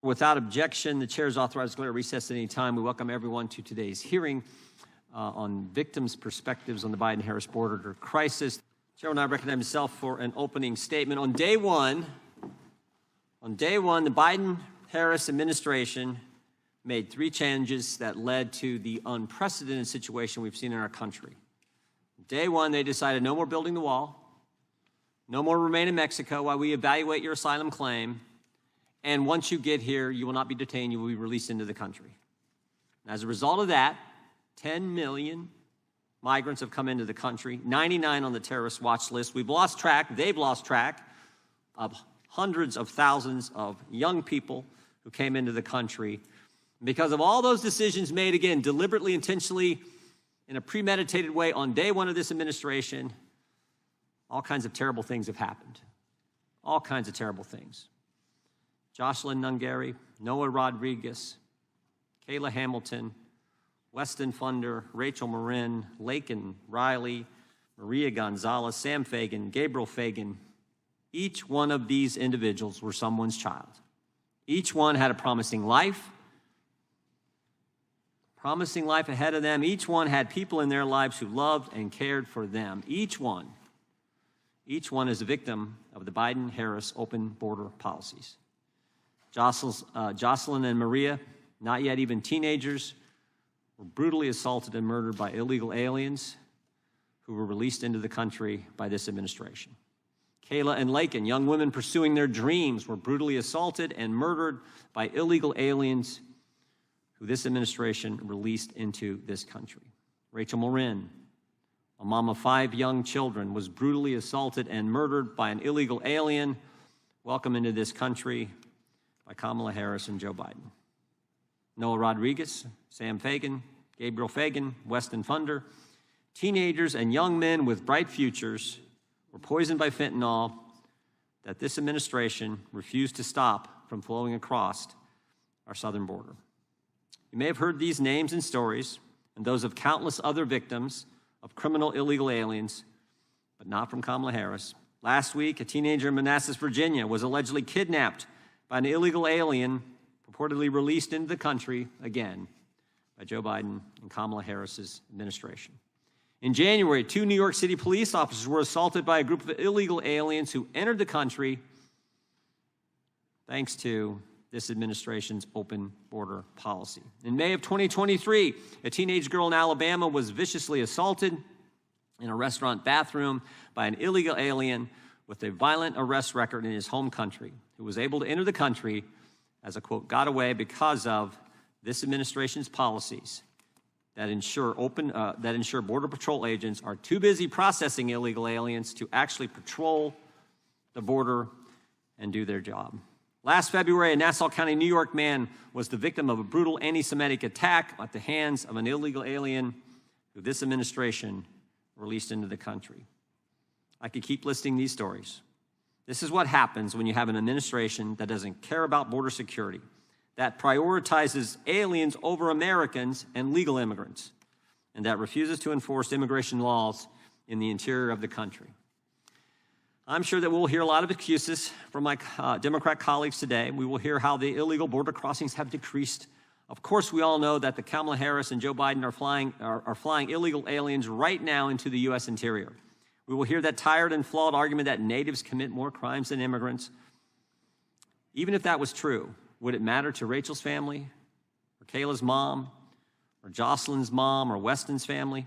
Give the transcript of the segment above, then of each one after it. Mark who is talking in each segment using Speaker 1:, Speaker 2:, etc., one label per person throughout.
Speaker 1: Without objection, the chair is authorized to declare recess at any time. We welcome everyone to today's hearing on victims' perspectives on the Biden-Harris border crisis. Chair will now recognize himself for an opening statement. On day one, the Biden-Harris administration made 3 changes that led to the unprecedented situation we've seen in our country. Day one, they decided no more building the wall, no more remain in Mexico while we evaluate your asylum claim, and once you get here, you will not be detained, you will be released into the country. And as a result of that, 10 million migrants have come into the country, 99 on the terrorist watch list. We've lost track, they've lost track of hundreds of thousands of young people who came into the country. Because of all those decisions made, again, deliberately, intentionally, in a premeditated way on day one of this administration, all kinds of terrible things have happened. All kinds of terrible things. Jocelyn, Nungaray, Noah Rodriguez, Kayla Hamilton, Weston Fundner, Rachel Morin, Laken Riley, Maria Gonzalez, Sam Fagan, Gabriel Fagan. Each one of these individuals were someone's child. Each one had a promising life ahead of them. Each one had people in their lives who loved and cared for them. Each one is a victim of the Biden-Harris open border policies. Jocelyn and Maria, not yet even teenagers, were brutally assaulted and murdered by illegal aliens who were released into the country by this administration. Kayla and Laken, young women pursuing their dreams, were brutally assaulted and murdered by illegal aliens who this administration released into this country. Rachel Morin, a mom of 5 young children, was brutally assaulted and murdered by an illegal alien welcomed into this country by Kamala Harris and Joe Biden. Noah Rodriguez, Sam Fagan, Gabriel Fagan, Weston Fundner, teenagers and young men with bright futures were poisoned by fentanyl that this administration refused to stop from flowing across our southern border. You may have heard these names and stories and those of countless other victims of criminal illegal aliens, but not from Kamala Harris. Last week, a teenager in Manassas, Virginia, was allegedly kidnapped by an illegal alien purportedly released into the country again by Joe Biden and Kamala Harris's administration. In January, 2 New York City police officers were assaulted by a group of illegal aliens who entered the country thanks to this administration's open border policy. In May of 2023, a teenage girl in Alabama was viciously assaulted in a restaurant bathroom by an illegal alien with a violent arrest record in his home country, who was able to enter the country as a, quote, got away because of this administration's policies that ensure Border Patrol agents are too busy processing illegal aliens to actually patrol the border and do their job. Last February, a Nassau County, New York man was the victim of a brutal anti-Semitic attack at the hands of an illegal alien who this administration released into the country. I could keep listing these stories. This is what happens when you have an administration that doesn't care about border security, that prioritizes aliens over Americans and legal immigrants, and that refuses to enforce immigration laws in the interior of the country. I'm sure that we'll hear a lot of excuses from my Democrat colleagues today. We will hear how the illegal border crossings have decreased. Of course, we all know that the Kamala Harris and Joe Biden are flying illegal aliens right now into the U.S. interior. We will hear that tired and flawed argument that natives commit more crimes than immigrants. Even if that was true, would it matter to Rachel's family, or Kayla's mom, or Jocelyn's mom, or Weston's family?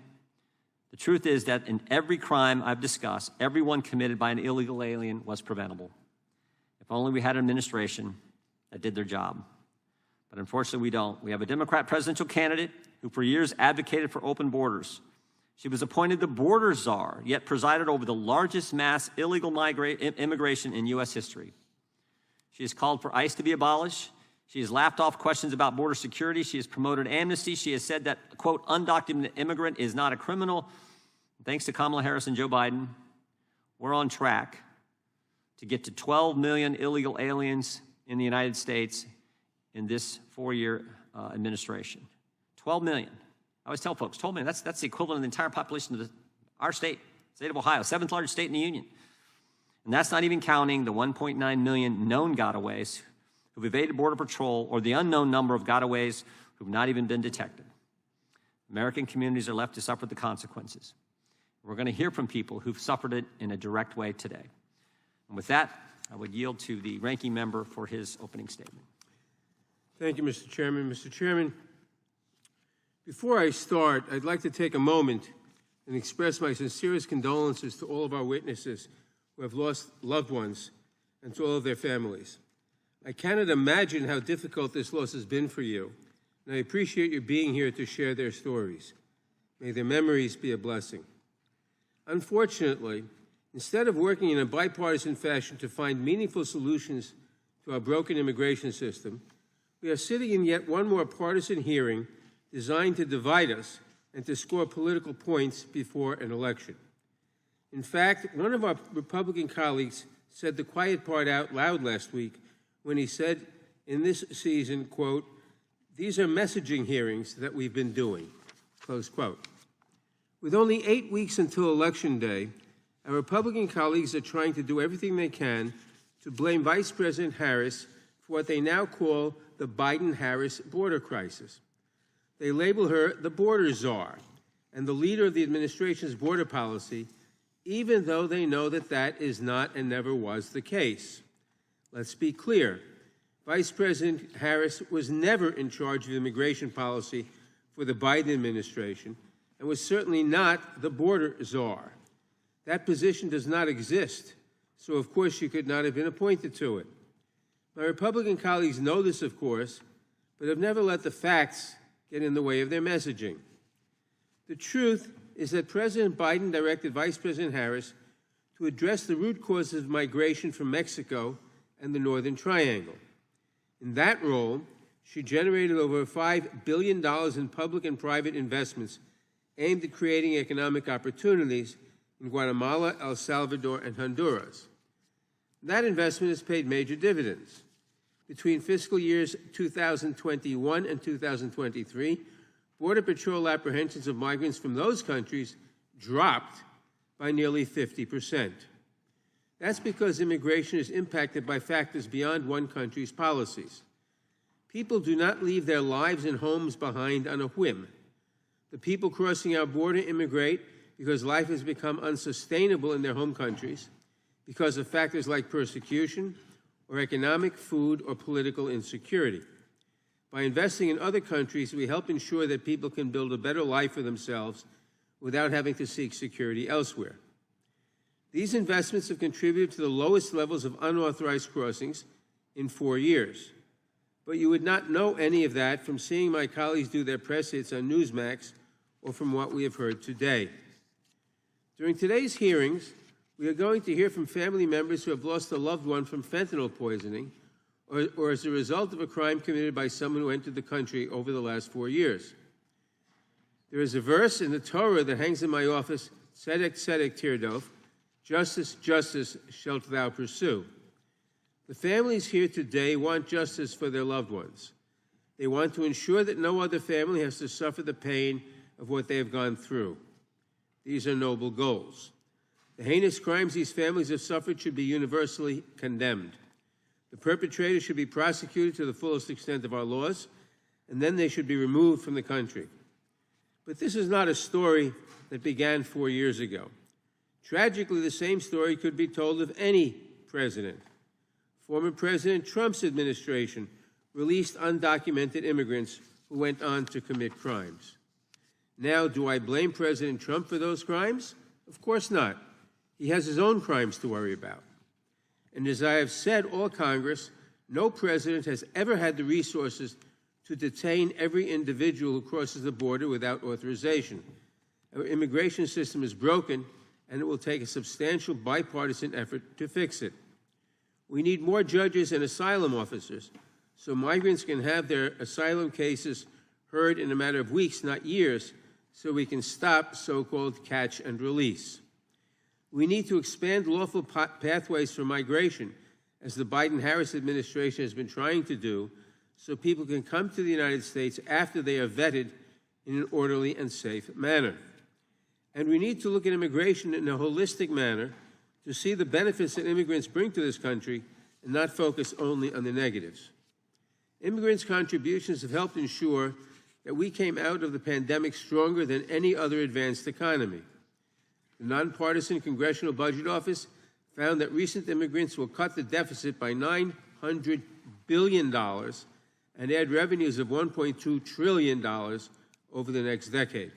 Speaker 1: The truth is that in every crime I've discussed, every one committed by an illegal alien was preventable. If only we had an administration that did their job. But unfortunately, we don't. We have a Democrat presidential candidate who for years advocated for open borders. She was appointed the border czar, yet presided over the largest mass illegal immigration in U.S. history. She has called for ICE to be abolished. She has laughed off questions about border security. She has promoted amnesty. She has said that, quote, undocumented immigrant is not a criminal. Thanks to Kamala Harris and Joe Biden, we're on track to get to 12 million illegal aliens in the United States in this 4-year administration. 12 million. I always tell folks, 12 million, that's the equivalent of the entire population of our state of Ohio, 7th largest state in the union. And that's not even counting the 1.9 million known gotaways who've evaded Border Patrol, or the unknown number of gotaways who've not even been detected. American communities are left to suffer the consequences. We're going to hear from people who've suffered it in a direct way today. And with that, I would yield to the ranking member for his opening statement.
Speaker 2: Thank you, Mr. Chairman. Mr. Chairman, before I start, I'd like to take a moment and express my sincerest condolences to all of our witnesses who have lost loved ones and to all of their families. I cannot imagine how difficult this loss has been for you, and I appreciate you being here to share their stories. May their memories be a blessing. Unfortunately, instead of working in a bipartisan fashion to find meaningful solutions to our broken immigration system, we are sitting in yet one more partisan hearing designed to divide us and to score political points before an election. In fact, one of our Republican colleagues said the quiet part out loud last week when he said in this season, quote, "These are messaging hearings that we've been doing," close quote. With only 8 weeks until Election Day, our Republican colleagues are trying to do everything they can to blame Vice President Harris for what they now call the Biden-Harris border crisis. They label her the border czar and the leader of the administration's border policy, even though they know that that is not and never was the case. Let's be clear. Vice President Harris was never in charge of immigration policy for the Biden administration and was certainly not the border czar. That position does not exist, so of course she could not have been appointed to it. My Republican colleagues know this, of course, but have never let the facts get in the way of their messaging. The truth is that President Biden directed Vice President Harris to address the root causes of migration from Mexico and the Northern Triangle. In that role, she generated over $5 billion in public and private investments aimed at creating economic opportunities in Guatemala, El Salvador, and Honduras. That investment has paid major dividends. Between fiscal years 2021 and 2023, Border Patrol apprehensions of migrants from those countries dropped by nearly 50%. That's because immigration is impacted by factors beyond one country's policies. People do not leave their lives and homes behind on a whim. The people crossing our border immigrate because life has become unsustainable in their home countries, because of factors like persecution or economic, food, or political insecurity. By investing in other countries, we help ensure that people can build a better life for themselves without having to seek security elsewhere. These investments have contributed to the lowest levels of unauthorized crossings in 4 years. But you would not know any of that from seeing my colleagues do their press hits on Newsmax or from what we have heard today. During today's hearings, we are going to hear from family members who have lost a loved one from fentanyl poisoning or as a result of a crime committed by someone who entered the country over the last 4 years. There is a verse in the Torah that hangs in my office, Tzedek, Tzedek, Tirdof, justice, justice shalt thou pursue. The families here today want justice for their loved ones. They want to ensure that no other family has to suffer the pain of what they have gone through. These are noble goals. The heinous crimes these families have suffered should be universally condemned. The perpetrators should be prosecuted to the fullest extent of our laws, and then they should be removed from the country. But this is not a story that began 4 years ago. Tragically, the same story could be told of any president. Former President Trump's administration released undocumented immigrants who went on to commit crimes. Now, do I blame President Trump for those crimes? Of course not. He has his own crimes to worry about. And as I have said all Congress, no president has ever had the resources to detain every individual who crosses the border without authorization. Our immigration system is broken, and it will take a substantial bipartisan effort to fix it. We need more judges and asylum officers so migrants can have their asylum cases heard in a matter of weeks, not years, so we can stop so-called catch and release. We need to expand lawful pathways for migration, as the Biden-Harris administration has been trying to do, so people can come to the United States after they are vetted in an orderly and safe manner. And we need to look at immigration in a holistic manner to see the benefits that immigrants bring to this country and not focus only on the negatives. Immigrants' contributions have helped ensure that we came out of the pandemic stronger than any other advanced economy. The nonpartisan Congressional Budget Office found that recent immigrants will cut the deficit by $900 billion and add revenues of $1.2 trillion over the next decade.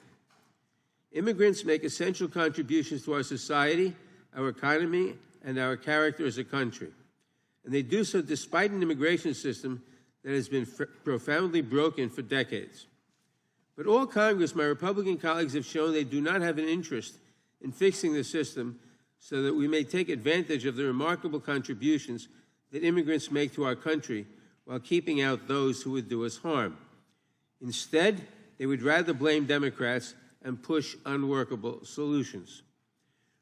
Speaker 2: Immigrants make essential contributions to our society, our economy, and our character as a country. And they do so despite an immigration system that has been profoundly broken for decades. But all Congress, my Republican colleagues, have shown they do not have an interest in fixing the system so that we may take advantage of the remarkable contributions that immigrants make to our country while keeping out those who would do us harm. Instead, they would rather blame Democrats and push unworkable solutions.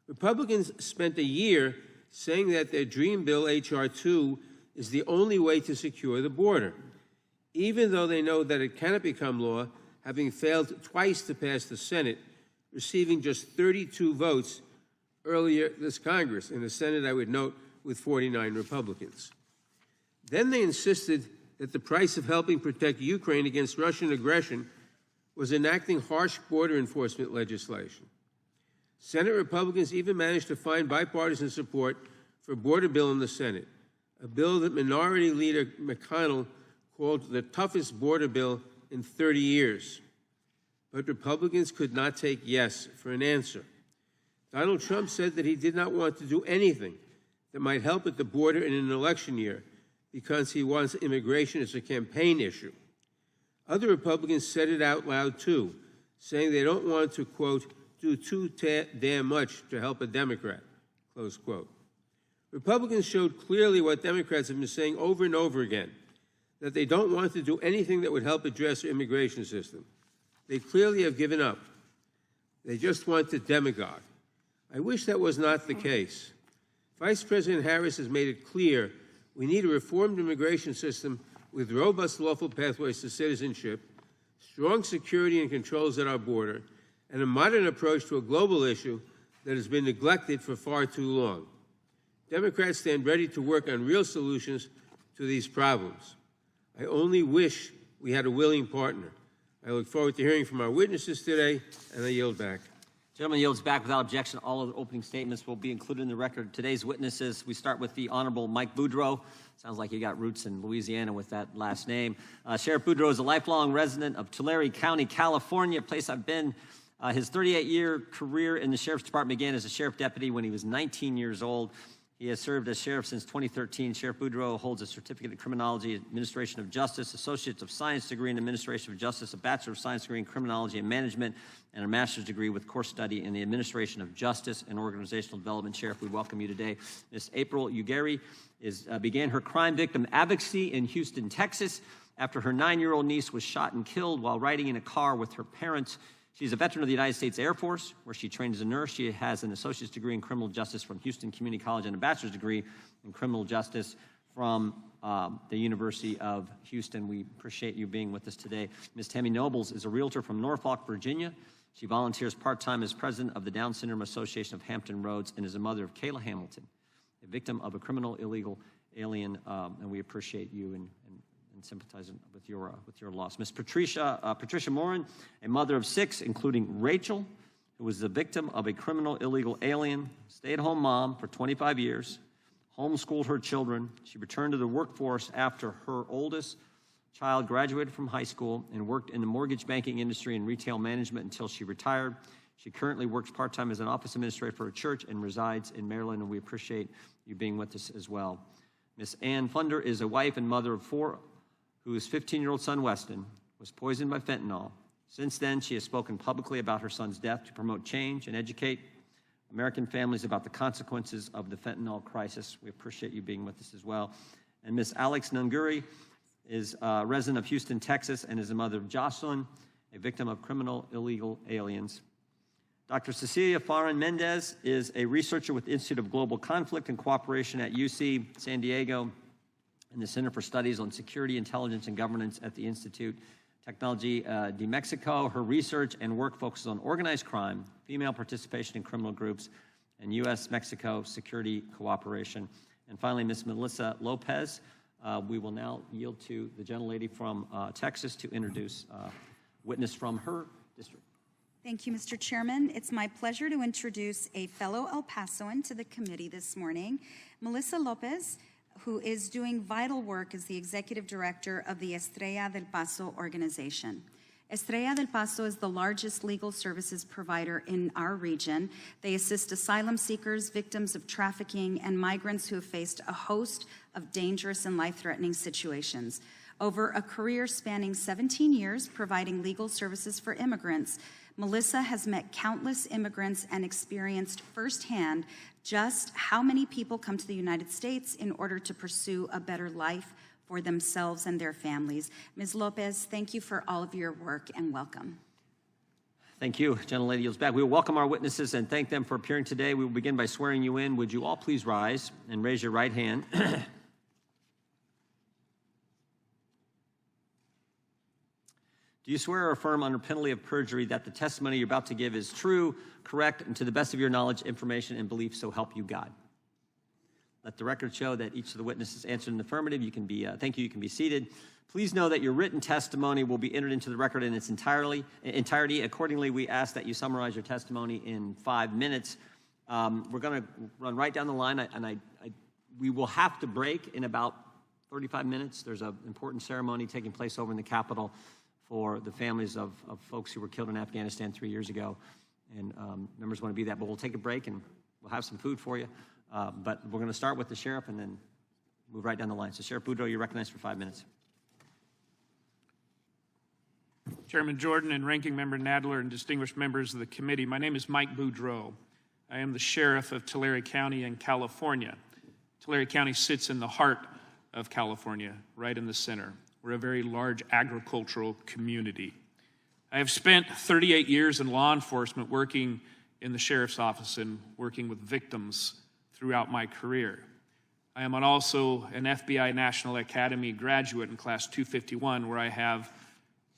Speaker 2: Republicans spent a year saying that their dream bill, H.R. 2, is the only way to secure the border, even though they know that it cannot become law, having failed twice to pass the Senate, receiving just 32 votes earlier this Congress. In the Senate, I would note, with 49 Republicans. Then they insisted that the price of helping protect Ukraine against Russian aggression was enacting harsh border enforcement legislation. Senate Republicans even managed to find bipartisan support for a border bill in the Senate, a bill that Minority Leader McConnell called the toughest border bill in 30 years. But Republicans could not take yes for an answer. Donald Trump said that he did not want to do anything that might help at the border in an election year because he wants immigration as a campaign issue. Other Republicans said it out loud, too, saying they don't want to, quote, do too damn much to help a Democrat, close quote. Republicans showed clearly what Democrats have been saying over and over again, that they don't want to do anything that would help address our immigration system. They clearly have given up. They just want to demagogue. I wish that was not the case. Vice President Harris has made it clear we need a reformed immigration system with robust lawful pathways to citizenship, strong security and controls at our border, and a modern approach to a global issue that has been neglected for far too long. Democrats stand ready to work on real solutions to these problems. I only wish we had a willing partner. I look forward to hearing from our witnesses today, and I yield back.
Speaker 1: Gentleman yields back without objection. All of the opening statements will be included in the record. Today's witnesses, we start with the Honorable Mike Boudreaux. Sounds like you got roots in Louisiana with that last name. Sheriff Boudreaux is a lifelong resident of Tulare County, California, a place I've been. His 38-year career in the Sheriff's Department began as a sheriff deputy when he was 19 years old. He has served as sheriff since 2013. Sheriff Boudreaux holds a Certificate in Criminology, Administration of Justice, Associate of Science degree in Administration of Justice, a Bachelor of Science degree in Criminology and Management, and a Master's degree with course study in the Administration of Justice and Organizational Development. Sheriff, we welcome you today. Ms. April Aguirre began her crime victim advocacy in Houston, Texas, after her 9-year-old niece was shot and killed while riding in a car with her parents. She's a veteran of the United States Air Force, where she trained as a nurse. She has an associate's degree in criminal justice from Houston Community College and a bachelor's degree in criminal justice from the University of Houston. We appreciate you being with us today. Ms. Tammy Nobles is a realtor from Norfolk, Virginia. She volunteers part-time as president of the Down Syndrome Association of Hampton Roads and is a mother of Kayla Hamilton, a victim of a criminal illegal alien, and we appreciate you and sympathizing with your loss. Ms. Patricia Morin, a mother of 6, including Rachel, who was the victim of a criminal illegal alien, stay-at-home mom for 25 years, homeschooled her children. She returned to the workforce after her oldest child graduated from high school and worked in the mortgage banking industry and retail management until she retired. She currently works part-time as an office administrator for a church and resides in Maryland, and we appreciate you being with us as well. Ms. Ann Fundner is a wife and mother of 4, whose 15-year-old son, Weston, was poisoned by fentanyl. Since then, she has spoken publicly about her son's death to promote change and educate American families about the consequences of the fentanyl crisis. We appreciate you being with us as well. And Ms. Alex Nungaray is a resident of Houston, Texas, and is the mother of Jocelyn, a victim of criminal illegal aliens. Dr. Cecilia Farran Mendez is a researcher with the Institute of Global Conflict and Cooperation at UC San Diego, and the Center for Studies on Security, Intelligence, and Governance at the Institute Technology de Mexico. Her research and work focuses on organized crime, female participation in criminal groups, and U.S.-Mexico security cooperation. And finally, Ms. Melissa Lopez We will now yield to the gentlelady from Texas to introduce a witness from her district.
Speaker 3: Thank you, Mr. Chairman. It's my pleasure to introduce a fellow El Pasoan to the committee this morning, Melissa Lopez, who is doing vital work as the Executive Director of the Estrella del Paso organization. Estrella del Paso is the largest legal services provider in our region. They assist asylum seekers, victims of trafficking, and migrants who have faced a host of dangerous and life-threatening situations. Over a career spanning 17 years providing legal services for immigrants, Melissa has met countless immigrants and experienced firsthand just how many people come to the United States in order to pursue a better life for themselves and their families. Ms. Lopez, thank you for all of your work and welcome.
Speaker 1: Thank you. Gentlelady yields back. We will welcome our witnesses and thank them for appearing today. We will begin by swearing you in. Would you all please rise and raise your right hand? Do you swear or affirm under penalty of perjury that the testimony you're about to give is true, correct, and to the best of your knowledge, information, and belief, so help you God? Let the record show that each of the witnesses answered in the affirmative. You can be, thank you, you can be seated. Please know that your written testimony will be entered into the record in its entirety. Accordingly, we ask that you summarize your testimony in 5 minutes. We're going to run right down the line, we will have to break in about 35 minutes. There's an important ceremony taking place over in the Capitol for the families of folks who were killed in Afghanistan 3 years ago. And members want to be that. But we'll take a break and we'll have some food for you. But we're going to start with the sheriff and then move right down the line. So Sheriff Boudreaux, you're recognized for 5 minutes.
Speaker 4: Chairman Jordan and Ranking Member Nadler and distinguished members of the committee, my name is Mike Boudreaux. I am the sheriff of Tulare County in California. Tulare County sits in the heart of California, right in the center. We're a very large agricultural community. I have spent 38 years in law enforcement working in the sheriff's office and working with victims throughout my career. I am also an FBI National Academy graduate in Class 251, where I have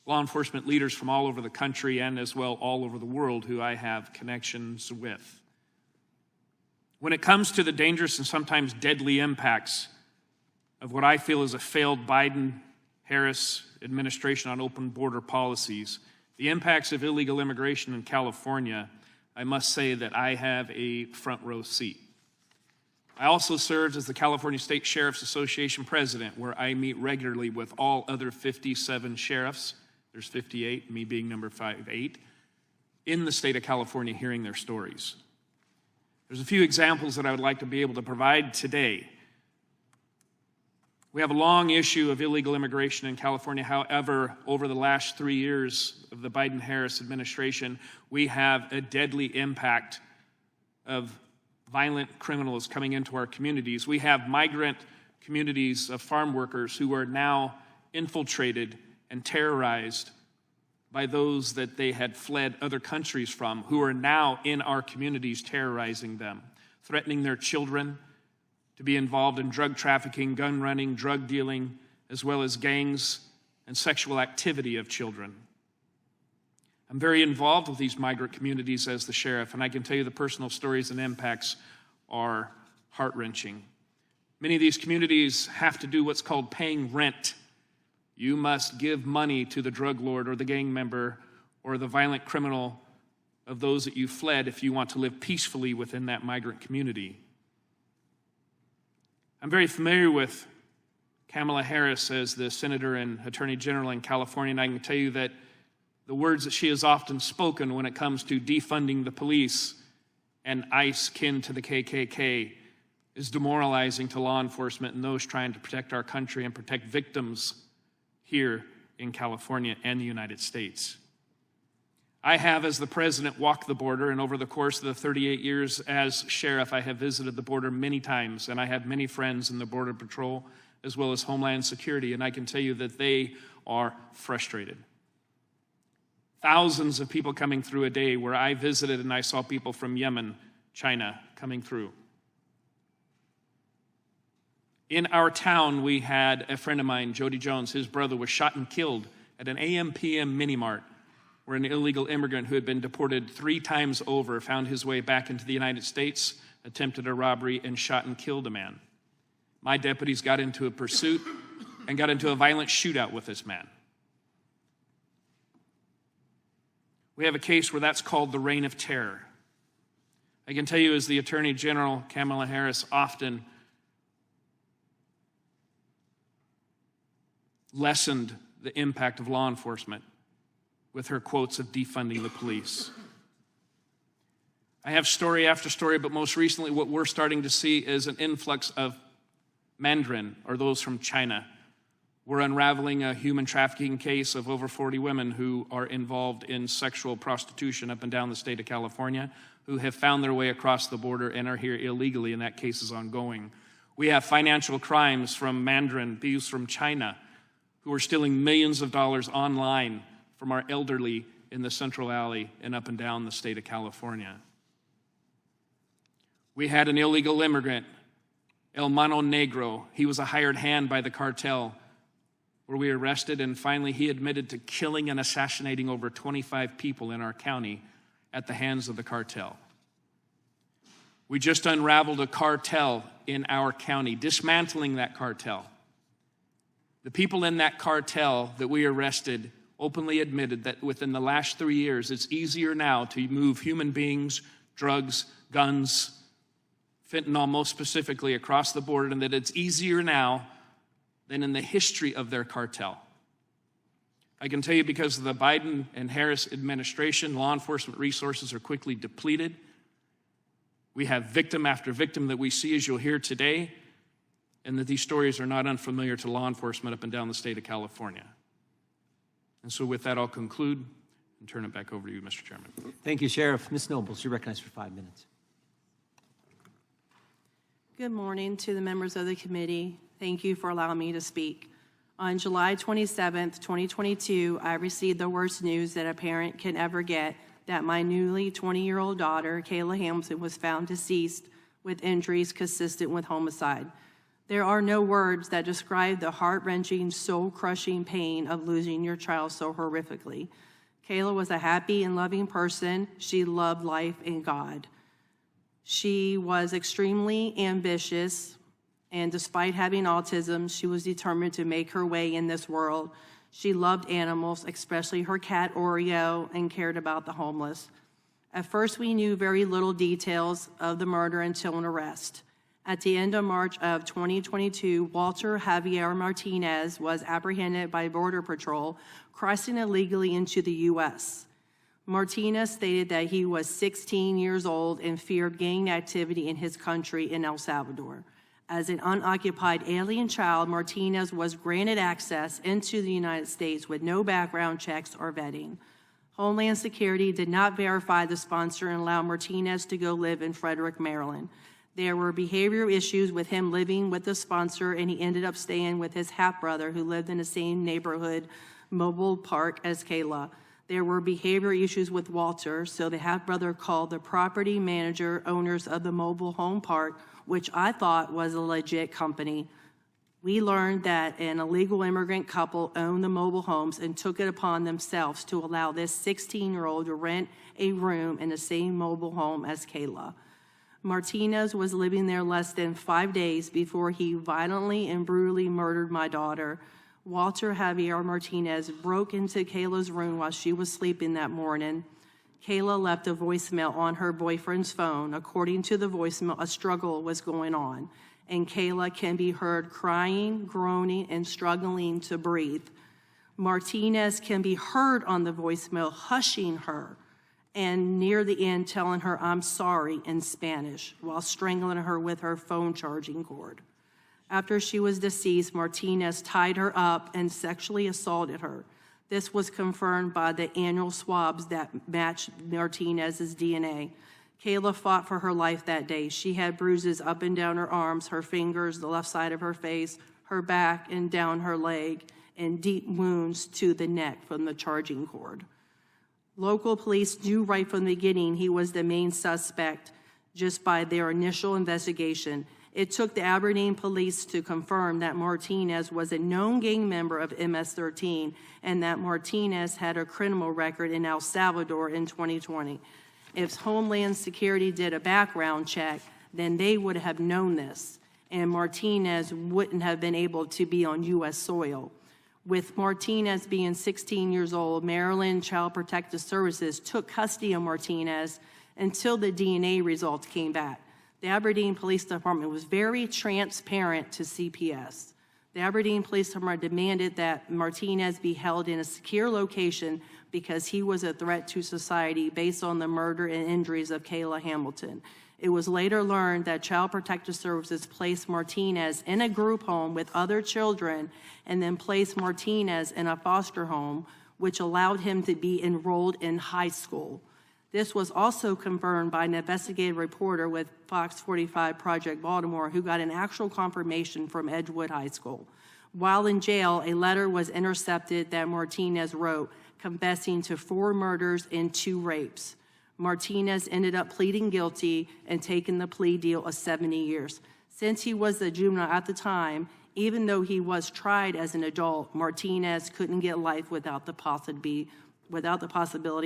Speaker 4: law enforcement leaders from all over the country and as well all over the world who I have connections with. When it comes to the dangerous and sometimes deadly impacts of what I feel is a failed Biden-Harris administration on open border policies, the impacts of illegal immigration in California, I must say that I have a front row seat. I also served as the California State Sheriff's Association president, where I meet regularly with all other 57 sheriffs, there's 58, me being number 58, in the state of California hearing their stories. There's a few examples that I would like to be able to provide today. We have a long issue of illegal immigration in California. However, over the last 3 years of the Biden-Harris administration, we have a deadly impact of violent criminals coming into our communities. We have migrant communities of farm workers who are now infiltrated and terrorized by those that they had fled other countries from, who are now in our communities terrorizing them, threatening their children to be involved in drug trafficking, gun running, drug dealing, as well as gangs and sexual activity of children. I'm very involved with these migrant communities as the sheriff, and I can tell you the personal stories and impacts are heart-wrenching. Many of these communities have to do what's called paying rent. You must give money to the drug lord or the gang member or the violent criminal of those that you fled if you want to live peacefully within that migrant community. I'm very familiar with Kamala Harris as the Senator and Attorney General in California, and I can tell you that the words that she has often spoken when it comes to defunding the police and ICE kin to the KKK is demoralizing to law enforcement and those trying to protect our country and protect victims here in California and the United States. I have, as the president, walked the border, and over the course of the 38 years as sheriff, I have visited the border many times, and I have many friends in the Border Patrol as well as Homeland Security, and I can tell you that they are frustrated. Thousands of people coming through a day where I visited and I saw people from Yemen, China coming through. In our town, we had a friend of mine, Jody Jones. His brother was shot and killed at an AM/PM mini-mart where an illegal immigrant who had been deported 3 times over found his way back into the United States, attempted a robbery, and shot and killed a man. my deputies got into a pursuit and got into a violent shootout with this man. We have a case where that's called the reign of terror. I can tell you, as the Attorney General, Kamala Harris often lessened the impact of law enforcement with her quotes of defunding the police. I have story after story, but most recently what we're starting to see is an influx of Mandarin, or those from China. We're unraveling a human trafficking case of over 40 women who are involved in sexual prostitution up and down the state of California, who have found their way across the border and are here illegally, and that case is ongoing. We have financial crimes from Mandarin, thieves from China, who are stealing millions of dollars online from our elderly in the Central Valley and up and down the state of California. We had an illegal immigrant, El Mano Negro. He was a hired hand by the cartel, where we arrested, and finally he admitted to killing and assassinating over 25 people in our county at the hands of the cartel. We just unraveled a cartel in our county, dismantling that cartel. The people in that cartel that we arrested openly admitted that within the last 3 years, it's easier now to move human beings, drugs, guns, fentanyl most specifically, across the border, and that it's easier now than in the history of their cartel. I can tell you, because of the Biden and Harris administration, law enforcement resources are quickly depleted. We have victim after victim that we see, as you'll hear today, and that these stories are not unfamiliar to law enforcement up and down the state of California. And so with that, I'll conclude and turn it back over to you, Mr. Chairman.
Speaker 1: Thank you, Sheriff. Ms. Nobles, you're recognized for 5 minutes.
Speaker 5: Good morning to the members of the committee. Thank you for allowing me to speak. On July 27th, 2022, I received the worst news that a parent can ever get, that my newly 20-year-old daughter, Kayla Hamilton, was found deceased with injuries consistent with homicide. There are no words that describe the heart-wrenching, soul-crushing pain of losing your child so horrifically. Kayla was a happy and loving person. She loved life and God. She was extremely ambitious, and despite having autism, she was determined to make her way in this world. She loved animals, especially her cat Oreo, and cared about the homeless. At first, we knew very little details of the murder until an arrest. At the end of March of 2022, Walter Javier Martinez was apprehended by Border Patrol, crossing illegally into the U.S. Martinez stated that he was 16 years old and feared gang activity in his country in El Salvador. As an unoccupied alien child, Martinez was granted access into the United States with no background checks or vetting. Homeland Security did not verify the sponsor and allow Martinez to go live in Frederick, Maryland. There were behavioral issues with him living with the sponsor, and he ended up staying with his half-brother who lived in the same neighborhood, Mobile Park, as Kayla. There were behavioral issues with Walter, so the half-brother called the property manager, owners of the mobile home park, which I thought was a legit company. We learned that an illegal immigrant couple owned the mobile homes and took it upon themselves to allow this 16-year-old to rent a room in the same mobile home as Kayla. Martinez was living there less than 5 days before he violently and brutally murdered my daughter. Walter Javier Martinez broke into Kayla's room while she was sleeping that morning. Kayla left a voicemail on her boyfriend's phone. According to the voicemail, a struggle was going on, and Kayla can be heard crying, groaning, and struggling to breathe. Martinez can be heard on the voicemail hushing her, and near the end telling her, "I'm sorry," in Spanish, while strangling her with her phone charging cord. After she was deceased, Martinez tied her up and sexually assaulted her. This was confirmed by the annual swabs that matched Martinez's DNA. Kayla fought for her life that day. She had bruises up and down her arms, her fingers, the left side of her face, her back, and down her leg, and deep wounds to the neck from the charging cord. Local police knew right from the beginning he was the main suspect just by their initial investigation. It took the Aberdeen police to confirm that Martinez was a known gang member of MS-13 and that Martinez had a criminal record in El Salvador in 2020. If Homeland Security did a background check, then they would have known this. and Martinez wouldn't have been able to be on U.S. soil. With Martinez being 16 years old, Maryland Child Protective Services took custody of Martinez until the DNA results came back. The Aberdeen Police Department was very transparent to CPS. The Aberdeen Police Department demanded that Martinez be held in a secure location because he was a threat to society based on the murder and injuries of Kayla Hamilton. It was later learned that Child Protective Services placed Martinez in a group home with other children and then placed Martinez in a foster home, which allowed him to be enrolled in high school. This was also confirmed by an investigative reporter with Fox 45 Project Baltimore who got an actual confirmation from Edgewood High School. While in jail, a letter was intercepted that Martinez wrote, confessing to 4 murders and 2 rapes. Martinez ended up pleading guilty and taking the plea deal of 70 years. Since he was a juvenile at the time, even though he was tried as an adult, Martinez couldn't get life without the possibility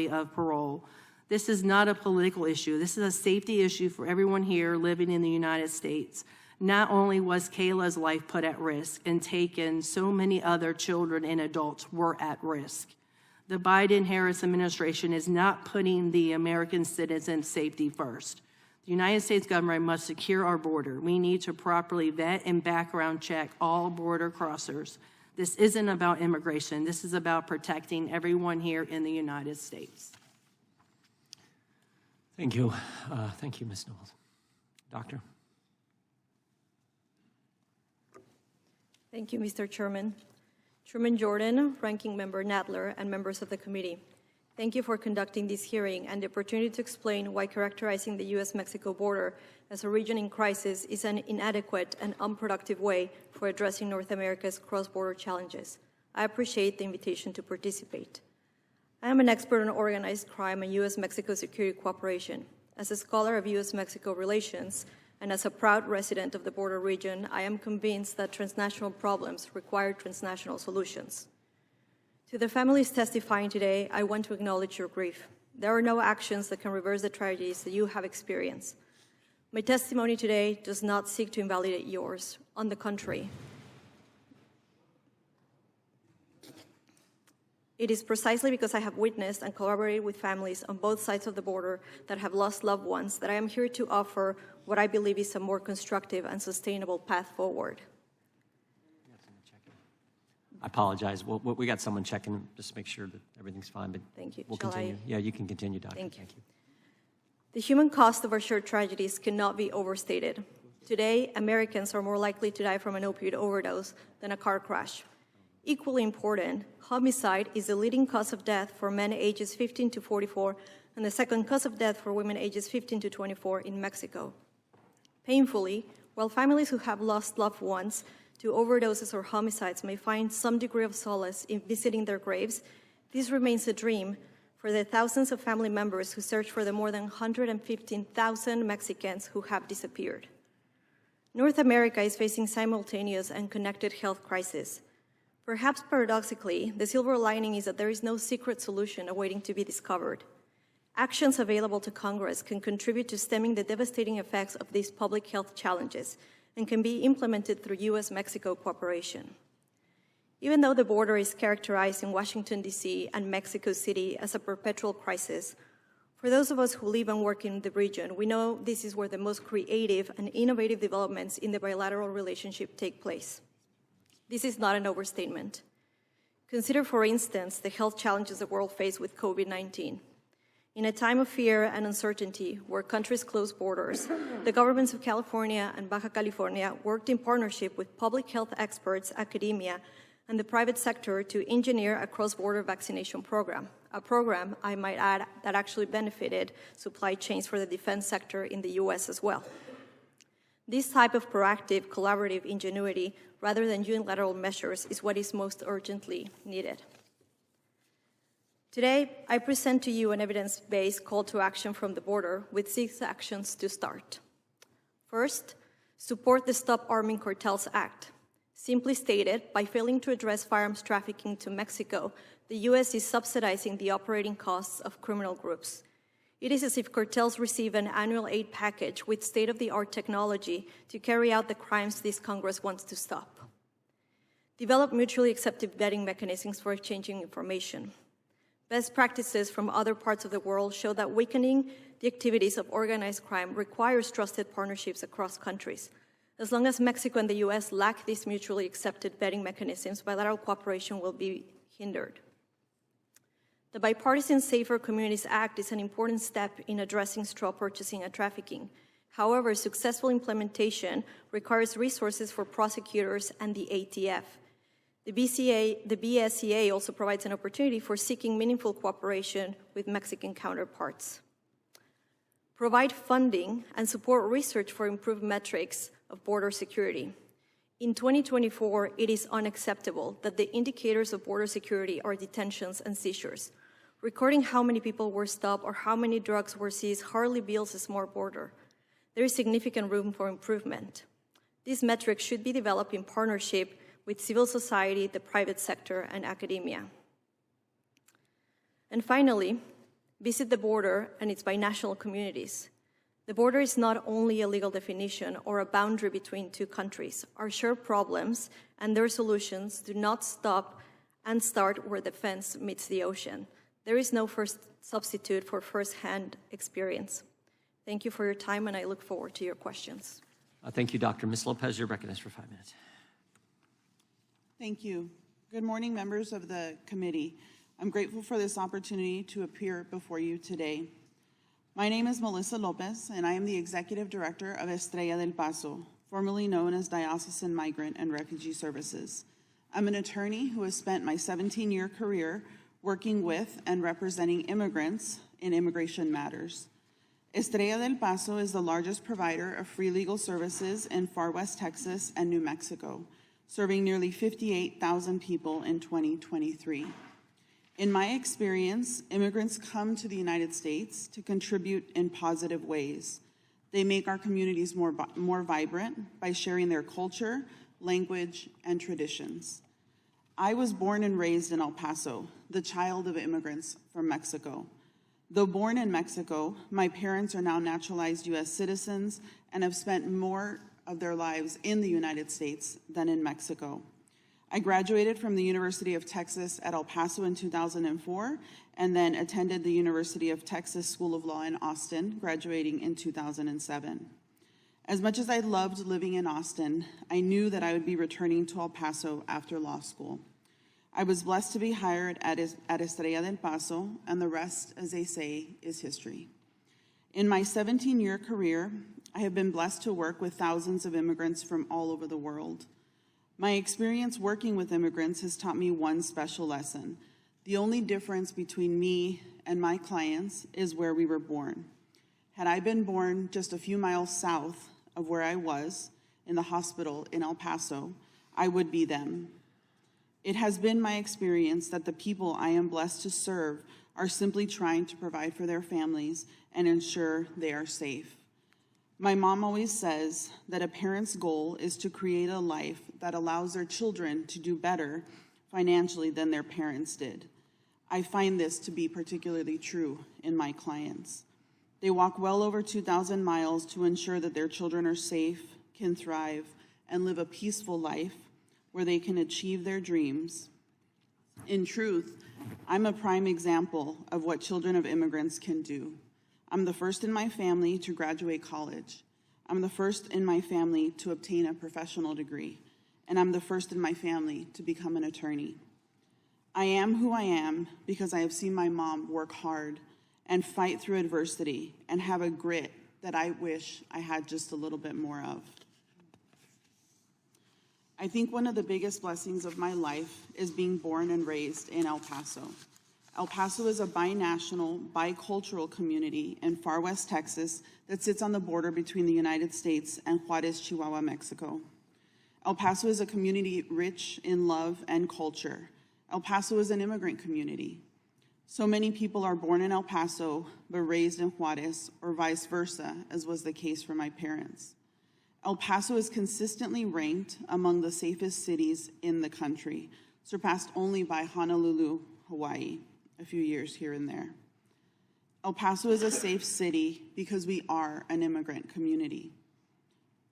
Speaker 5: of parole. This is not a political issue. This is a safety issue for everyone here living in the United States. Not only was Kayla's life put at risk and taken, so many other children and adults were at risk. The Biden-Harris administration is not putting the American citizens' safety first. The United States government must secure our border. We need to properly vet and background check all border crossers. This isn't about immigration. This is about protecting everyone here in the United States.
Speaker 1: Thank you. Thank you, Ms. Knowles. Doctor?
Speaker 6: Thank you, Mr. Chairman. Chairman Jordan, Ranking Member Nadler, and members of the committee, thank you for conducting this hearing and the opportunity to explain why characterizing the U.S.-Mexico border as a region in crisis is an inadequate and unproductive way for addressing North America's cross-border challenges. I appreciate the invitation to participate. I am an expert on organized crime and U.S.-Mexico security cooperation. As a scholar of U.S.-Mexico relations and as a proud resident of the border region, I am convinced that transnational problems require transnational solutions. To the families testifying today, I want to acknowledge your grief. There are no actions that can reverse the tragedies that you have experienced. My testimony today does not seek to invalidate yours. On the contrary, it is precisely because I have witnessed and collaborated with families on both sides of the border that have lost loved ones that I am here to offer what I believe is a more constructive and sustainable path forward.
Speaker 1: I apologize. We got someone checking just to make sure that everything's fine, but
Speaker 6: Thank you.
Speaker 1: We'll
Speaker 6: Shall
Speaker 1: continue. Yeah, you can continue, Doctor.
Speaker 6: Thank you. The human cost of our shared tragedies cannot be overstated. Today, Americans are more likely to die from an opioid overdose than a car crash. Equally important, homicide is the leading cause of death for men ages 15 to 44 and the second cause of death for women ages 15 to 24 in Mexico. Painfully, while families who have lost loved ones to overdoses or homicides may find some degree of solace in visiting their graves, this remains a dream for the thousands of family members who search for the more than 115,000 Mexicans who have disappeared. North America is facing simultaneous and connected health crises. Perhaps paradoxically, the silver lining is that there is no secret solution awaiting to be discovered. Actions available to Congress can contribute to stemming the devastating effects of these public health challenges and can be implemented through U.S.-Mexico cooperation. Even though the border is characterized in Washington, D.C. and Mexico City as a perpetual crisis, for those of us who live and work in the region, we know this is where the most creative and innovative developments in the bilateral relationship take place. This is not an overstatement. Consider, for instance, the health challenges the world faced with COVID-19. In a time of fear and uncertainty, where countries close borders, the governments of California and Baja California worked in partnership with public health experts, academia, and the private sector to engineer a cross-border vaccination program, a program, I might add, that actually benefited supply chains for the defense sector in the U.S. as well. This type of proactive, collaborative ingenuity, rather than unilateral measures, is what is most urgently needed. Today, I present to you an evidence-based call to action from the border with 6 actions to start. First, support the Stop Arming Cartels Act. Simply stated, by failing to address firearms trafficking to Mexico, the U.S. is subsidizing the operating costs of criminal groups. It is as if cartels receive an annual aid package with state-of-the-art technology to carry out the crimes this Congress wants to stop. Develop mutually accepted vetting mechanisms for exchanging information. Best practices from other parts of the world show that weakening the activities of organized crime requires trusted partnerships across countries. As long as Mexico and the U.S. lack these mutually accepted vetting mechanisms, bilateral cooperation will be hindered. The Bipartisan Safer Communities Act is an important step in addressing straw purchasing and trafficking. However, successful implementation requires resources for prosecutors and the ATF. The BSCA also provides an opportunity for seeking meaningful cooperation with Mexican counterparts. Provide funding and support research for improved metrics of border security. In 2024, it is unacceptable that the indicators of border security are detentions and seizures. Recording how many people were stopped or how many drugs were seized hardly builds a smart border. There is significant room for improvement. These metrics should be developed in partnership with civil society, the private sector, and academia. And finally, visit the border and its binational communities. The border is not only a legal definition or a boundary between two countries. Our shared problems and their solutions do not stop and start where the fence meets the ocean. There is no first substitute for first-hand experience. Thank you for your time, and I look forward to your questions.
Speaker 1: Thank you, Dr. Ms. Lopez. You're recognized for 5 minutes.
Speaker 7: Thank you. Good morning, members of the committee. I'm grateful for this opportunity to appear before you today. My name is Melissa Lopez, and I am the Executive Director of Estrella del Paso, formerly known as Diocesan Migrant and Refugee Services. I'm an attorney who has spent my 17-year career working with and representing immigrants in immigration matters. Estrella del Paso is the largest provider of free legal services in far west Texas and New Mexico, serving nearly 58,000 people in 2023. In my experience, immigrants come to the United States to contribute in positive ways. They make our communities more vibrant by sharing their culture, language, and traditions. I was born and raised in El Paso, the child of immigrants from Mexico. Though born in Mexico, my parents are now naturalized U.S. citizens and have spent more of their lives in the United States than in Mexico. I graduated from the University of Texas at El Paso in 2004 and then attended the University of Texas School of Law in Austin, graduating in 2007. As much as I loved living in Austin, I knew that I would be returning to El Paso after law school. I was blessed to be hired at Estrella del Paso, and the rest, as they say, is history. In my 17-year career, I have been blessed to work with thousands of immigrants from all over the world. My experience working with immigrants has taught me one special lesson. The only difference between me and my clients is where we were born. Had I been born just a few miles south of where I was, in the hospital in El Paso, I would be them. It has been my experience that the people I am blessed to serve are simply trying to provide for their families and ensure they are safe. My mom always says that a parent's goal is to create a life that allows their children to do better financially than their parents did. I find this to be particularly true in my clients. They walk well over 2,000 miles to ensure that their children are safe, can thrive, and live a peaceful life where they can achieve their dreams. In truth, I'm a prime example of what children of immigrants can do. I'm the first in my family to graduate college. I'm the first in my family to obtain a professional degree. And I'm the first in my family to become an attorney. I am who I am because I have seen my mom work hard and fight through adversity and have a grit that I wish I had just a little bit more of. I think one of the biggest blessings of my life is being born and raised in El Paso. El Paso is a binational, bicultural community in far west Texas that sits on the border between the United States and Juarez, Chihuahua, Mexico. El Paso is a community rich in love and culture. El Paso is an immigrant community. So many people are born in El Paso but raised in Juarez, or vice versa, as was the case for my parents. El Paso is consistently ranked among the safest cities in the country, surpassed only by Honolulu, Hawaii, a few years here and there. El Paso is a safe city because we are an immigrant community.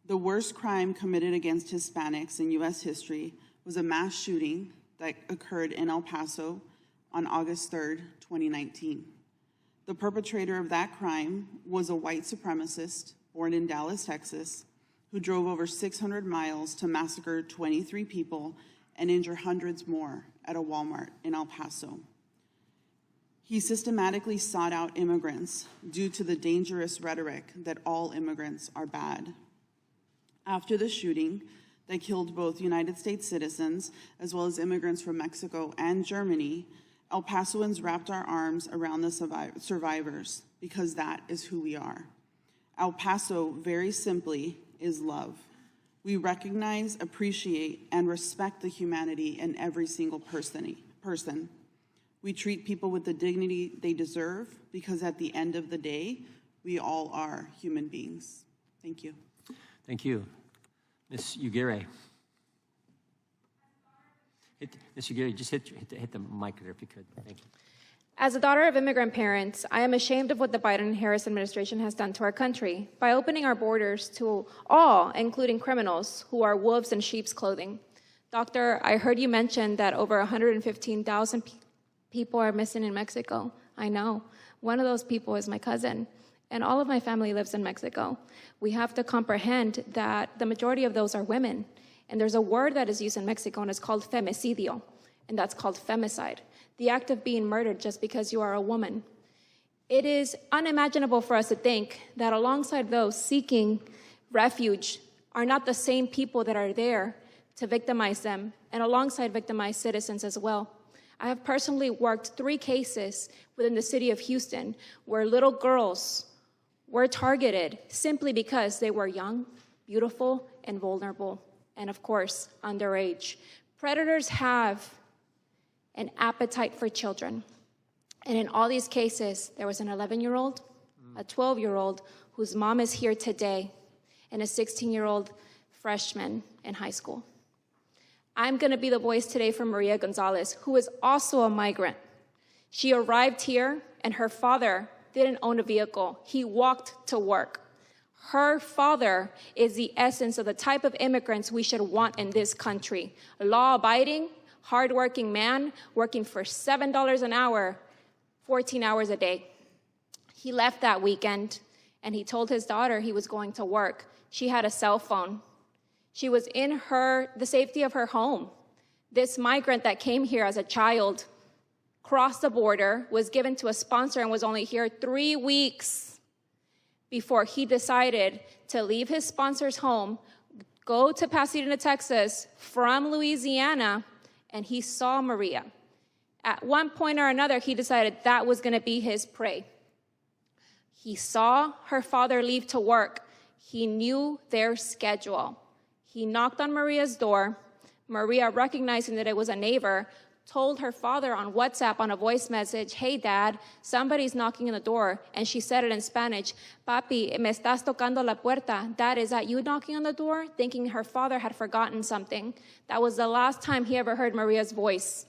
Speaker 7: The worst crime committed against Hispanics in U.S. history was a mass shooting that occurred in El Paso on August 3rd, 2019. The perpetrator of that crime was a white supremacist born in Dallas, Texas, who drove over 600 miles to massacre 23 people and injure hundreds more at a Walmart in El Paso. He systematically sought out immigrants due to the dangerous rhetoric that all immigrants are bad. After the shooting that killed both United States citizens as well as immigrants from Mexico and Germany, El Pasoans wrapped our arms around the survivors because that is who we are. El Paso, very simply, is love. We recognize, appreciate, and respect the humanity in every single person. We treat people with the dignity they deserve because at the end of the day, we all are human beings. Thank you.
Speaker 1: Thank you. Ms. Aguirre. Ms. Aguirre, just hit the mic there if you could. Thank you.
Speaker 8: As a daughter of immigrant parents, I am ashamed of what the Biden and Harris administration has done to our country by opening our borders to all, including criminals, who are wolves in sheep's clothing. Doctor, I heard you mention that over 115,000 people are missing in Mexico. I know. One of those people is my cousin, and all of my family lives in Mexico. We have to comprehend that the majority of those are women, and there's a word that is used in Mexico, and it's called femicidio, and that's called femicide. The act of being murdered just because you are a woman. It is unimaginable for us to think that alongside those seeking refuge are not the same people that are there to victimize them, and alongside victimized citizens as well. I have personally worked 3 cases within the city of Houston where little girls were targeted simply because they were young, beautiful, and vulnerable, and of course, underage. Predators have an appetite for children. And in all these cases, there was an 11-year-old, a 12-year-old whose mom is here today, and a 16-year-old freshman in high school. I'm gonna be the voice today for Maria Gonzalez, who is also a migrant. She arrived here, and her father didn't own a vehicle. He walked to work. Her father is the essence of the type of immigrants we should want in this country. Law-abiding, hardworking man working for $7 an hour, 14 hours a day. He left that weekend and he told his daughter he was going to work. She had a cell phone. She was in the safety of her home. This migrant that came here as a child crossed the border, was given to a sponsor, and was only here 3 weeks before he decided to leave his sponsor's home, go to Pasadena, Texas from Louisiana, and he saw Maria. At one point or another, he decided that was going to be his prey. He saw her father leave to work. He knew their schedule. He knocked on Maria's door. Maria, recognizing that it was a neighbor, told her father on WhatsApp on a voice message, "Hey, Dad, somebody's knocking on the door." And she said it in Spanish, "Papi, me estás tocando la puerta." Dad, is that you knocking on the door? Thinking her father had forgotten something. That was the last time he ever heard Maria's voice.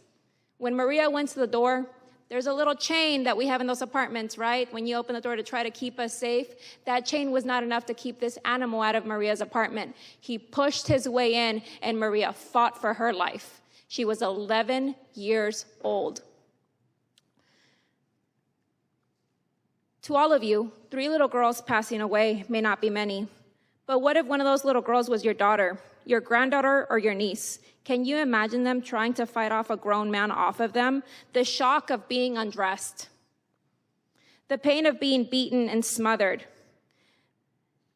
Speaker 8: When Maria went to the door, there's a little chain that we have in those apartments, right? When you open the door to try to keep us safe, that chain was not enough to keep this animal out of Maria's apartment. He pushed his way in, and Maria fought for her life. She was 11 years old. To all of you, 3 little girls passing away may not be many. But what if one of those little girls was your daughter, your granddaughter, or your niece? Can you imagine them trying to fight off a grown man off of them? The shock of being undressed. The pain of being beaten and smothered.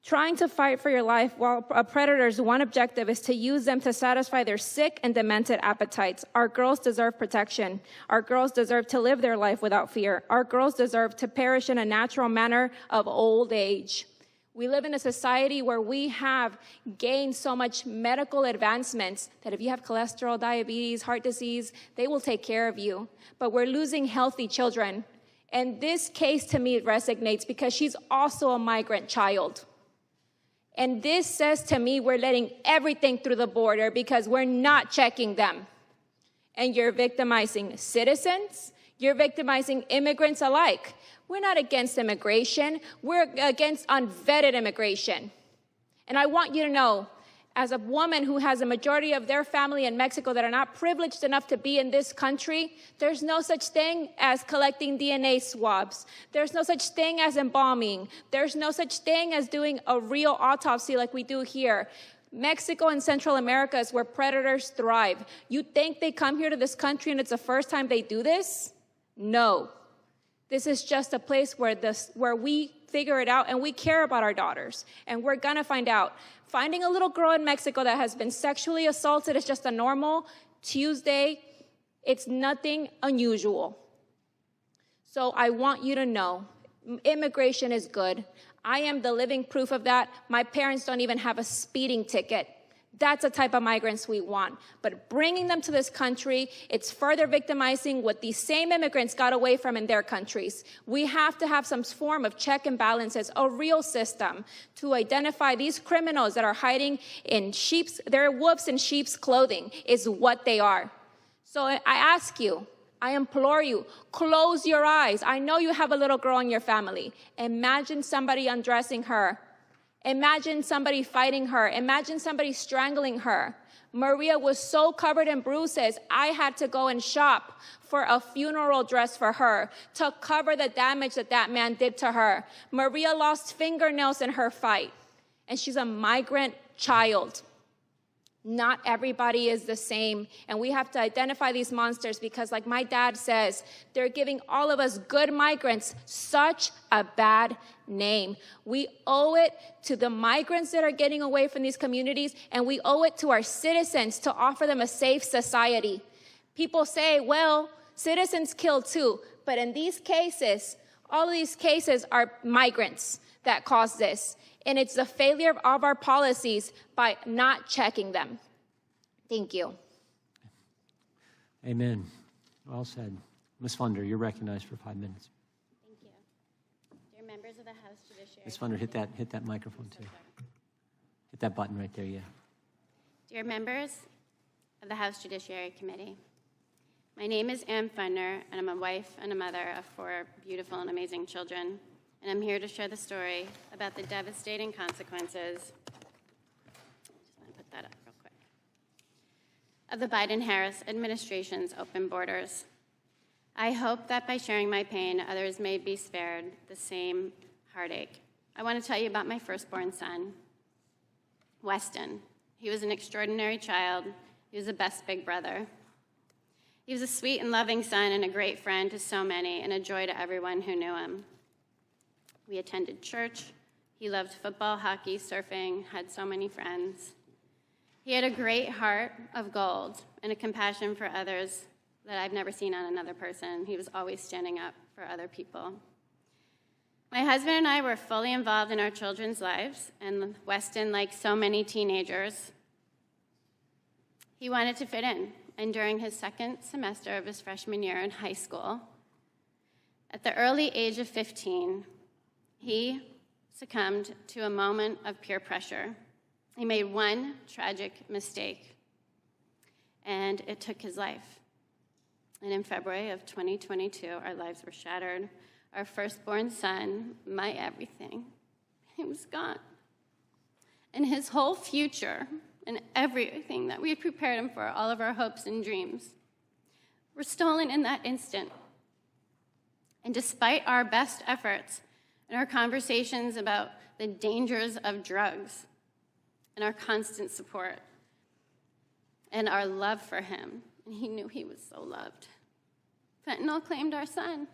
Speaker 8: Trying to fight for your life while a predator's one objective is to use them to satisfy their sick and demented appetites. Our girls deserve protection. Our girls deserve to live their life without fear. Our girls deserve to perish in a natural manner of old age. We live in a society where we have gained so much medical advancements that if you have cholesterol, diabetes, heart disease, they will take care of you. But we're losing healthy children. And this case to me resonates because she's also a migrant child. And this says to me we're letting everything through the border because we're not checking them. And you're victimizing citizens, You're victimizing immigrants alike. We're not against immigration. We're against unvetted immigration. And I want you to know, as a woman who has a majority of their family in Mexico that are not privileged enough to be in this country, there's no such thing as collecting DNA swabs. There's no such thing as embalming. There's no such thing as doing a real autopsy like we do here. Mexico and Central America is where predators thrive. You think they come here to this country and it's the first time they do this? No. This is just a place where we figure it out, and we care about our daughters, and we're gonna find out. Finding a little girl in Mexico that has been sexually assaulted is just a normal Tuesday. It's nothing unusual. So I want you to know, immigration is good. I am the living proof of that. My parents don't even have a speeding ticket. That's the type of migrants we want. But bringing them to this country, it's further victimizing what these same immigrants got away from in their countries. We have to have some form of check and balances, a real system to identify these criminals that are hiding in they're wolves in sheep's clothing is what they are. So I ask you, I implore you, close your eyes. I know you have a little girl in your family. Imagine somebody undressing her. Imagine somebody fighting her. Imagine somebody strangling her. Maria was so covered in bruises, I had to go and shop for a funeral dress for her to cover the damage that man did to her. Maria lost fingernails in her fight, and she's a migrant child. Not everybody is the same, and we have to identify these monsters because, like my dad says, they're giving all of us good migrants such a bad name. We owe it to the migrants that are getting away from these communities, and we owe it to our citizens to offer them a safe society. People say, well, citizens kill too, but in these cases, all of these cases are migrants that cause this. And it's the failure of our policies by not checking them. Thank you.
Speaker 1: Amen. Well said. Ms. Fundner, you're recognized for 5 minutes.
Speaker 9: Thank you. Dear members of the House Judiciary
Speaker 1: Ms. Fundner, hit that microphone too. Hit that button right there, yeah.
Speaker 9: Dear members of the House Judiciary Committee, my name is Ann Fundner, and I'm a wife and a mother of 4 beautiful and amazing children. And I'm here to share the story about the devastating consequences, just want to put that up real quick, of the Biden-Harris administration's open borders. I hope that by sharing my pain, others may be spared the same heartache. I want to tell you about my firstborn son, Weston. He was an extraordinary child. He was the best big brother. He was a sweet and loving son and a great friend to so many and a joy to everyone who knew him. We attended church. He loved football, hockey, surfing, had so many friends. He had a great heart of gold and a compassion for others that I've never seen on another person. He was always standing up for other people. My husband and I were fully involved in our children's lives, and Weston, like so many teenagers, he wanted to fit in. And during his second semester of his freshman year in high school, at the early age of 15, he succumbed to a moment of peer pressure. He made one tragic mistake, and it took his life. And in February of 2022, our lives were shattered. Our firstborn son, my everything, he was gone. And his whole future and everything that we had prepared him for, all of our hopes and dreams, were stolen in that instant. And despite our best efforts, and our conversations about the dangers of drugs, and our constant support, and our love for him, and he knew he was so loved, fentanyl claimed our son.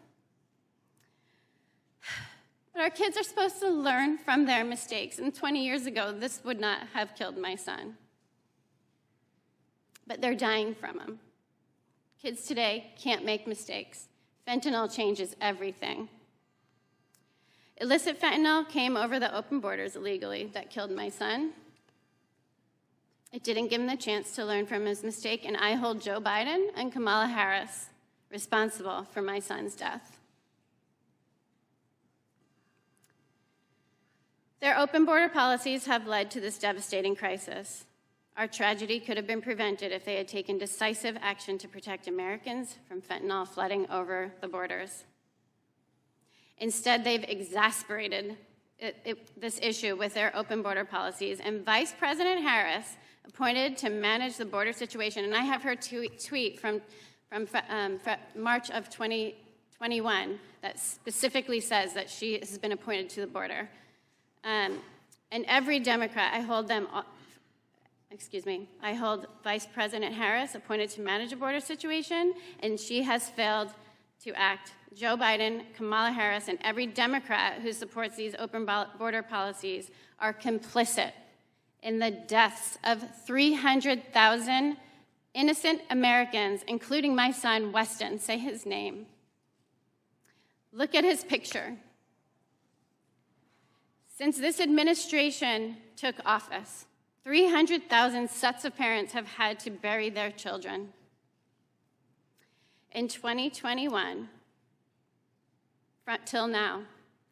Speaker 9: But our kids are supposed to learn from their mistakes, and 20 years ago, this would not have killed my son. But they're dying from him. Kids today can't make mistakes. Fentanyl changes everything. Illicit fentanyl came over the open borders illegally that killed my son. It didn't give him the chance to learn from his mistake, and I hold Joe Biden and Kamala Harris responsible for my son's death. Their open border policies have led to this devastating crisis. Our tragedy could have been prevented if they had taken decisive action to protect Americans from fentanyl flooding over the borders. Instead, they've exacerbated this issue with their open border policies, and Vice President Harris, appointed to manage the border situation, and I have her tweet from March of 2021 that specifically says that she has been appointed to the border. And every Democrat, I hold Vice President Harris appointed to manage a border situation, and she has failed to act. Joe Biden, Kamala Harris, and every Democrat who supports these open border policies are complicit in the deaths of 300,000 innocent Americans, including my son, Weston. Say his name. Look at his picture. Since this administration took office, 300,000 sets of parents have had to bury their children. In 2021, till now,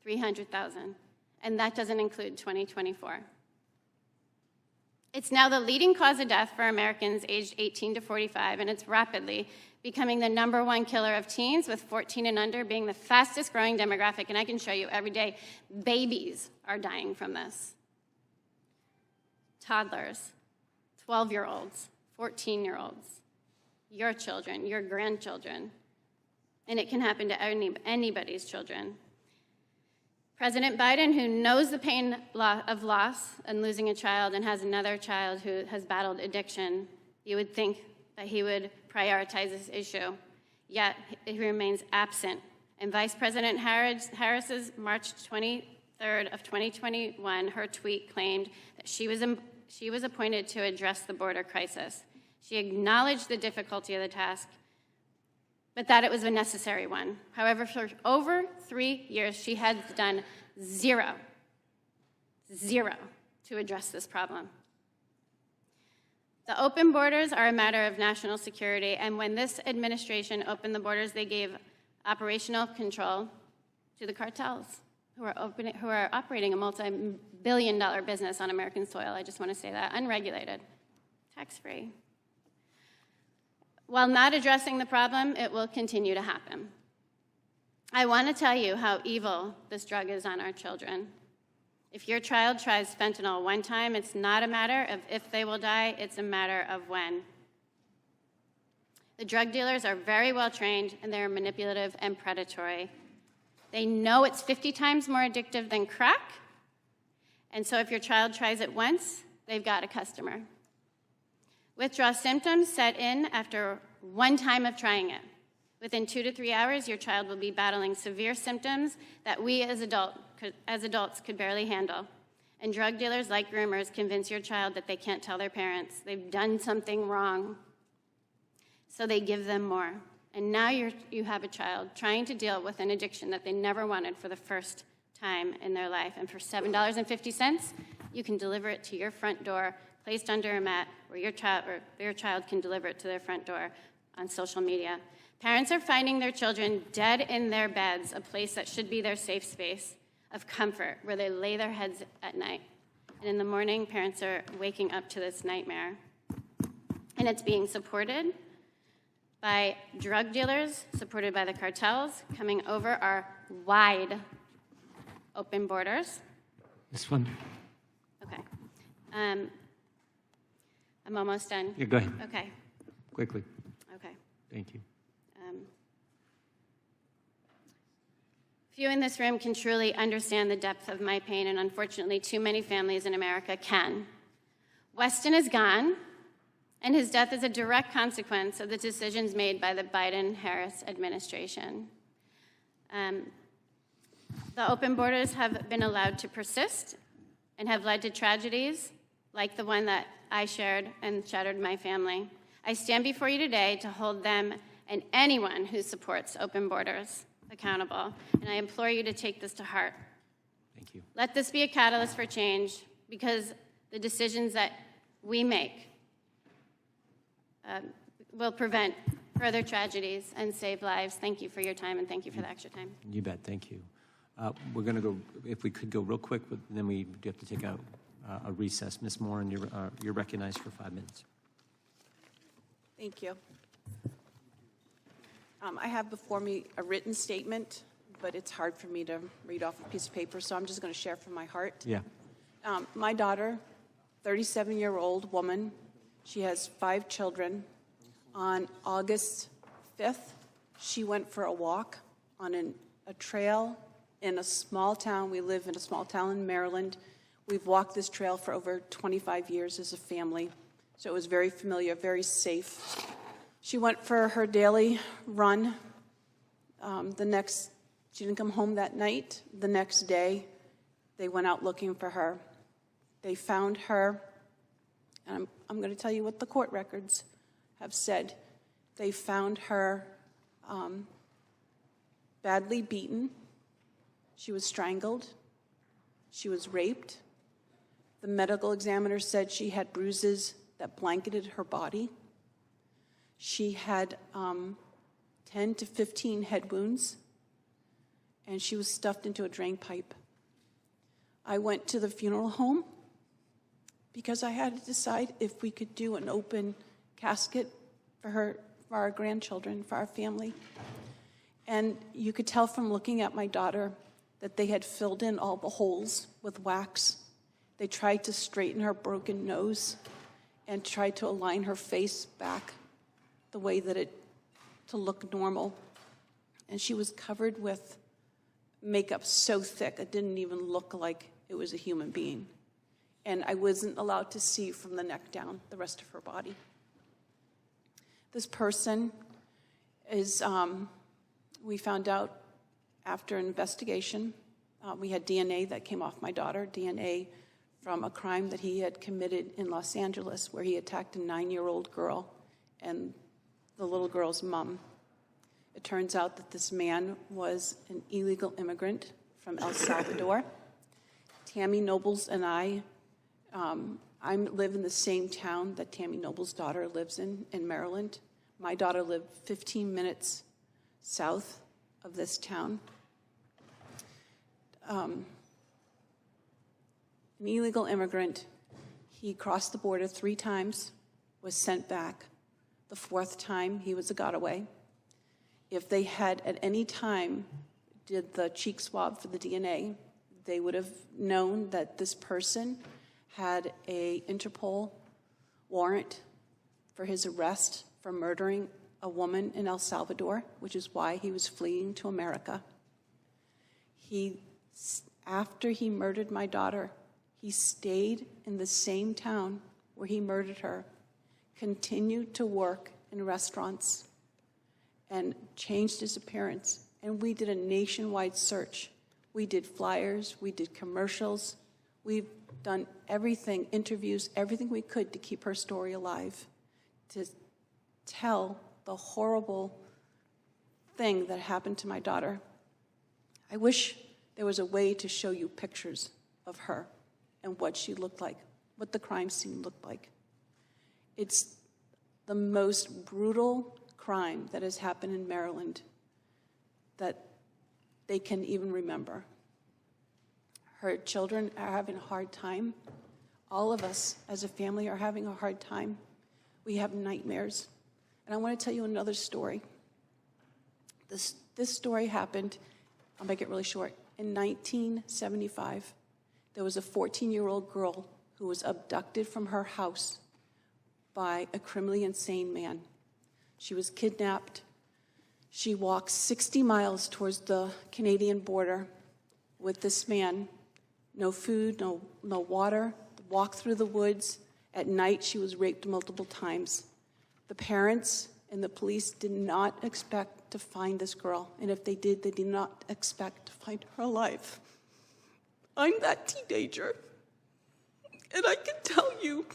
Speaker 9: 300,000, and that doesn't include 2024. It's now the leading cause of death for Americans aged 18 to 45, and it's rapidly becoming the #1 killer of teens, with 14 and under being the fastest growing demographic. And I can show you every day, babies are dying from this. Toddlers, 12-year-olds, 14-year-olds, your children, your grandchildren, and it can happen to anybody's children. President Biden, who knows the pain of loss and losing a child and has another child who has battled addiction, you would think that he would prioritize this issue, yet he remains absent. And Vice President Harris's March 23rd of 2021, her tweet claimed that she was appointed to address the border crisis. She acknowledged the difficulty of the task, but that it was a necessary one. However, for over 3 years, she has done zero to address this problem. The open borders are a matter of national security, and when this administration opened the borders, they gave operational control to the cartels who are operating a multi-billion-dollar business on American soil. I just want to say that, unregulated, tax-free. While not addressing the problem, it will continue to happen. I want to tell you how evil this drug is on our children. If your child tries fentanyl one time, it's not a matter of if they will die, it's a matter of when. The drug dealers are very well trained, and they're manipulative and predatory. They know it's 50 times more addictive than crack, and so if your child tries it once, they've got a customer. Withdrawal symptoms set in after one time of trying it. Within 2 to 3 hours, your child will be battling severe symptoms that we as adults could barely handle. And drug dealers, like groomers, convince your child that they can't tell their parents they've done something wrong. So they give them more. And now you have a child trying to deal with an addiction that they never wanted for the first time in their life. And for $7.50, you can deliver it to your front door, placed under a mat, where your child can deliver it to their front door on social media. Parents are finding their children dead in their beds, a place that should be their safe space of comfort, where they lay their heads at night. And in the morning, parents are waking up to this nightmare. And it's being supported by drug dealers, supported by the cartels, coming over our wide open borders.
Speaker 1: This one.
Speaker 9: Okay. I'm almost done.
Speaker 1: Yeah, go ahead.
Speaker 9: Okay.
Speaker 1: Quickly.
Speaker 9: Okay.
Speaker 1: Thank you.
Speaker 9: Few in this room can truly understand the depth of my pain, and unfortunately, too many families in America can. Weston is gone, and his death is a direct consequence of the decisions made by the Biden-Harris administration. The open borders have been allowed to persist and have led to tragedies like the one that I shared and shattered my family. I stand before you today to hold them and anyone who supports open borders accountable, and I implore you to take this to heart.
Speaker 1: Thank you.
Speaker 9: Let this be a catalyst for change, because the decisions that we make will prevent further tragedies and save lives. Thank you for your time, and thank you for the extra time.
Speaker 1: You bet. Thank you. We're going to go, if we could go real quick, but then we do have to take out a recess. Ms. Morin, you're recognized for 5 minutes.
Speaker 10: Thank you. I have before me a written statement, but it's hard for me to read off a piece of paper, so I'm just going to share from my heart.
Speaker 1: Yeah.
Speaker 10: My daughter, 37-year-old woman, she has 5 children. On August 5th, she went for a walk on a trail in a small town. We live in a small town in Maryland. We've walked this trail for over 25 years as a family, so it was very familiar, very safe. She went for her daily run. She didn't come home that night. The next day, they went out looking for her. They found her, and I'm going to tell you what the court records have said. They found her badly beaten. She was strangled. She was raped. The medical examiner said she had bruises that blanketed her body. She had 10 to 15 head wounds, and she was stuffed into a drain pipe. I went to the funeral home because I had to decide if we could do an open casket for her, for our grandchildren, for our family. And you could tell from looking at my daughter that they had filled in all the holes with wax. They tried to straighten her broken nose and tried to align her face back the way that to look normal. And she was covered with makeup so thick it didn't even look like it was a human being. And I wasn't allowed to see from the neck down the rest of her body. This person is, we found out after an investigation, we had DNA that came off my daughter, DNA from a crime that he had committed in Los Angeles where he attacked a 9-year-old girl and the little girl's mom. It turns out that this man was an illegal immigrant from El Salvador. Tammy Noble's and I live in the same town that Tammy Noble's daughter lives in Maryland. My daughter lived 15 minutes south of this town. An illegal immigrant, he crossed the border 3 times, was sent back. The 4th time, he was a got-away. If they had at any time did the cheek swab for the DNA, they would have known that this person had an Interpol warrant for his arrest for murdering a woman in El Salvador, which is why he was fleeing to America. After he murdered my daughter, he stayed in the same town where he murdered her, continued to work in restaurants, and changed his appearance. And we did a nationwide search. We did flyers, we did commercials, we've done everything, interviews, everything we could to keep her story alive, to tell the horrible thing that happened to my daughter. I wish there was a way to show you pictures of her and what she looked like, what the crime scene looked like. It's the most brutal crime that has happened in Maryland that they can even remember. Her children are having a hard time. All of us as a family are having a hard time. We have nightmares. And I want to tell you another story. This story happened, I'll make it really short, in 1975. There was a 14-year-old girl who was abducted from her house by a criminally insane man. She was kidnapped. She walked 60 miles towards the Canadian border with this man. No food, no water, walked through the woods. At night, she was raped multiple times. The parents and the police did not expect to find this girl, and if they did, they did not expect to find her alive. I'm that teenager, and I can tell you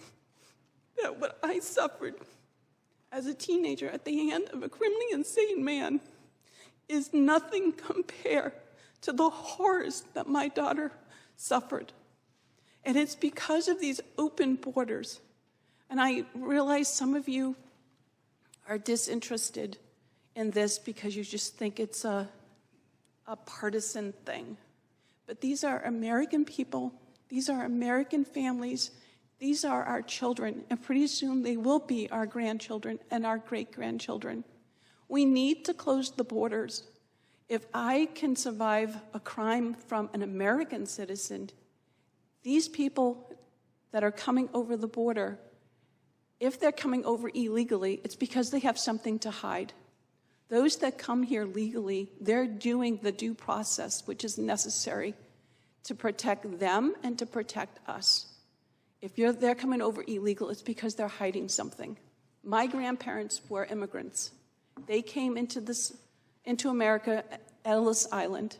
Speaker 10: that what I suffered as a teenager at the hand of a criminally insane man is nothing compared to the horrors that my daughter suffered. And it's because of these open borders. And I realize some of you are disinterested in this because you just think it's a partisan thing. But these are American people These are American families. These are our children, and pretty soon they will be our grandchildren and our great-grandchildren. We need to close the borders. If I can survive a crime from an American citizen, these people that are coming over the border, if they're coming over illegally, it's because they have something to hide. Those that come here legally, they're doing the due process, which is necessary to protect them and to protect us. If they're coming over illegal, it's because they're hiding something. My grandparents were immigrants. They came into America at Ellis Island.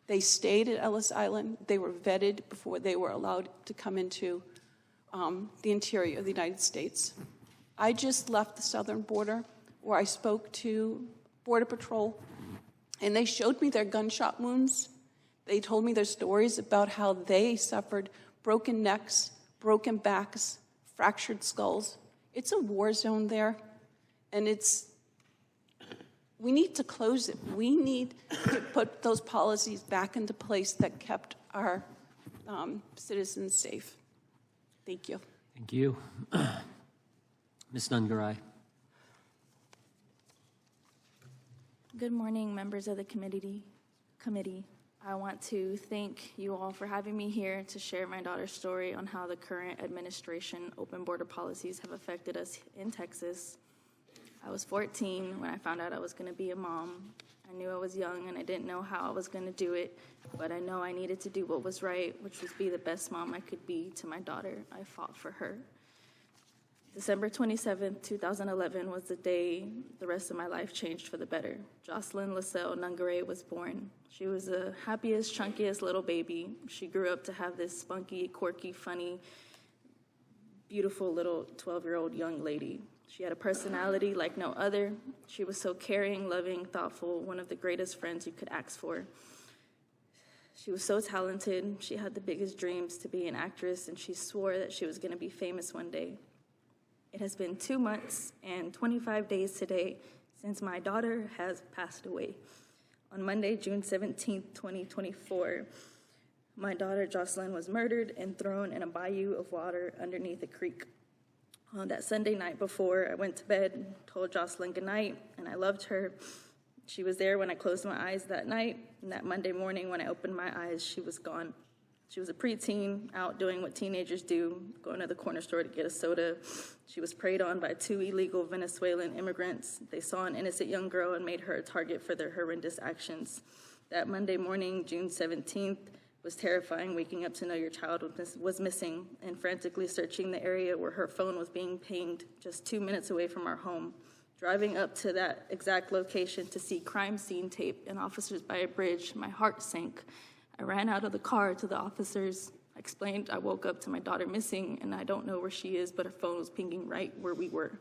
Speaker 10: They stayed at Ellis Island. They were vetted before they were allowed to come into the interior of the United States. I just left the southern border where I spoke to Border Patrol, and they showed me their gunshot wounds. They told me their stories about how they suffered broken necks, broken backs, fractured skulls. It's a war zone there, and we need to close it. We need to put those policies back into place that kept our citizens safe. Thank you.
Speaker 1: Thank you. Ms. Nungaray.
Speaker 11: Good morning, members of the committee. I want to thank you all for having me here to share my daughter's story on how the current administration open border policies have affected us in Texas. I was 14 when I found out I was going to be a mom. I knew I was young and I didn't know how I was going to do it, but I know I needed to do what was right, which was be the best mom I could be to my daughter. I fought for her. December 27th, 2011 was the day the rest of my life changed for the better. Jocelyn Nungaray was born. She was the happiest, chunkiest little baby. She grew up to have this spunky, quirky, funny, beautiful little 12-year-old young lady. She had a personality like no other. She was so caring, loving, thoughtful, one of the greatest friends you could ask for. She was so talented. She had the biggest dreams to be an actress, and she swore that she was going to be famous one day. It has been 2 months and 25 days today since my daughter has passed away. On Monday, June 17th, 2024, my daughter Jocelyn was murdered and thrown in a bayou of water underneath a creek. On that Sunday night before I went to bed, told Jocelyn goodnight, and I loved her. She was there when I closed my eyes that night, and that Monday morning when I opened my eyes, she was gone. She was a preteen, out doing what teenagers do, going to the corner store to get a soda. She was preyed on by 2 illegal Venezuelan immigrants. They saw an innocent young girl and made her a target for their horrendous actions. That Monday morning, June 17th, was terrifying, waking up to know your child was missing and frantically searching the area where her phone was being pinged just 2 minutes away from our home. Driving up to that exact location to see crime scene tape and officers by a bridge, my heart sank. I ran out of the car to the officers. I explained I woke up to my daughter missing, and I don't know where she is, but her phone was pinging right where we were.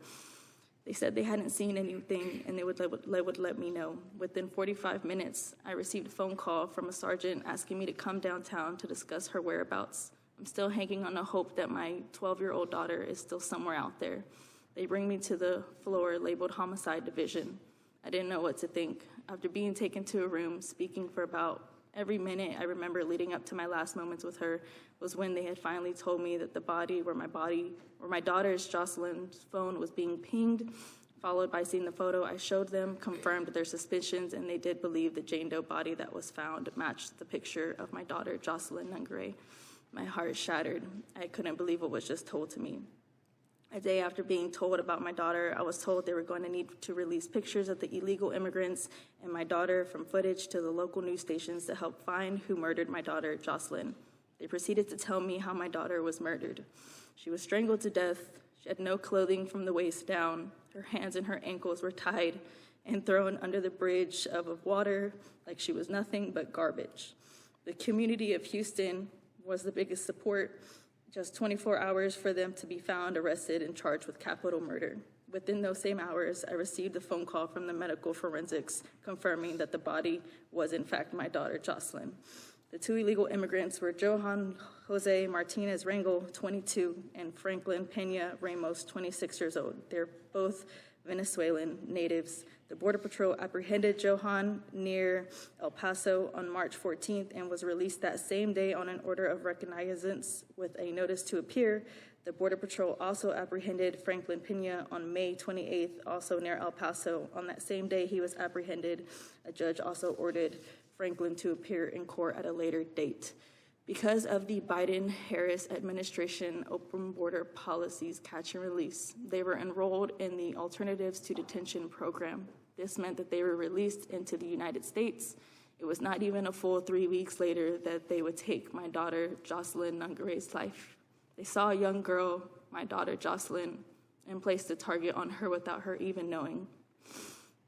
Speaker 11: They said they hadn't seen anything, and they would let me know. Within 45 minutes, I received a phone call from a sergeant asking me to come downtown to discuss her whereabouts. I'm still hanging on the hope that my 12-year-old daughter is still somewhere out there. They bring me to the floor labeled Homicide Division. I didn't know what to think. After being taken to a room, speaking for about every minute I remember leading up to my last moments with her was when they had finally told me that the body where my daughter's Jocelyn's phone was being pinged, followed by seeing the photo I showed them, confirmed their suspicions, and they did believe the Jane Doe body that was found matched the picture of my daughter, Jocelyn Nungaray. My heart shattered. I couldn't believe what was just told to me. A day after being told about my daughter, I was told they were going to need to release pictures of the illegal immigrants and my daughter from footage to the local news stations to help find who murdered my daughter, Jocelyn. They proceeded to tell me how my daughter was murdered. She was strangled to death. She had no clothing from the waist down. Her hands and her ankles were tied and thrown under the bridge of water like she was nothing but garbage. The community of Houston was the biggest support. Just 24 hours for them to be found, arrested, and charged with capital murder. Within those same hours, I received a phone call from the medical forensics confirming that the body was in fact my daughter, Jocelyn. The two illegal immigrants were Johan Jose Martinez Rangel, 22, and Franklin Pena Ramos, 26 years old. They're both Venezuelan natives. The Border Patrol apprehended Johan near El Paso on March 14th and was released that same day on an order of recognizance with a notice to appear. The Border Patrol also apprehended Franklin Pena on May 28th, also near El Paso. On that same day he was apprehended, a judge also ordered Franklin to appear in court at a later date. Because of the Biden-Harris administration open border policies catch and release, they were enrolled in the Alternatives to Detention program. This meant that they were released into the United States. It was not even a full 3 weeks later that they would take my daughter, Jocelyn Nungaray's life. They saw a young girl, my daughter, Jocelyn, and placed a target on her without her even knowing.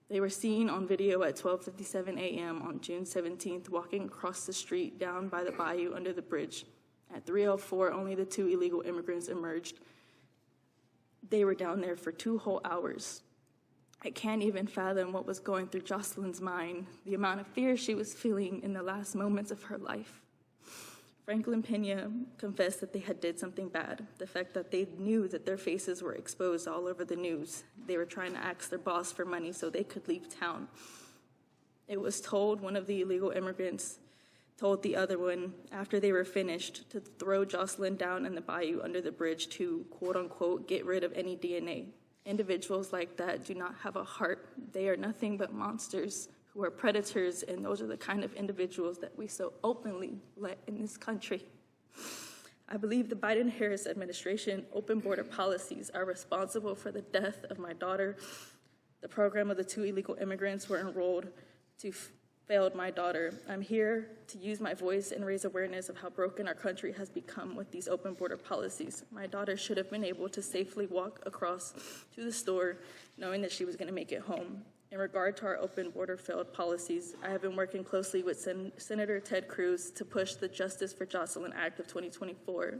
Speaker 11: They were seen on video at 12:57 a.m. on June 17th walking across the street down by the bayou under the bridge. At 3:04, only the two illegal immigrants emerged. They were down there for 2 whole hours. I can't even fathom what was going through Jocelyn's mind, the amount of fear she was feeling in the last moments of her life. Franklin Pena confessed that they had did something bad. The fact that they knew that their faces were exposed all over the news. They were trying to ask their boss for money so they could leave town. It was told, one of the illegal immigrants told the other one after they were finished to throw Jocelyn down in the bayou under the bridge to, quote unquote, get rid of any DNA. Individuals like that do not have a heart. They are nothing but monsters who are predators, and those are the kind of individuals that we so openly let in this country. I believe the Biden-Harris administration open border policies are responsible for the death of my daughter. The program of the two illegal immigrants were enrolled to failed my daughter. I'm here to use my voice and raise awareness of how broken our country has become with these open border policies. My daughter should have been able to safely walk across to the store knowing that she was going to make it home. In regard to our open border failed policies, I have been working closely with Senator Ted Cruz to push the Justice for Jocelyn Act of 2024,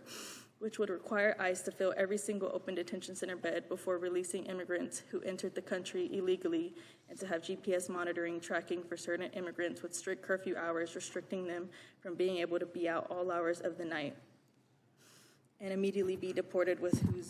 Speaker 11: which would require ICE to fill every single open detention center bed before releasing immigrants who entered the country illegally, and to have GPS monitoring tracking for certain immigrants with strict curfew hours, restricting them from being able to be out all hours of the night, and immediately be deported with who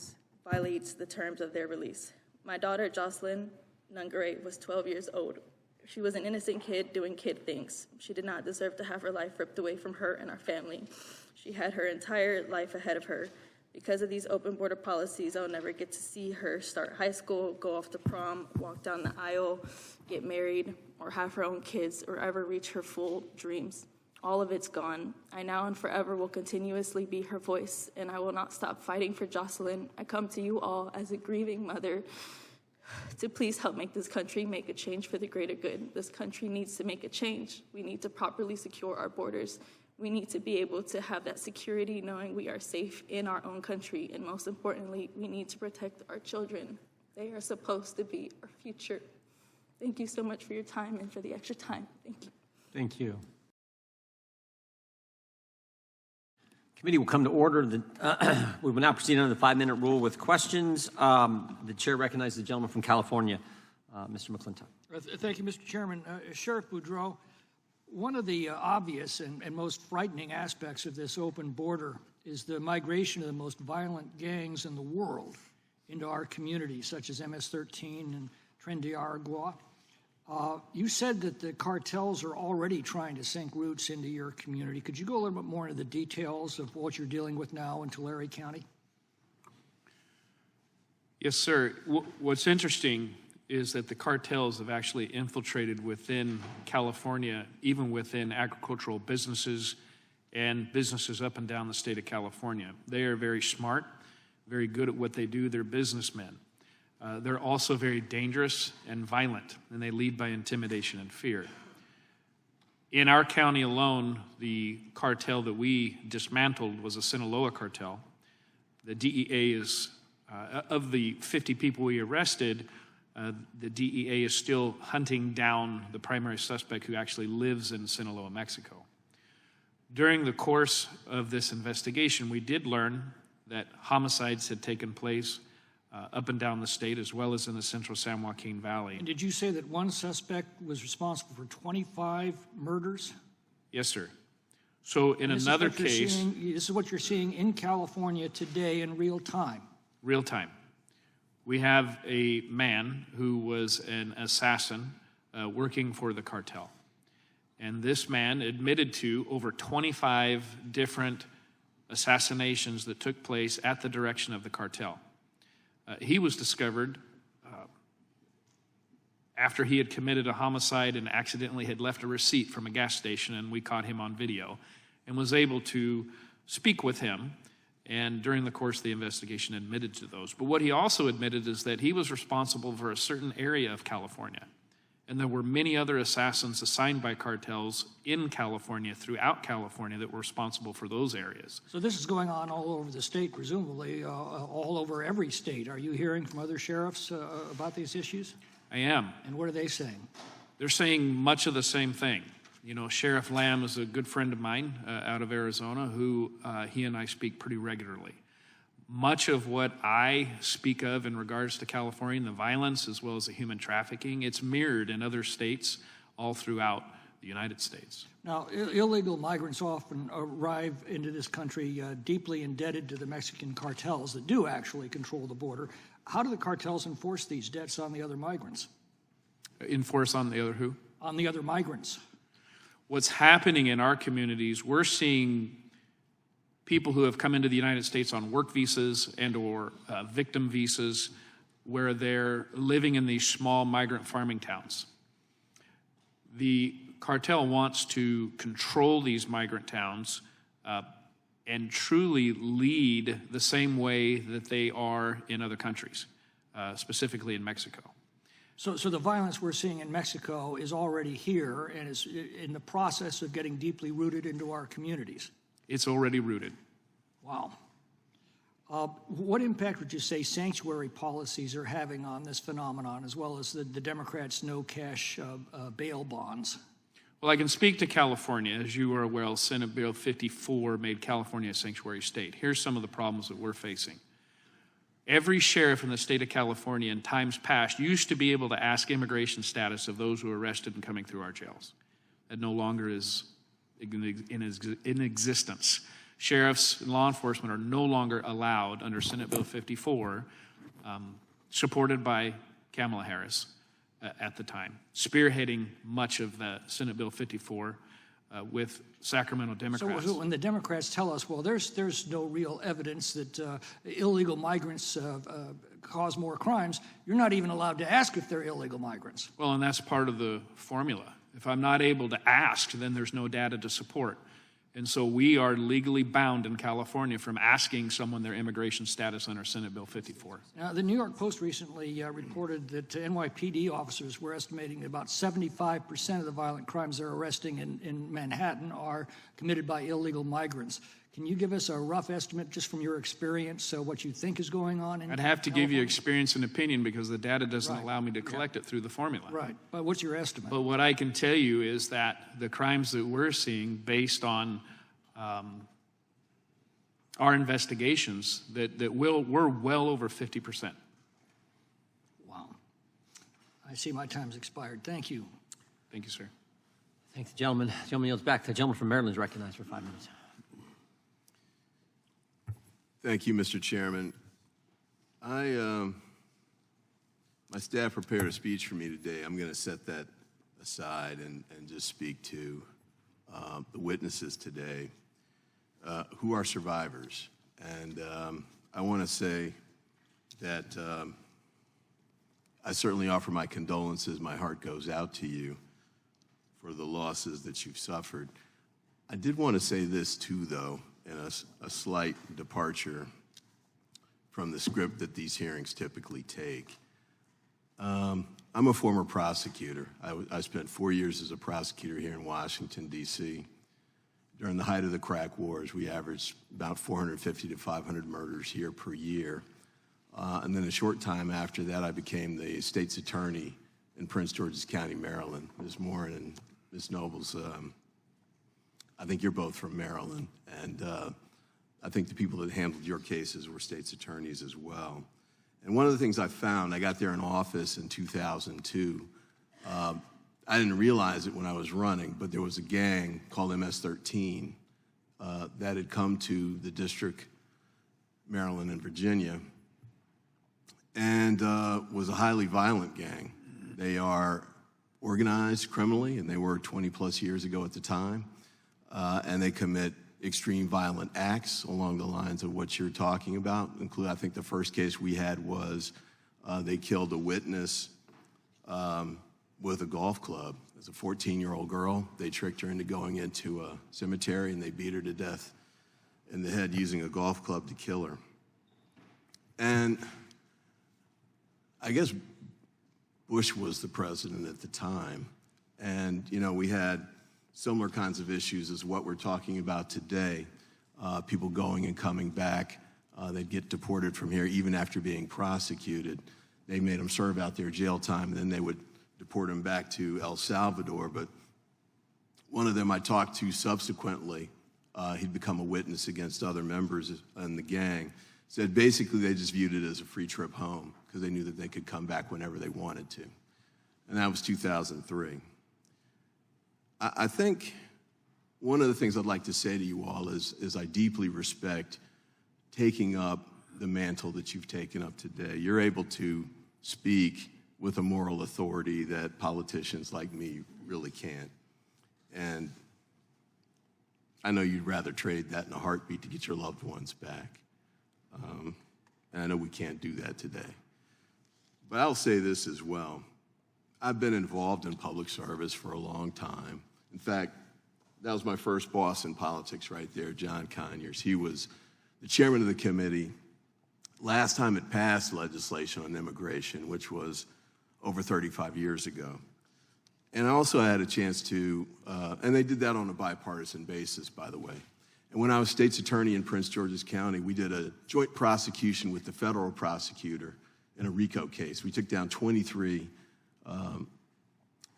Speaker 11: violates the terms of their release. My daughter, Jocelyn Nungaray, was 12 years old. She was an innocent kid doing kid things. She did not deserve to have her life ripped away from her and our family. She had her entire life ahead of her. Because of these open border policies, I'll never get to see her start high school, go off to prom, walk down the aisle, get married, or have her own kids, or ever reach her full dreams. All of it's gone. I now and forever will continuously be her voice, and I will not stop fighting for Jocelyn. I come to you all as a grieving mother to please help make this country make a change for the greater good. This country needs to make a change. We need to properly secure our borders. We need to be able to have that security knowing we are safe in our own country. And most importantly, we need to protect our children. They are supposed to be our future. Thank you so much for your time and for the extra time. Thank you.
Speaker 1: Thank you. Committee will come to order. We will now proceed under the 5-minute rule with questions. The chair recognizes the gentleman from California, Mr. McClintock.
Speaker 12: Thank you, Mr. Chairman. Sheriff Boudreaux, one of the obvious and most frightening aspects of this open border is the migration of the most violent gangs in the world into our community, such as MS-13 and Tren de Aragua. You said that the cartels are already trying to sink roots into your community. Could you go a little bit more into the details of what you're dealing with now in Tulare County?
Speaker 4: Yes, sir. What's interesting is that the cartels have actually infiltrated within California, even within agricultural businesses and businesses up and down the state of California. They are very smart, very good at what they do. They're businessmen. They're also very dangerous and violent, and they lead by intimidation and fear. In our county alone, the cartel that we dismantled was a Sinaloa cartel. The DEA is, of the 50 people we arrested, the DEA is still hunting down the primary suspect who actually lives in Sinaloa, Mexico. During the course of this investigation, we did learn that homicides had taken place up and down the state, as well as in the central San Joaquin Valley.
Speaker 12: And did you say that one suspect was responsible for 25 murders?
Speaker 4: Yes, sir. So in another case,
Speaker 12: this is what you're seeing in California today in real time.
Speaker 4: real time, we have a man who was an assassin working for the cartel. And this man admitted to over 25 different assassinations that took place at the direction of the cartel. He was discovered after he had committed a homicide and accidentally had left a receipt from a gas station, and we caught him on video and was able to speak with him, and during the course of the investigation admitted to those. But what he also admitted is that he was responsible for a certain area of California, and there were many other assassins assigned by cartels in California, throughout California, that were responsible for those areas.
Speaker 12: So this is going on all over the state, presumably, all over every state. Are you hearing from other sheriffs about these issues?
Speaker 4: I am.
Speaker 12: And what are they saying?
Speaker 4: They're saying much of the same thing. You know, Sheriff Lamb is a good friend of mine out of Arizona who he and I speak pretty regularly. Much of what I speak of in regards to California and the violence as well as the human trafficking, it's mirrored in other states all throughout the United States.
Speaker 12: Now, illegal migrants often arrive into this country deeply indebted to the Mexican cartels that do actually control the border. How do the cartels enforce these debts on the other migrants?
Speaker 4: Enforce on the other who?
Speaker 12: On the other migrants.
Speaker 4: What's happening in our communities, we're seeing people who have come into the United States on work visas and or victim visas where they're living in these small migrant farming towns. The cartel wants to control these migrant towns and truly lead the same way that they are in other countries, specifically in Mexico.
Speaker 12: So the violence we're seeing in Mexico is already here and is in the process of getting deeply rooted into our communities.
Speaker 4: It's already rooted.
Speaker 12: Wow. What impact would you say sanctuary policies are having on this phenomenon, as well as the Democrats' no-cash bail bonds?
Speaker 4: Well, I can speak to California. As you are aware, Senate Bill 54 made California a sanctuary state. Here's some of the problems that we're facing. Every sheriff in the state of California in times past used to be able to ask immigration status of those who are arrested and coming through our jails. That no longer is in existence. Sheriffs and law enforcement are no longer allowed under Senate Bill 54, supported by Kamala Harris at the time, spearheading much of the Senate Bill 54 with Sacramento Democrats.
Speaker 12: So when the Democrats tell us, well, there's no real evidence that illegal migrants cause more crimes, you're not even allowed to ask if they're illegal migrants.
Speaker 4: Well, and that's part of the formula. If I'm not able to ask, then there's no data to support. And so we are legally bound in California from asking someone their immigration status under Senate Bill 54.
Speaker 12: Now, the New York Post recently reported that NYPD officers were estimating that about 75% of the violent crimes they're arresting in Manhattan are committed by illegal migrants. Can you give us a rough estimate, just from your experience, what you think is going on in
Speaker 4: I'd have to give you experience and opinion because the data doesn't allow me to collect it through the formula.
Speaker 12: Right, but what's your estimate?
Speaker 4: But what I can tell you is that the crimes that we're seeing based on our investigations, we're well over 50%.
Speaker 12: Wow. I see my time's expired. Thank you.
Speaker 4: Thank you, sir.
Speaker 1: Thanks, gentleman. The gentleman yields back. The gentleman from Maryland is recognized for 5 minutes.
Speaker 13: Thank you, Mr. Chairman. My staff prepared a speech for me today. I'm going to set that aside and just speak to the witnesses today who are survivors. And I want to say that I certainly offer my condolences. My heart goes out to you for the losses that you've suffered. I did want to say this too, though, in a slight departure from the script that these hearings typically take. I'm a former prosecutor. I spent 4 years as a prosecutor here in Washington, D.C. During the height of the crack wars, we averaged about 450 to 500 murders here per year. And then a short time after that, I became the state's attorney in Prince George's County, Maryland. Ms. Morin and Ms. Nobles, I think you're both from Maryland, and I think the people that handled your cases were state's attorneys as well. And one of the things I found, I got there in office in 2002. I didn't realize it when I was running, but there was a gang called MS-13 that had come to the district, Maryland and Virginia, and was a highly violent gang. They are organized criminally, and they were 20 plus years ago at the time, and they commit extreme violent acts along the lines of what you're talking about. Including, I think the first case we had was they killed a witness with a golf club. As a 14-year-old girl, they tricked her into going into a cemetery, and they beat her to death in the head using a golf club to kill her. And I guess Bush was the president at the time, and we had similar kinds of issues as what we're talking about today. People going and coming back, they'd get deported from here even after being prosecuted. They made them serve out their jail time, and then they would deport them back to El Salvador. But one of them I talked to subsequently, he'd become a witness against other members in the gang, said basically they just viewed it as a free trip home because they knew that they could come back whenever they wanted to. And that was 2003. I think one of the things I'd like to say to you all is I deeply respect taking up the mantle that you've taken up today. You're able to speak with a moral authority that politicians like me really can't. And I know you'd rather trade that in a heartbeat to get your loved ones back. And I know we can't do that today. But I'll say this as well. I've been involved in public service for a long time. In fact, that was my first boss in politics right there, John Conyers. He was the chairman of the committee last time it passed legislation on immigration, which was over 35 years ago. And I also had a chance to, and they did that on a bipartisan basis, by the way. And when I was state's attorney in Prince George's County, we did a joint prosecution with the federal prosecutor in a RICO case. We took down 23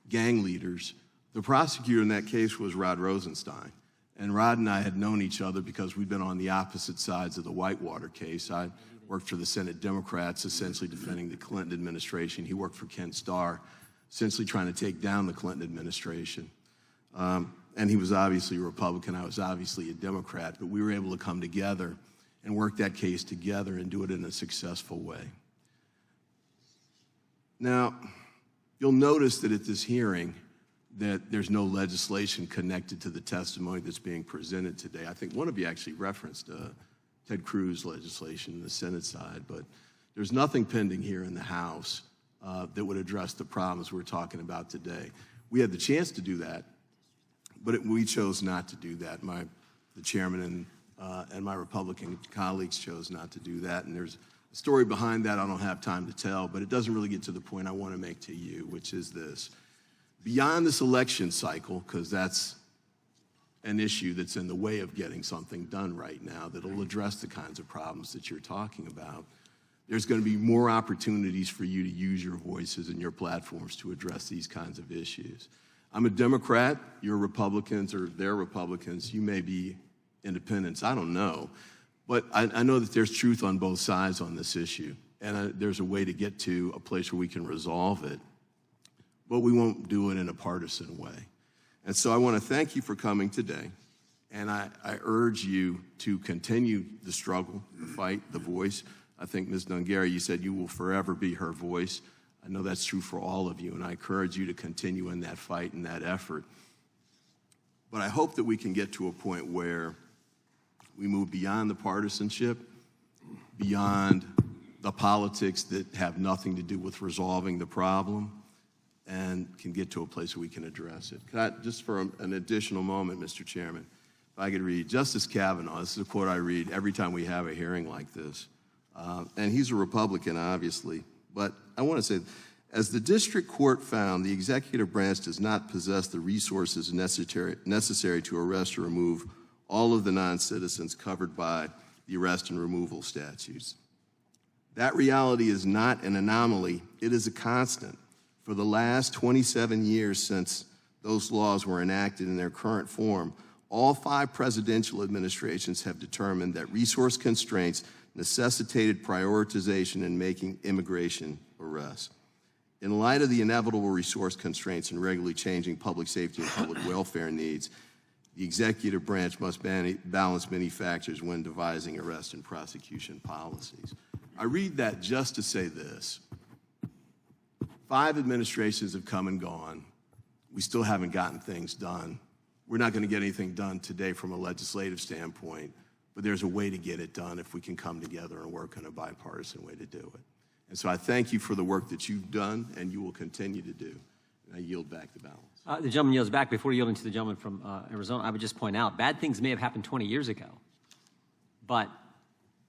Speaker 13: gang leaders. The prosecutor in that case was Rod Rosenstein. And Rod and I had known each other because we'd been on the opposite sides of the Whitewater case. I worked for the Senate Democrats, essentially defending the Clinton administration. He worked for Ken Starr, essentially trying to take down the Clinton administration. And he was obviously a Republican. I was obviously a Democrat. But we were able to come together and work that case together and do it in a successful way. Now, you'll notice that at this hearing that there's no legislation connected to the testimony that's being presented today. I think one of you actually referenced Ted Cruz legislation in the Senate side, but there's nothing pending here in the House that would address the problems we're talking about today. We had the chance to do that, but we chose not to do that. The chairman and my Republican colleagues chose not to do that, and there's a story behind that I don't have time to tell, but it doesn't really get to the point I want to make to you, which is this. Beyond this election cycle, because that's an issue that's in the way of getting something done right now that'll address the kinds of problems that you're talking about, there's going to be more opportunities for you to use your voices and your platforms to address these kinds of issues. I'm a Democrat, you're Republicans, or they're Republicans, you may be independents, I don't know. But I know that there's truth on both sides on this issue, and there's a way to get to a place where we can resolve it, but we won't do it in a partisan way. And so I want to thank you for coming today, and I urge you to continue the struggle, the fight, the voice. I think, Ms. Nungaray, you said you will forever be her voice. I know that's true for all of you, and I encourage you to continue in that fight and that effort. But I hope that we can get to a point where we move beyond the partisanship, beyond the politics that have nothing to do with resolving the problem, and can get to a place where we can address it. Could I, just for an additional moment, Mr. Chairman, if I could read Justice Kavanaugh, this is a quote I read every time we have a hearing like this. And he's a Republican, obviously, but I want to say, as the district court found, the executive branch does not possess the resources necessary to arrest or remove all of the non-citizens covered by the arrest and removal statutes. That reality is not an anomaly, it is a constant. For the last 27 years since those laws were enacted in their current form, all 5 presidential administrations have determined that resource constraints necessitated prioritization in making immigration arrests. In light of the inevitable resource constraints and regularly changing public safety and public welfare needs, The executive branch must balance many factors when devising arrest and prosecution policies. I read that just to say this. 5 administrations have come and gone. We still haven't gotten things done. We're not going to get anything done today from a legislative standpoint, but there's a way to get it done if we can come together and work in a bipartisan way to do it. And so I thank you for the work that you've done and you will continue to do. And I yield back the balance.
Speaker 1: The gentleman yields back. Before yielding to the gentleman from Arizona, I would just point out, bad things may have happened 20 years ago, but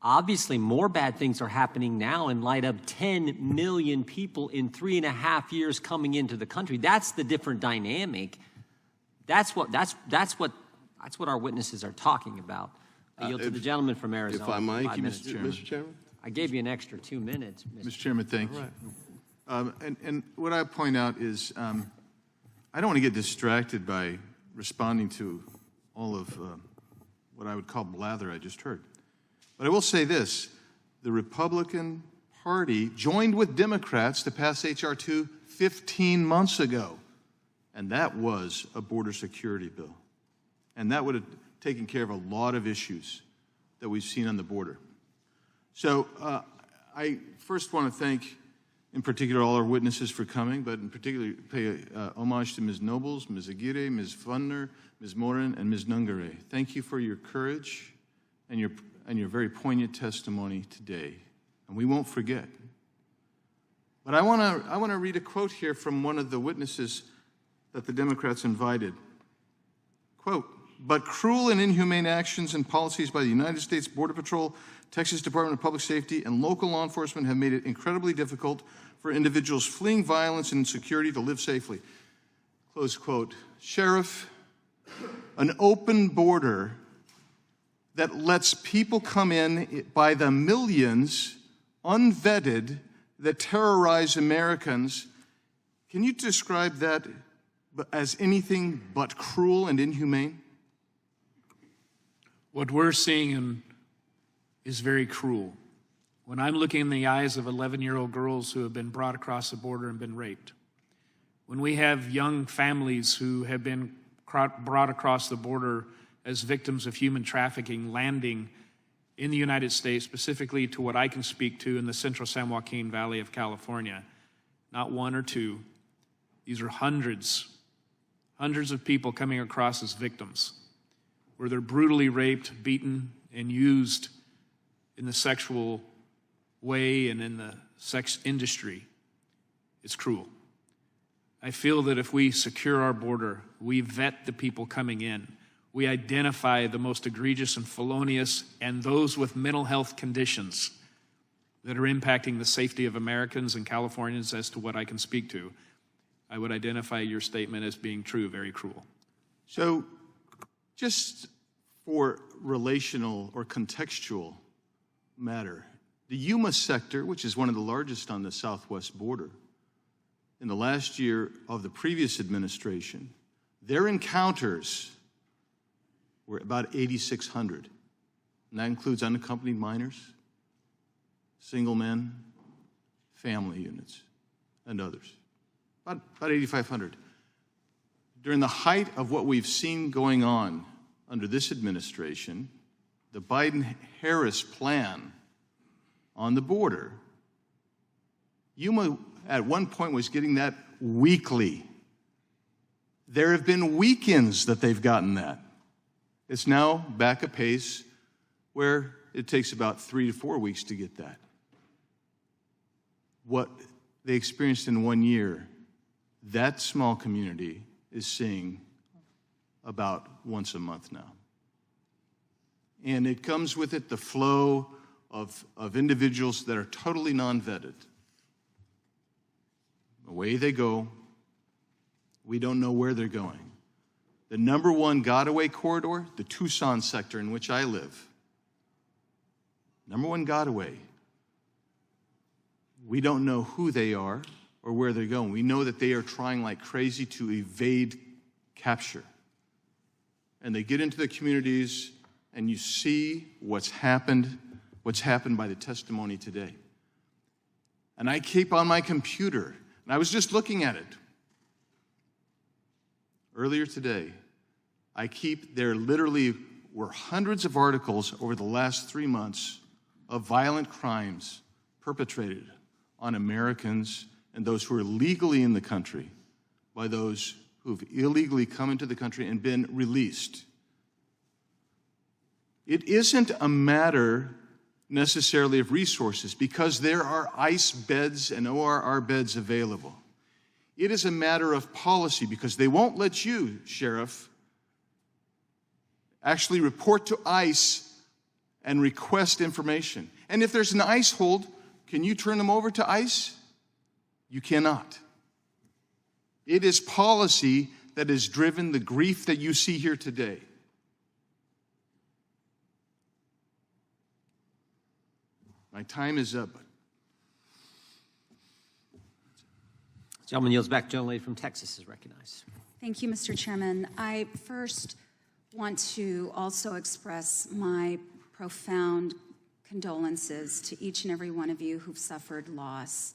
Speaker 1: obviously more bad things are happening now in light of 10 million people in 3.5 years coming into the country. That's the different dynamic. That's what our witnesses are talking about. I yield to the gentleman from Arizona.
Speaker 13: If I might,
Speaker 1: 5 minutes.
Speaker 13: Mr. Chairman?
Speaker 1: I gave you an extra 2 minutes.
Speaker 14: Mr. Chairman, thank you. And what I point out is I don't want to get distracted by responding to all of what I would call blather I just heard. But I will say this. The Republican Party joined with Democrats to pass H.R. 2 15 months ago. And that was a border security bill. And that would have taken care of a lot of issues that we've seen on the border. So I first want to thank, in particular, all our witnesses for coming, but in particular pay homage to Ms. Nobles, Ms. Aguirre, Ms. Fundner, Ms. Morin, and Ms. Nungaray. Thank you for your courage and your very poignant testimony today, and we won't forget. But I want to read a quote here from one of the witnesses that the Democrats invited. Quote, "But cruel and inhumane actions and policies by the United States Border Patrol, Texas Department of Public Safety, and local law enforcement have made it incredibly difficult for individuals fleeing violence and insecurity to live safely." Close quote. Sheriff, an open border that lets people come in by the millions, unvetted, that terrorize Americans, can you describe that as anything but cruel and inhumane?
Speaker 4: What we're seeing is very cruel. When I'm looking in the eyes of 11-year-old girls who have been brought across the border and been raped, when we have young families who have been brought across the border as victims of human trafficking landing in the United States, specifically to what I can speak to in the central San Joaquin Valley of California, not one or two, these are hundreds of people coming across as victims, where they're brutally raped, beaten, and used in the sexual way and in the sex industry. It's cruel. I feel that if we secure our border, we vet the people coming in, we identify the most egregious and felonious and those with mental health conditions that are impacting the safety of Americans and Californians, as to what I can speak to, I would identify your statement as being true, very cruel.
Speaker 14: So just for relational or contextual matter, the Yuma sector, which is one of the largest on the southwest border, in the last year of the previous administration, their encounters were about 8,600. And that includes unaccompanied minors, single men, family units, and others. About 8,500. During the height of what we've seen going on under this administration, the Biden-Harris plan on the border, Yuma at one point was getting that weekly. There have been weekends that they've gotten that. It's now back a pace where it takes about 3 to 4 weeks to get that. What they experienced in 1 year, that small community is seeing about once a month now. And it comes with it the flow of individuals that are totally non-vetted. Away they go. We don't know where they're going. The number one got-away corridor, the Tucson sector in which I live. Number one got-away. We don't know who they are or where they're going. We know that they are trying like crazy to evade capture. And they get into the communities, and you see what's happened by the testimony today. And I keep on my computer, and I was just looking at it earlier today, There literally were hundreds of articles over the last 3 months of violent crimes perpetrated on Americans and those who are legally in the country by those who've illegally come into the country and been released. It isn't a matter necessarily of resources because there are ICE beds and ORR beds available. It is a matter of policy because they won't let you, Sheriff, actually report to ICE and request information. And if there's an ICE hold, can you turn them over to ICE? You cannot. It is policy that has driven the grief that you see here today. My time is up.
Speaker 1: Gentleman yields back. Gentleman from Texas is recognized.
Speaker 3: Thank you, Mr. Chairman. I first want to also express my profound condolences to each and every one of you who've suffered loss.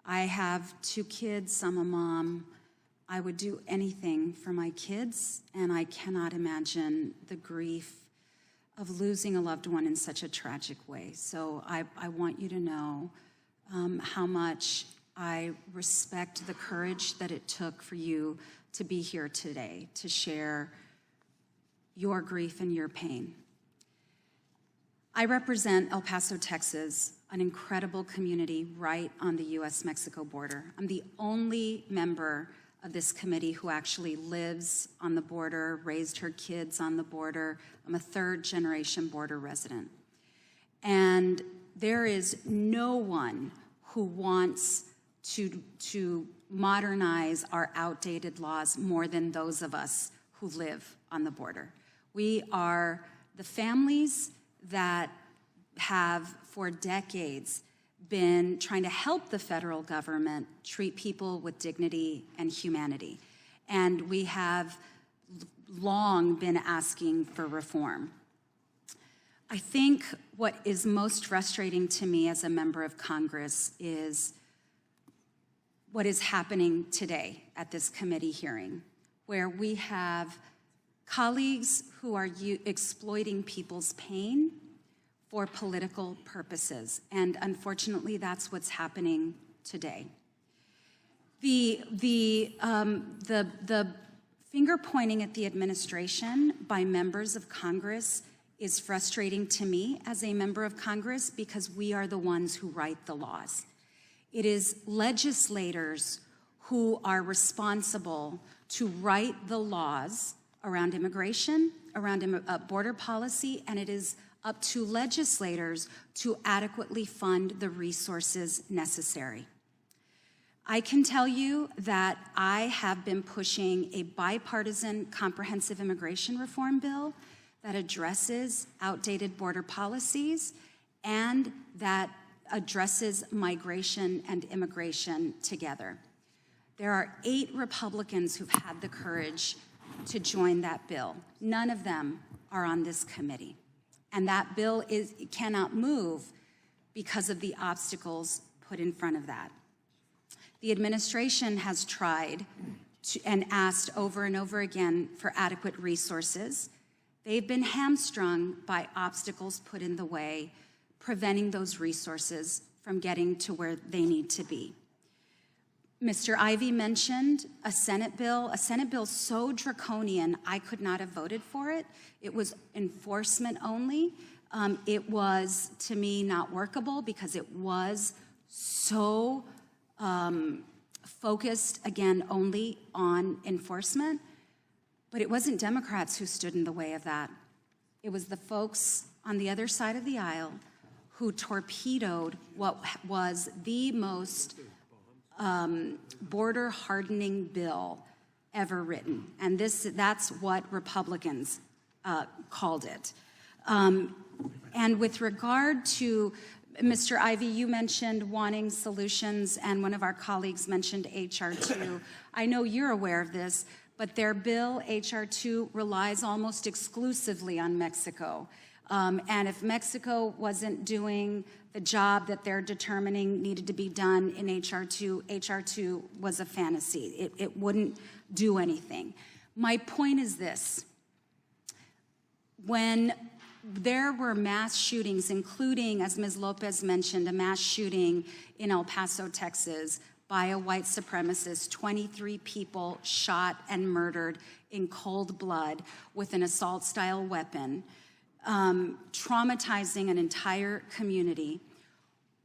Speaker 3: I have 2 kids. I'm a mom. I would do anything for my kids, and I cannot imagine the grief of losing a loved one in such a tragic way. So I want you to know how much I respect the courage that it took for you to be here today to share your grief and your pain. I represent El Paso, Texas, an incredible community right on the U.S.-Mexico border. I'm the only member of this committee who actually lives on the border, raised her kids on the border. I'm a 3rd-generation border resident. And there is no one who wants to modernize our outdated laws more than those of us who live on the border. We are the families that have for decades been trying to help the federal government treat people with dignity and humanity. And we have long been asking for reform. I think what is most frustrating to me as a member of Congress is what is happening today at this committee hearing, where we have colleagues who are exploiting people's pain for political purposes. And unfortunately, that's what's happening today. The finger pointing at the administration by members of Congress is frustrating to me as a member of Congress because we are the ones who write the laws. It is legislators who are responsible to write the laws around immigration, around border policy, and it is up to legislators to adequately fund the resources necessary. I can tell you that I have been pushing a bipartisan comprehensive immigration reform bill that addresses outdated border policies and that addresses migration and immigration together. There are 8 Republicans who've had the courage to join that bill. None of them are on this committee. And that bill cannot move because of the obstacles put in front of that. The administration has tried and asked over and over again for adequate resources. They've been hamstrung by obstacles put in the way, preventing those resources from getting to where they need to be. Mr. Ivey mentioned a Senate bill so draconian, I could not have voted for it. It was enforcement only. It was, to me, not workable because it was so focused, again, only on enforcement. But it wasn't Democrats who stood in the way of that. It was the folks on the other side of the aisle who torpedoed what was the most border hardening bill ever written. And that's what Republicans called it. And with regard to, Mr. Ivey, you mentioned wanting solutions, and one of our colleagues mentioned H.R. 2. I know you're aware of this, but their bill, H.R. 2, relies almost exclusively on Mexico. And if Mexico wasn't doing the job that they're determining needed to be done in H.R. 2, H.R. 2 was a fantasy. It wouldn't do anything. My point is this. when there were mass shootings, including, as Ms. Lopez mentioned, a mass shooting in El Paso, Texas, by a white supremacist, 23 people shot and murdered in cold blood with an assault-style weapon, traumatizing an entire community.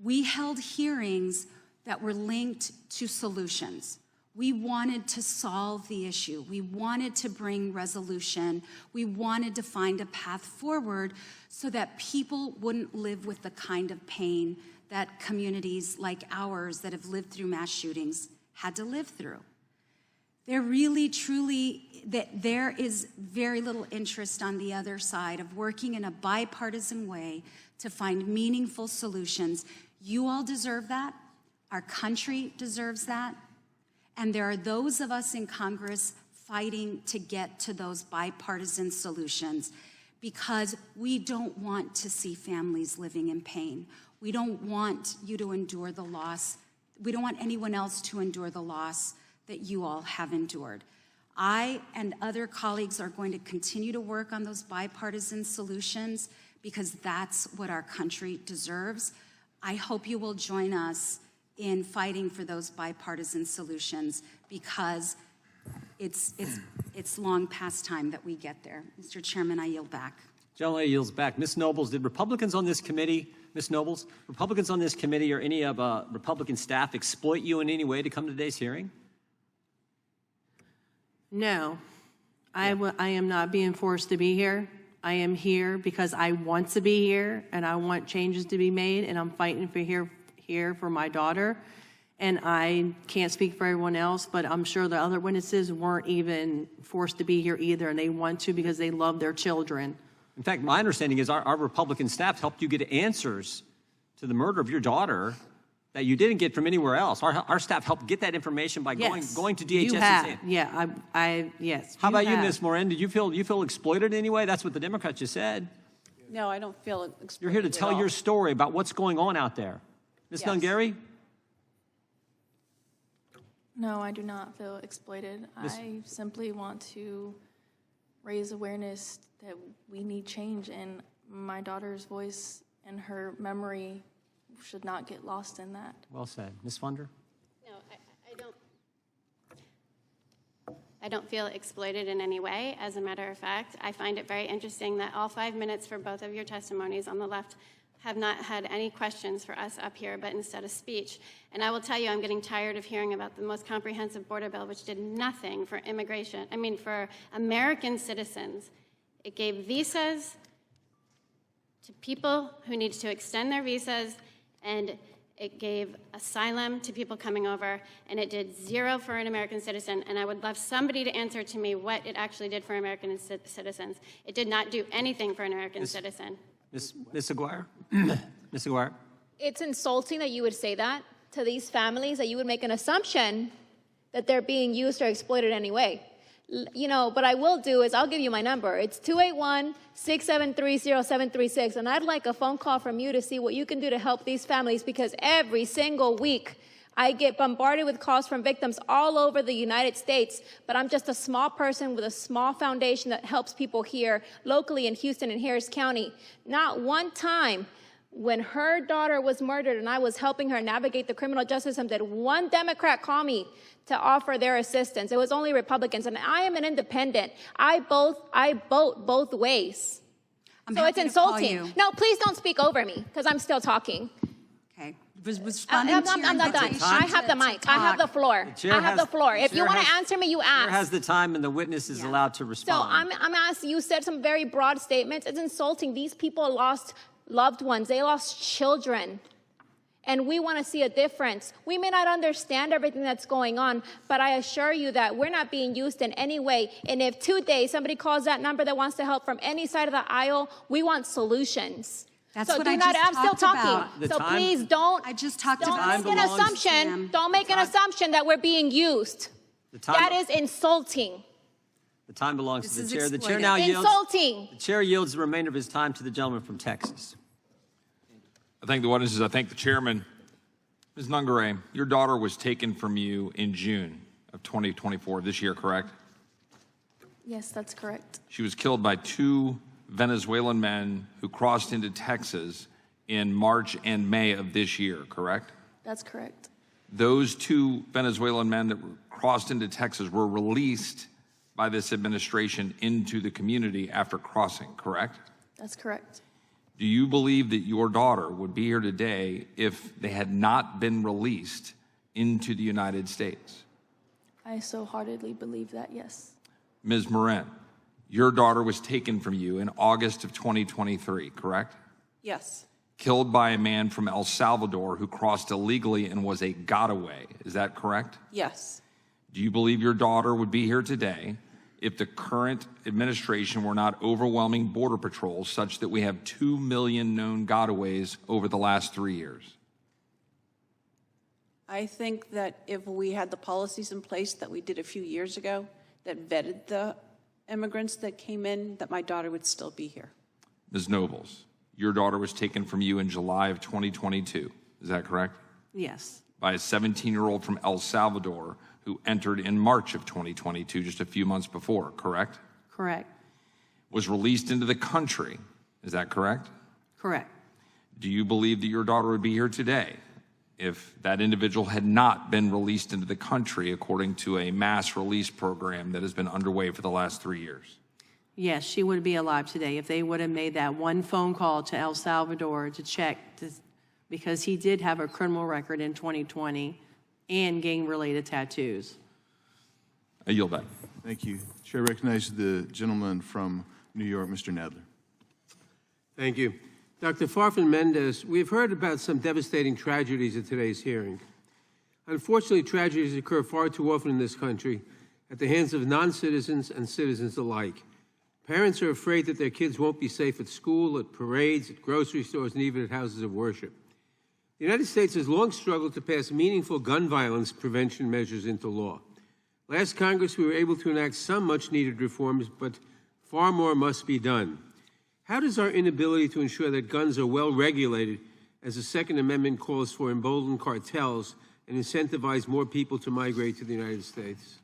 Speaker 3: We held hearings that were linked to solutions. We wanted to solve the issue. We wanted to bring resolution. We wanted to find a path forward so that people wouldn't live with the kind of pain that communities like ours that have lived through mass shootings had to live through. There is very little interest on the other side of working in a bipartisan way to find meaningful solutions. You all deserve that. Our country deserves that. And there are those of us in Congress fighting to get to those bipartisan solutions because we don't want to see families living in pain. We don't want you to endure the loss. We don't want anyone else to endure the loss that you all have endured. I and other colleagues are going to continue to work on those bipartisan solutions because that's what our country deserves. I hope you will join us in fighting for those bipartisan solutions because it's long past time that we get there. Mr. Chairman, I yield back.
Speaker 1: Gentleman yields back. Ms. Nobles, did Republicans on this committee, Ms. Nobles, Republicans on this committee or any of Republican staff exploit you in any way to come to today's hearing?
Speaker 5: No, I am not being forced to be here. I am here because I want to be here and I want changes to be made and I'm fighting for here for my daughter. And I can't speak for everyone else, but I'm sure the other witnesses weren't even forced to be here either, and they want to because they love their children.
Speaker 1: In fact, my understanding is our Republican staff helped you get answers to the murder of your daughter that you didn't get from anywhere else. Our staff helped get that information by going to DHS.
Speaker 5: You have. Yeah, yes.
Speaker 1: How about you, Ms. Morin? Did you feel exploited in any way? That's what the Democrats just said.
Speaker 10: No, I don't feel exploited.
Speaker 1: You're here to tell your story about what's going on out there. Ms. Nungaray?
Speaker 11: No, I do not feel exploited. I simply want to raise awareness that we need change, and my daughter's voice and her memory should not get lost in that.
Speaker 1: Well said. Ms. Fundner?
Speaker 9: No, I don't feel exploited in any way. As a matter of fact, I find it very interesting that all 5 minutes for both of your testimonies on the left have not had any questions for us up here, but instead a speech. And I will tell you, I'm getting tired of hearing about the most comprehensive border bill, which did nothing for for American citizens. It gave visas to people who needed to extend their visas, and it gave asylum to people coming over, and it did zero for an American citizen. And I would love somebody to answer to me what it actually did for American citizens. It did not do anything for an American citizen.
Speaker 1: Ms. Aguirre? Ms. Aguirre?
Speaker 8: It's insulting that you would say that to these families, that you would make an assumption that they're being used or exploited anyway. You know, what I will do is I'll give you my number. It's 281-673-0736, and I'd like a phone call from you to see what you can do to help these families, because every single week I get bombarded with calls from victims all over the United States, but I'm just a small person with a small foundation that helps people here locally in Houston and Harris County. Not one time when her daughter was murdered and I was helping her navigate the criminal justice system did one Democrat call me to offer their assistance. It was only Republicans, and I am an independent. I vote both ways. So it's insulting. No, please don't speak over me, because I'm still talking.
Speaker 3: Okay.
Speaker 8: I'm not done. I have the mic. I have the floor. I have the floor. If you want to answer me, you ask.
Speaker 1: The chair has the time, and the witness is allowed to respond.
Speaker 8: So I'm asking, you said some very broad statements. It's insulting. These people lost loved ones. They lost children. And we want to see a difference. We may not understand everything that's going on, but I assure you that we're not being used in any way. And if today somebody calls that number that wants to help from any side of the aisle, we want solutions.
Speaker 3: That's
Speaker 8: so
Speaker 3: what
Speaker 8: I'm still talking. So please don't.
Speaker 3: I just talked
Speaker 8: don't
Speaker 3: about.
Speaker 8: make an assumption. Don't make an assumption that we're being used. That is insulting.
Speaker 1: The time belongs to the chair. The chair
Speaker 8: exploitive.
Speaker 1: now yields.
Speaker 8: Insulting.
Speaker 1: The chair yields the remainder of his time to the gentleman from Texas.
Speaker 15: I thank the witnesses. I thank the chairman. Ms. Nungaray, your daughter was taken from you in June of 2024, this year, correct?
Speaker 11: Yes, that's correct.
Speaker 15: She was killed by two Venezuelan men who crossed into Texas in March and May of this year, correct?
Speaker 11: That's correct.
Speaker 15: Those 2 Venezuelan men that crossed into Texas were released by this administration into the community after crossing, correct?
Speaker 11: That's correct.
Speaker 15: Do you believe that your daughter would be here today if they had not been released into the United States?
Speaker 11: I so heartedly believe that, yes.
Speaker 15: Ms. Morin, your daughter was taken from you in August of 2023, correct?
Speaker 10: Yes.
Speaker 15: Killed by a man from El Salvador who crossed illegally and was a gotaway. Is that correct?
Speaker 10: Yes.
Speaker 15: Do you believe your daughter would be here today if the current administration were not overwhelming border patrols such that we have 2 million known gotaways over the last 3 years?
Speaker 10: I think that if we had the policies in place that we did a few years ago that vetted the immigrants that came in, that my daughter would still be here.
Speaker 15: Ms. Nobles, your daughter was taken from you in July of 2022. Is that correct?
Speaker 5: Yes.
Speaker 15: By a 17-year-old from El Salvador who entered in March of 2022, just a few months before, correct?
Speaker 5: Correct.
Speaker 15: Was released into the country. Is that correct?
Speaker 5: Correct.
Speaker 15: Do you believe that your daughter would be here today if that individual had not been released into the country according to a mass release program that has been underway for the last 3 years?
Speaker 5: Yes, she would be alive today if they would have made that one phone call to El Salvador to check, because he did have a criminal record in 2020 and gang-related tattoos.
Speaker 15: I yield back.
Speaker 14: Thank you. Chair recognizes the gentleman from New York, Mr. Nadler.
Speaker 2: Thank you. Dr. Farfan-Mendez, we've heard about some devastating tragedies at today's hearing. Unfortunately, tragedies occur far too often in this country at the hands of non-citizens and citizens alike. Parents are afraid that their kids won't be safe at school, at parades, at grocery stores, and even at houses of worship. The United States has long struggled to pass meaningful gun violence prevention measures into law. Last Congress, we were able to enact some much-needed reforms, but far more must be done. How does our inability to ensure that guns are well regulated, as the Second Amendment calls for, embolden cartels and incentivize more people to migrate to the United States?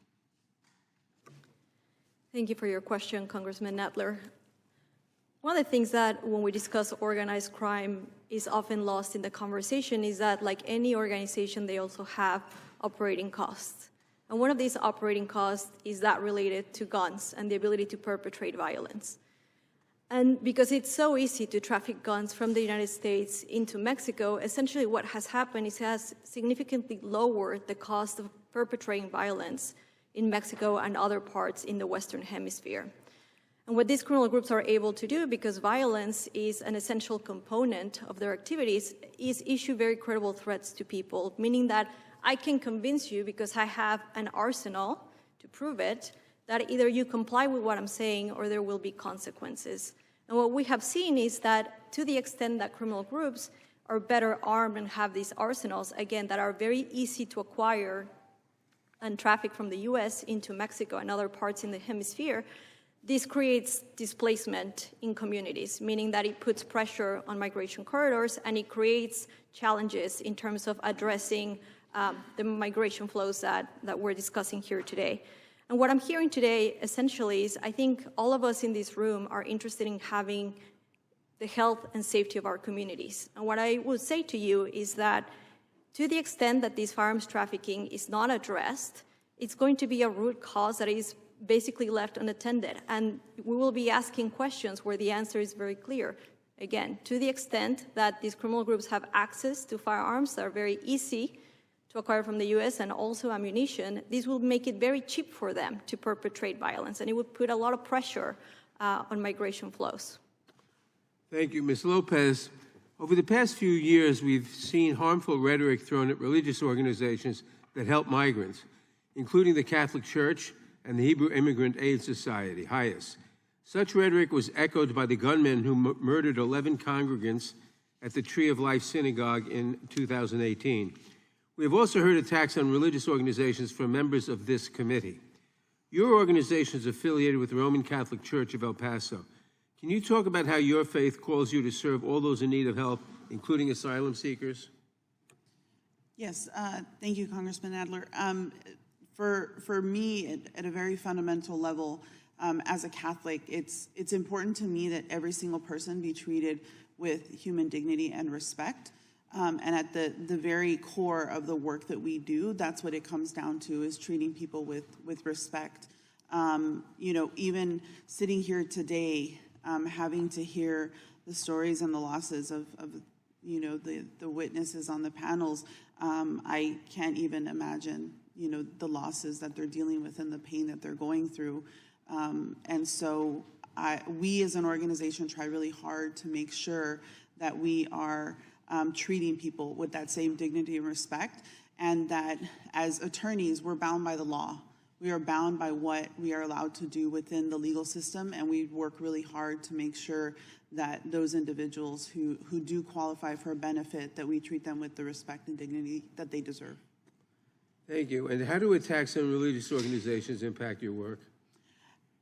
Speaker 6: Thank you for your question, Congressman Nadler. One of the things that when we discuss organized crime is often lost in the conversation is that, like any organization, they also have operating costs. And one of these operating costs is that related to guns and the ability to perpetrate violence. And because it's so easy to traffic guns from the United States into Mexico, essentially what has happened is it has significantly lowered the cost of perpetrating violence in Mexico and other parts in the Western Hemisphere. And what these criminal groups are able to do, because violence is an essential component of their activities, is issue very credible threats to people, meaning that I can convince you, because I have an arsenal to prove it, that either you comply with what I'm saying or there will be consequences. And what we have seen is that to the extent that criminal groups are better armed and have these arsenals, again, that are very easy to acquire and traffic from the US into Mexico and other parts in the hemisphere, this creates displacement in communities, meaning that it puts pressure on migration corridors and it creates challenges in terms of addressing the migration flows that we're discussing here today. And what I'm hearing today essentially is I think all of us in this room are interested in having the health and safety of our communities. And what I would say to you is that to the extent that this firearms trafficking is not addressed, it's going to be a root cause that is basically left unattended. And we will be asking questions where the answer is very clear. Again, to the extent that these criminal groups have access to firearms that are very easy to acquire from the US and also ammunition, this will make it very cheap for them to perpetrate violence, and it would put a lot of pressure on migration flows.
Speaker 2: Thank you, Ms. Lopez. Over the past few years, we've seen harmful rhetoric thrown at religious organizations that help migrants, including the Catholic Church and the Hebrew Immigrant Aid Society, HIAS. Such rhetoric was echoed by the gunmen who murdered 11 congregants at the Tree of Life Synagogue in 2018. We have also heard attacks on religious organizations from members of this committee. Your organization is affiliated with the Roman Catholic Church of El Paso. Can you talk about how your faith calls you to serve all those in need of help, including asylum seekers?
Speaker 7: Yes, thank you, Congressman Adler. For me, at a very fundamental level, As a Catholic, it's important to me that every single person be treated with human dignity and respect. And at the very core of the work that we do, that's what it comes down to, is treating people with respect. Even sitting here today, having to hear the stories and the losses of the witnesses on the panels, I can't even imagine, the losses that they're dealing with and the pain that they're going through. And so we as an organization try really hard to make sure that we are treating people with that same dignity and respect, and that as attorneys, we're bound by the law. We are bound by what we are allowed to do within the legal system, and we work really hard to make sure that those individuals who do qualify for a benefit, that we treat them with the respect and dignity that they deserve.
Speaker 2: Thank you. And how do attacks on religious organizations impact your work?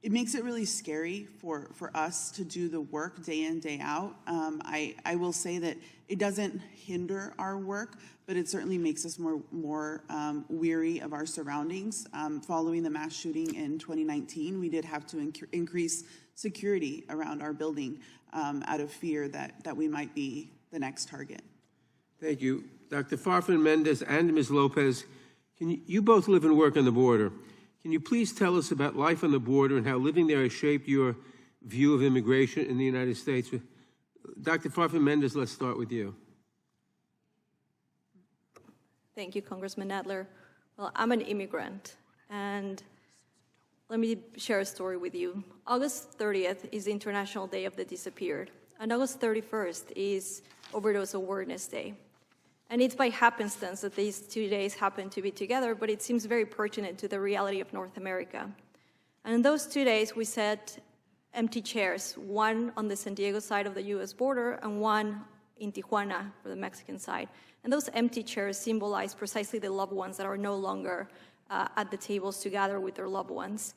Speaker 7: It makes it really scary for us to do the work day in, day out. I will say that it doesn't hinder our work, but it certainly makes us more weary of our surroundings. Following the mass shooting in 2019, we did have to increase security around our building out of fear that we might be the next target.
Speaker 2: Thank you. Dr. Farfan-Mendez and Ms. Lopez, you both live and work on the border. Can you please tell us about life on the border and how living there has shaped your view of immigration in the United States? Dr. Farfan-Mendez, let's start with you.
Speaker 6: Thank you, Congressman Nadler. Well, I'm an immigrant, and let me share a story with you. August 30th is the International Day of the Disappeared, and August 31st is Overdose Awareness Day. And it's by happenstance that these 2 days happen to be together, but it seems very pertinent to the reality of North America. And in those 2 days, we set empty chairs, one on the San Diego side of the US border and one in Tijuana for the Mexican side. And those empty chairs symbolize precisely the loved ones that are no longer at the tables to gather with their loved ones.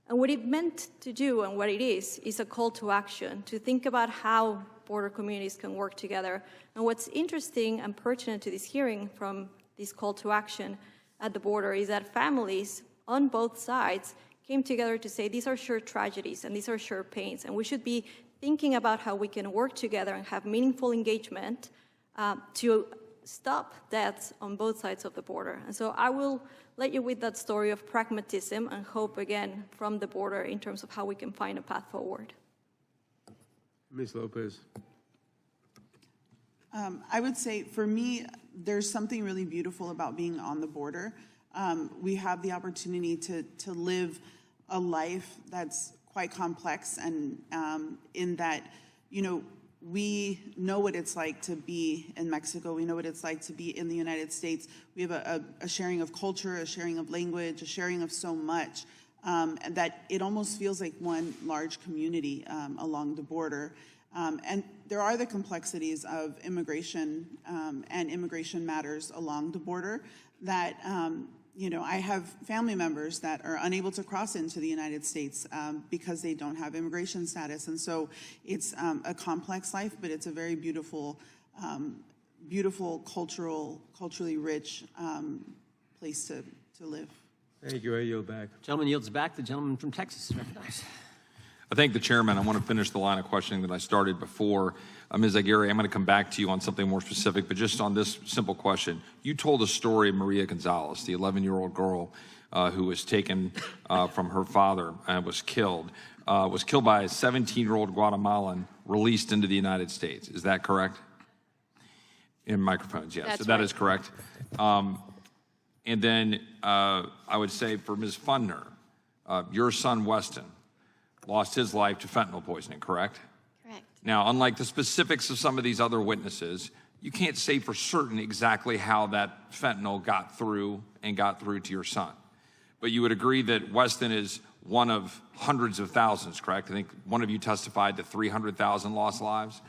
Speaker 6: And what it meant to do, and what it is a call to action, to think about how border communities can work together. And what's interesting and pertinent to this hearing from this call to action at the border is that families on both sides came together to say these are shared tragedies and these are shared pains, and we should be thinking about how we can work together and have meaningful engagement to stop deaths on both sides of the border. And so I will let you with that story of pragmatism and hope, again, from the border in terms of how we can find a path forward.
Speaker 2: Ms. Lopez.
Speaker 7: I would say, for me, there's something really beautiful about being on the border. We have the opportunity to live a life that's quite complex, and in that, we know what it's like to be in Mexico. We know what it's like to be in the United States. We have a sharing of culture, a sharing of language, a sharing of so much, and that it almost feels like one large community along the border. And there are the complexities of immigration and immigration matters along the border that, I have family members that are unable to cross into the United States because they don't have immigration status. And so it's a complex life, but it's a very beautiful, culturally rich place to live.
Speaker 2: Thank you. I yield back.
Speaker 1: Gentleman yields back. The gentleman from Texas is recognized.
Speaker 15: I thank the chairman. I want to finish the line of questioning that I started before. Ms. Aguirre, I'm going to come back to you on something more specific, but just on this simple question. You told the story of Maria Gonzalez, the 11-year-old girl who was taken from her father and was killed by a 17-year-old Guatemalan released into the United States. Is that correct? In microphones, yes.
Speaker 9: That's
Speaker 15: so that
Speaker 9: right.
Speaker 15: is correct. And then I would say for Ms. Fundner, your son Weston lost his life to fentanyl poisoning, correct?
Speaker 9: Correct.
Speaker 15: Now, unlike the specifics of some of these other witnesses, you can't say for certain exactly how that fentanyl got through to your son. But you would agree that Weston is one of hundreds of thousands, correct? I think one of you testified to 300,000 lost lives.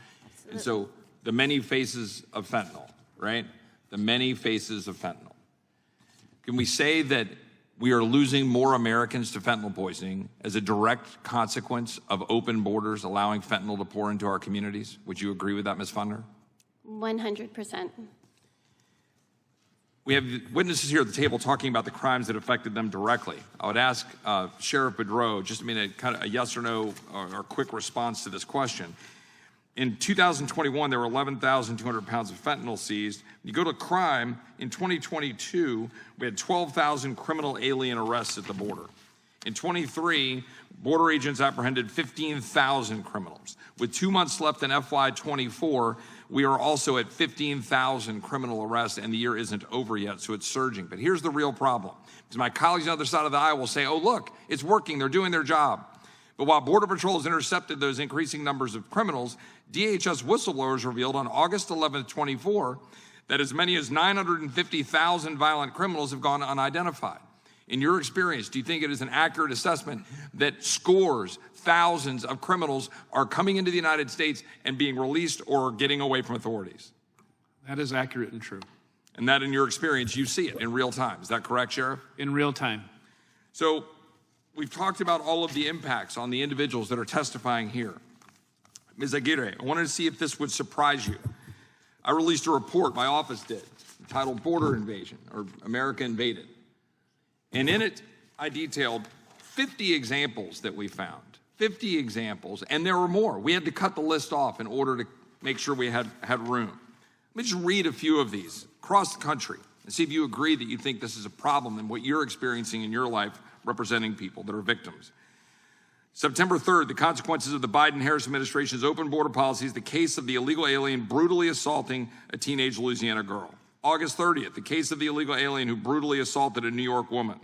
Speaker 15: And so the many faces of fentanyl, right? The many faces of fentanyl. Can we say that we are losing more Americans to fentanyl poisoning as a direct consequence of open borders allowing fentanyl to pour into our communities? Would you agree with that, Ms. Fundner?
Speaker 9: 100%.
Speaker 15: We have witnesses here at the table talking about the crimes that affected them directly. I would ask Sheriff Boudreaux, just kind of a yes or no or quick response to this question. In 2021, there were 11,200 pounds of fentanyl seized. You go to crime, in 2022, we had 12,000 criminal alien arrests at the border. In 23, border agents apprehended 15,000 criminals. With 2 months left in FY24, we are also at 15,000 criminal arrests, and the year isn't over yet, so it's surging. But here's the real problem. Because my colleagues on the other side of the aisle will say, oh, look, it's working, they're doing their job. But while Border Patrol has intercepted those increasing numbers of criminals, DHS whistleblowers revealed on August 11th, 24, that as many as 950,000 violent criminals have gone unidentified. In your experience, do you think it is an accurate assessment that scores, thousands of criminals are coming into the United States and being released or getting away from authorities?
Speaker 4: That is accurate and true.
Speaker 15: And that, in your experience, you see it in real time. Is that correct, Sheriff?
Speaker 4: In real time.
Speaker 15: So we've talked about all of the impacts on the individuals that are testifying here. Ms. Aguirre, I wanted to see if this would surprise you. I released a report, my office did, entitled Border Invasion, or America Invaded. And in it, I detailed 50 examples that we found, 50 examples, and there were more. We had to cut the list off in order to make sure we had room. Let me just read a few of these across the country and see if you agree that you think this is a problem and what you're experiencing in your life representing people that are victims. September 3rd, the consequences of the Biden-Harris administration's open border policies, the case of the illegal alien brutally assaulting a teenage Louisiana girl. August 30th, the case of the illegal alien who brutally assaulted a New York woman.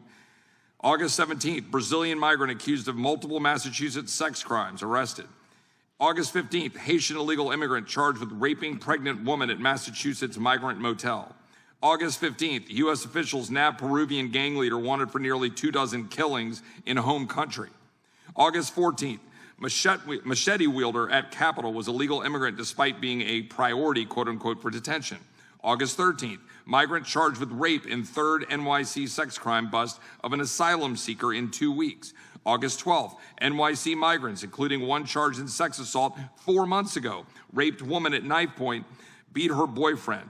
Speaker 15: August 17th, Brazilian migrant accused of multiple Massachusetts sex crimes, arrested. August 15th, Haitian illegal immigrant charged with raping pregnant woman at Massachusetts migrant motel. August 15th, U.S. officials nab Peruvian gang leader wanted for nearly 24 killings in home country. August 14th, machete wielder at Capitol was a legal immigrant despite being a priority, quote unquote, for detention. August 13th, migrant charged with rape in third NYC sex crime bust of an asylum seeker in 2 weeks. August 12th, NYC migrants, including one charged in sex assault 4 months ago, raped woman at knife point, beat her boyfriend.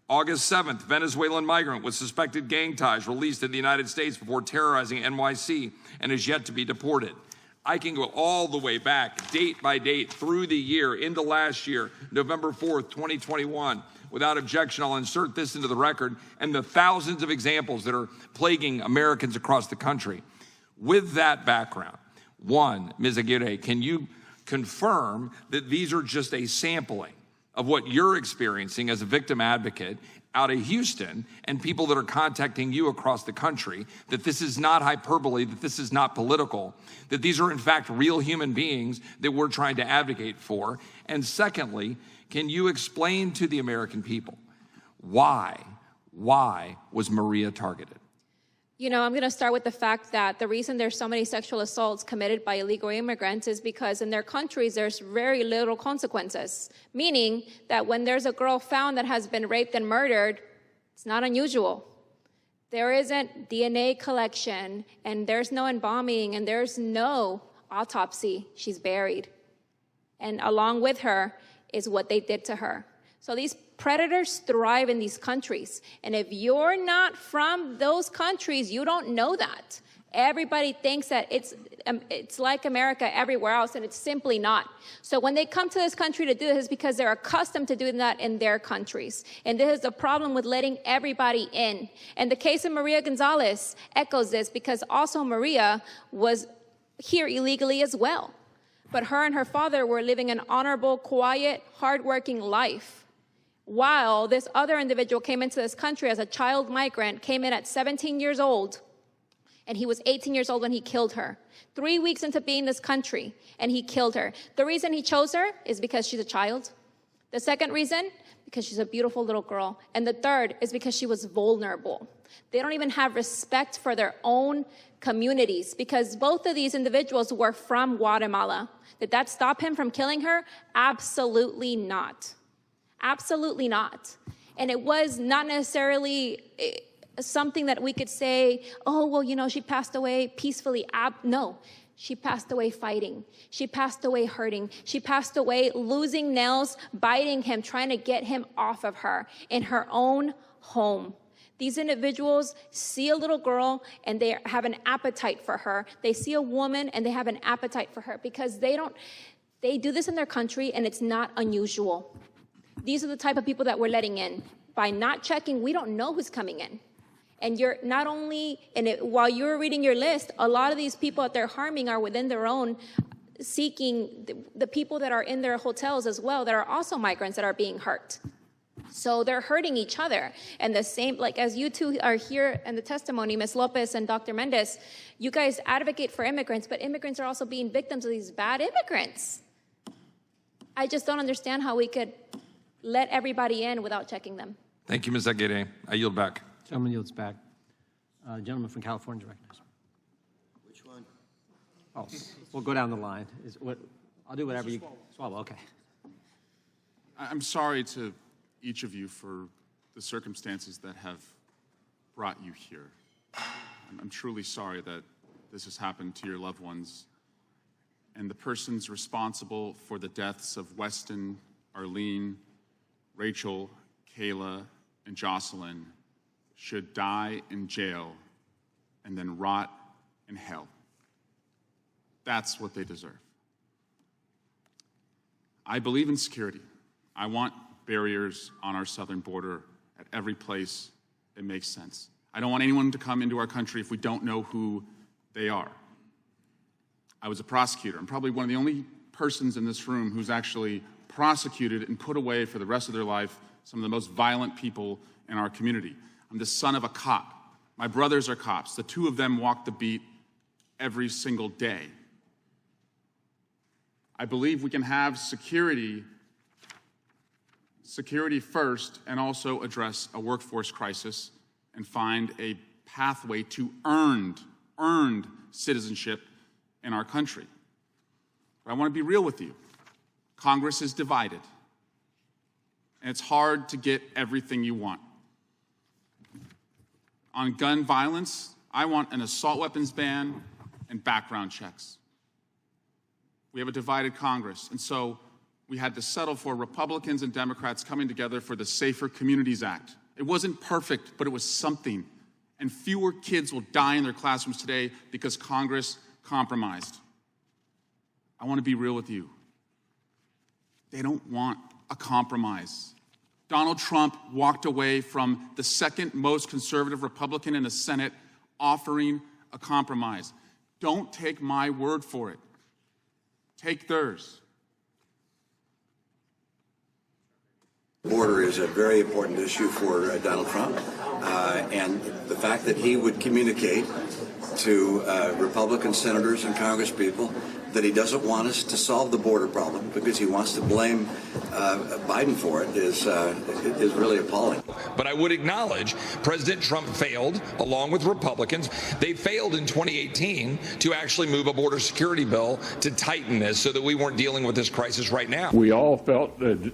Speaker 15: August 7th, Venezuelan migrant with suspected gang ties released in the United States before terrorizing NYC and is yet to be deported. I can go all the way back, date by date, through the year, into last year, November 4th, 2021. Without objection, I'll insert this into the record and the thousands of examples that are plaguing Americans across the country. With that background, one, Ms. Aguirre, can you confirm that these are just a sampling of what you're experiencing as a victim advocate out of Houston and people that are contacting you across the country, that this is not hyperbole, that this is not political, that these are in fact real human beings that we're trying to advocate for? And secondly, can you explain to the American people why was Maria targeted?
Speaker 8: You know, I'm going to start with the fact that the reason there's so many sexual assaults committed by illegal immigrants is because in their countries there's very little consequences, meaning that when there's a girl found that has been raped and murdered, it's not unusual. There isn't DNA collection, and there's no embalming, and there's no autopsy. She's buried. And along with her is what they did to her. So these predators thrive in these countries. And if you're not from those countries, you don't know that. Everybody thinks that it's like America everywhere else, and it's simply not. So when they come to this country to do this, it's because they're accustomed to doing that in their countries. And this is the problem with letting everybody in. And the case of Maria Gonzalez echoes this, because also Maria was here illegally as well. But her and her father were living an honorable, quiet, hardworking life, while this other individual came into this country as a child migrant, came in at 17 years old, and he was 18 years old when he killed her. 3 weeks into being in this country, and he killed her. The reason he chose her is because she's a child. The second reason, because she's a beautiful little girl. And the third is because she was vulnerable. They don't even have respect for their own communities, because both of these individuals were from Guatemala. Did that stop him from killing her? Absolutely not. Absolutely not. And it was not necessarily something that we could say, oh, well, you know, she passed away peacefully. No, she passed away fighting. She passed away hurting. She passed away losing nails, biting him, trying to get him off of her in her own home. These individuals see a little girl and they have an appetite for her. They see a woman and they have an appetite for her because they do this in their country and it's not unusual. These are the type of people that we're letting in. By not checking, we don't know who's coming in. And you're not only, while you're reading your list, a lot of these people that they're harming are within their own seeking the people that are in their hotels as well that are also migrants that are being hurt. So they're hurting each other. And the same, like as you two are here in the testimony, Ms. Lopez and Dr. Mendez, you guys advocate for immigrants, but immigrants are also being victims of these bad immigrants. I just don't understand how we could let everybody in without checking them.
Speaker 15: Thank you, Ms. Aguirre. I yield back.
Speaker 1: Gentleman yields back. Gentleman from California is recognized.
Speaker 16: Which one?
Speaker 1: Oh, we'll go down the line. I'll do whatever you... Swallow, okay.
Speaker 17: I'm sorry to each of you for the circumstances that have brought you here. I'm truly sorry that this has happened to your loved ones. And the persons responsible for the deaths of Weston, Arlene, Rachel, Kayla, and Jocelyn should die in jail and then rot in hell. That's what they deserve. I believe in security. I want barriers on our southern border at every place it makes sense. I don't want anyone to come into our country if we don't know who they are. I was a prosecutor. I'm probably one of the only persons in this room who's actually prosecuted and put away for the rest of their life some of the most violent people in our community. I'm the son of a cop. My brothers are cops. The two of them walk the beat every single day. I believe we can have security first and also address a workforce crisis and find a pathway to earned citizenship in our country. But I want to be real with you. Congress is divided, and it's hard to get everything you want. On gun violence, I want an assault weapons ban and background checks. We have a divided Congress, and so we had to settle for Republicans and Democrats coming together for the Safer Communities Act. It wasn't perfect, but it was something. And fewer kids will die in their classrooms today because Congress compromised. I want to be real with you. They don't want a compromise. Donald Trump walked away from the second most conservative Republican in the Senate offering a compromise. Don't take my word for it. Take theirs.
Speaker 16: Border is a very important issue for Donald Trump, and the fact that he would communicate to Republican senators and congresspeople that he doesn't want us to solve the border problem because he wants to blame Biden for it is really appalling.
Speaker 15: But I would acknowledge President Trump failed, along with Republicans. They failed in 2018 to actually move a border security bill to tighten this so that we weren't dealing with this crisis right now.
Speaker 18: We all felt that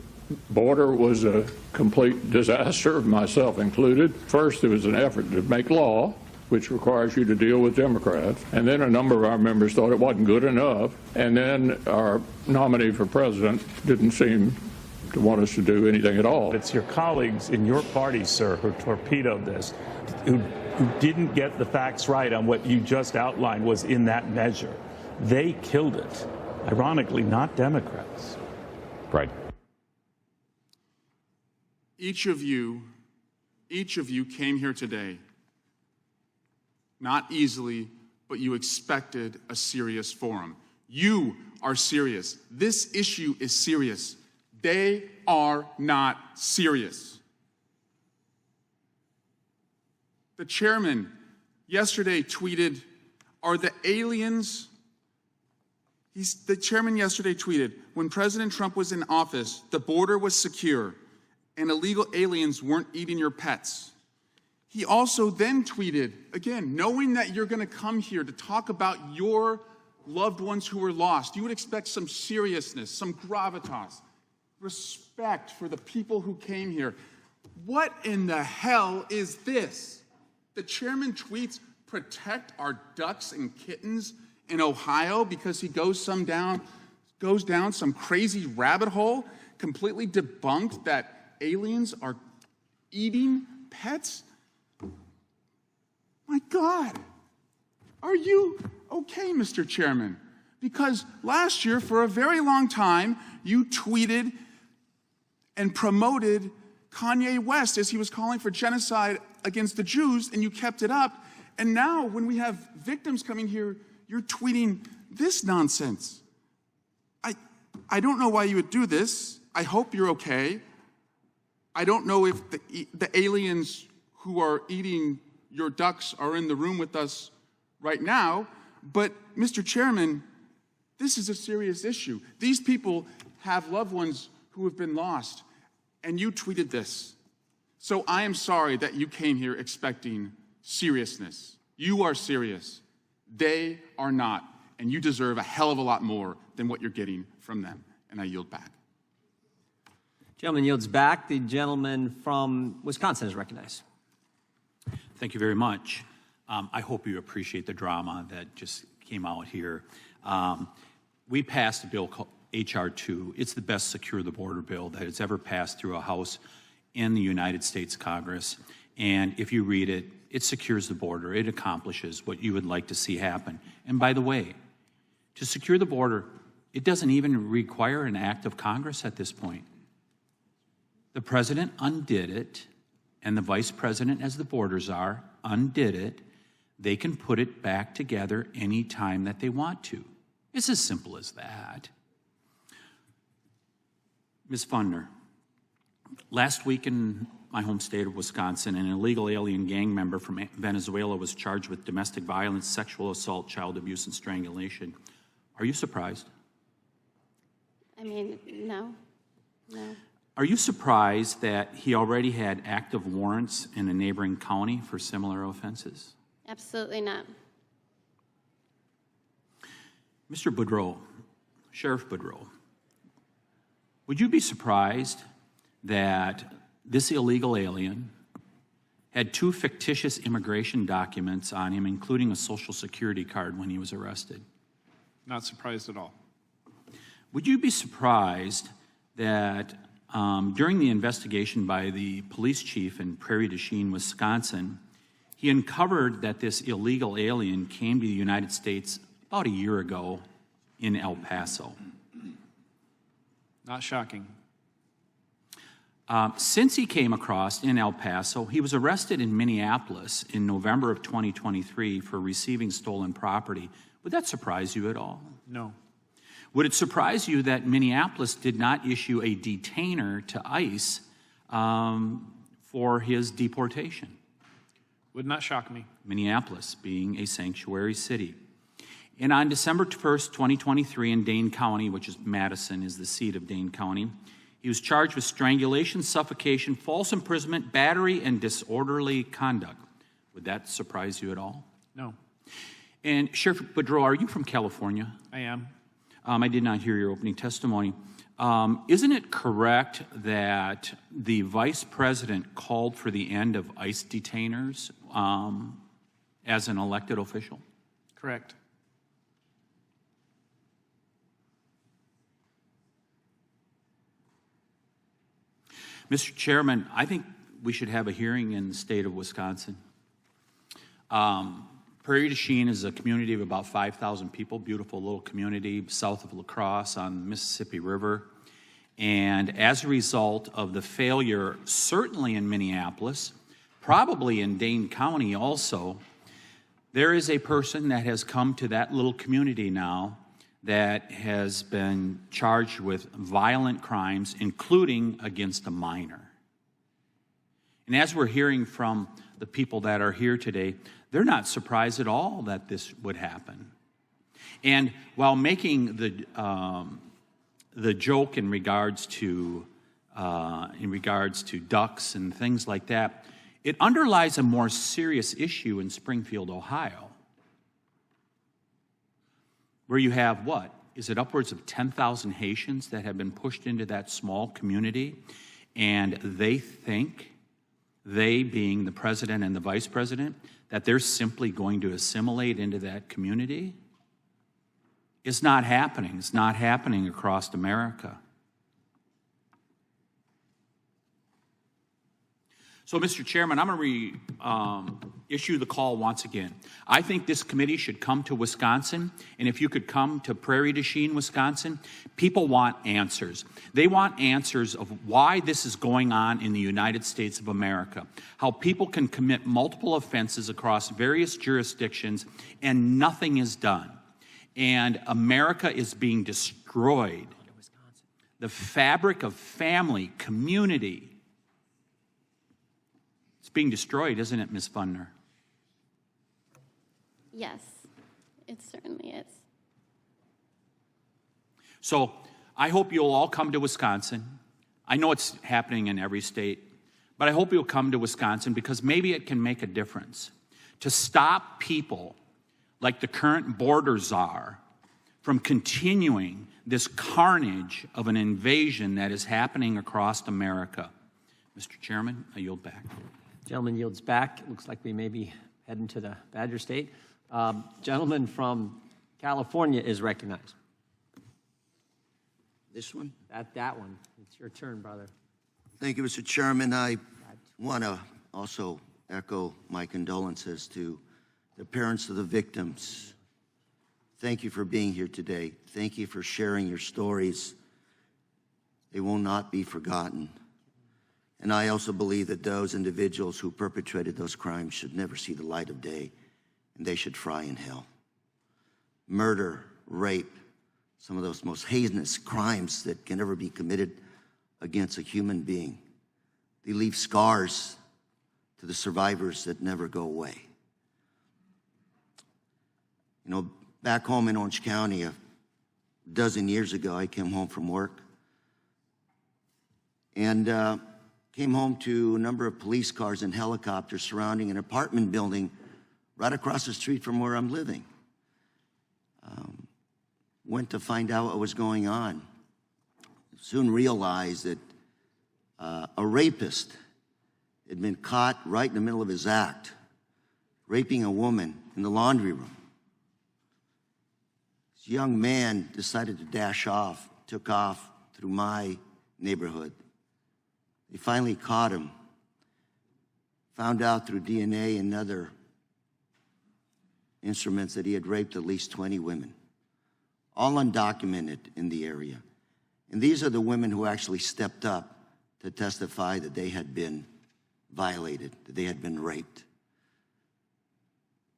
Speaker 18: border was a complete disaster, myself included. First, there was an effort to make law, which requires you to deal with Democrats. And then a number of our members thought it wasn't good enough. And then our nominee for president didn't seem to want us to do anything at all.
Speaker 19: It's your colleagues in your party, sir, who torpedoed this, who didn't get the facts right on what you just outlined was in that measure. They killed it. Ironically, not Democrats.
Speaker 17: Right. Each of you came here today, not easily, but you expected a serious forum. You are serious. This issue is serious. They are not serious. The chairman yesterday tweeted, are the aliens... The chairman yesterday tweeted, when President Trump was in office, the border was secure and illegal aliens weren't eating your pets. He also then tweeted, again, knowing that you're going to come here to talk about your loved ones who were lost, you would expect some seriousness, some gravitas, respect for the people who came here. What in the hell is this? The chairman tweets, protect our ducks and kittens in Ohio because he goes down some crazy rabbit hole, completely debunked that aliens are eating pets. My God. Are you okay, Mr. Chairman? Because last year, for a very long time, you tweeted and promoted Kanye West as he was calling for genocide against the Jews, and you kept it up. And now, when we have victims coming here, you're tweeting this nonsense. I don't know why you would do this. I hope you're okay. I don't know if the aliens who are eating your ducks are in the room with us right now, but Mr. Chairman, this is a serious issue. These people have loved ones who have been lost, and you tweeted this. So I am sorry that you came here expecting seriousness. You are serious. They are not, and you deserve a hell of a lot more than what you're getting from them. And I yield back.
Speaker 1: Gentleman yields back. The gentleman from Wisconsin is recognized.
Speaker 20: Thank you very much. I hope you appreciate the drama that just came out here. We passed a bill called H.R. 2. It's the best secure the border bill that has ever passed through a House in the United States Congress. And if you read it, it secures the border. It accomplishes what you would like to see happen. And by the way, to secure the border, it doesn't even require an act of Congress at this point. The president undid it, and the vice president, as the borders are, undid it. They can put it back together any time that they want to. It's as simple as that. Ms. Fundner, last week in my home state of Wisconsin, an illegal alien gang member from Venezuela was charged with domestic violence, sexual assault, child abuse, and strangulation. Are you surprised?
Speaker 9: I mean, no.
Speaker 20: Are you surprised that he already had active warrants in a neighboring county for similar offenses?
Speaker 9: Absolutely not.
Speaker 20: Mr. Boudreaux, Sheriff Boudreaux, would you be surprised that this illegal alien had 2 fictitious immigration documents on him, including a Social Security card when he was arrested?
Speaker 4: Not surprised at all.
Speaker 20: Would you be surprised that during the investigation by the police chief in Prairie du Chien, Wisconsin, he uncovered that this illegal alien came to the United States about a year ago in El Paso?
Speaker 4: Not shocking.
Speaker 20: Since he came across in El Paso, he was arrested in Minneapolis in November of 2023 for receiving stolen property. Would that surprise you at all?
Speaker 4: No.
Speaker 20: Would it surprise you that Minneapolis did not issue a detainer to ICE for his deportation?
Speaker 4: Would not shock me.
Speaker 20: Minneapolis being a sanctuary city. And on December 1st, 2023 in Dane County, which is Madison is the seat of Dane County, he was charged with strangulation, suffocation, false imprisonment, battery, and disorderly conduct. Would that surprise you at all?
Speaker 4: No.
Speaker 20: And Sheriff Boudreaux, are you from California?
Speaker 4: I am.
Speaker 20: I did not hear your opening testimony. Isn't it correct that the vice president called for the end of ICE detainers as an elected official?
Speaker 4: Correct.
Speaker 20: Mr. Chairman, I think we should have a hearing in the state of Wisconsin. Prairie du Chien is a community of about 5,000 people, beautiful little community south of La Crosse on the Mississippi River. And as a result of the failure, certainly in Minneapolis, probably in Dane County also, there is a person that has come to that little community now that has been charged with violent crimes, including against a minor. And as we're hearing from the people that are here today, they're not surprised at all that this would happen. And while making the joke in regards to ducks and things like that, it underlies a more serious issue in Springfield, Ohio, where you have what? Is it upwards of 10,000 Haitians that have been pushed into that small community, and they think, they being the president and the vice president, that they're simply going to assimilate into that community? It's not happening. It's not happening across America. So, Mr. Chairman, I'm going to issue the call once again. I think this committee should come to Wisconsin, and if you could come to Prairie du Chien, Wisconsin, people want answers. They want answers of why this is going on in the United States of America, how people can commit multiple offenses across various jurisdictions and nothing is done. And America is being destroyed. The fabric of family, community, it's being destroyed, isn't it, Ms. Fundner?
Speaker 9: Yes, it certainly is.
Speaker 20: So I hope you'll all come to Wisconsin. I know it's happening in every state, but I hope you'll come to Wisconsin because maybe it can make a difference to stop people like the current border czar from continuing this carnage of an invasion that is happening across America. Mr. Chairman, I yield back.
Speaker 1: Gentleman yields back. It looks like we may be heading to the Badger State. Gentleman from California is recognized.
Speaker 21: This one?
Speaker 1: That one. It's your turn, brother.
Speaker 21: Thank you, Mr. Chairman. I want to also echo my condolences to the parents of the victims. Thank you for being here today. Thank you for sharing your stories. They will not be forgotten. And I also believe that those individuals who perpetrated those crimes should never see the light of day, and they should fry in hell. Murder, rape, some of those most heinous crimes that can ever be committed against a human being. They leave scars to the survivors that never go away. You know, back home in Orange County, a dozen years ago, I came home from work and came home to a number of police cars and helicopters surrounding an apartment building right across the street from where I'm living. Went to find out what was going on. Soon realized that a rapist had been caught right in the middle of his act, raping a woman in the laundry room. This young man decided to dash off, took off through my neighborhood. They finally caught him, found out through DNA and other instruments that he had raped at least 20 women, all undocumented in the area. And these are the women who actually stepped up to testify that they had been violated, that they had been raped.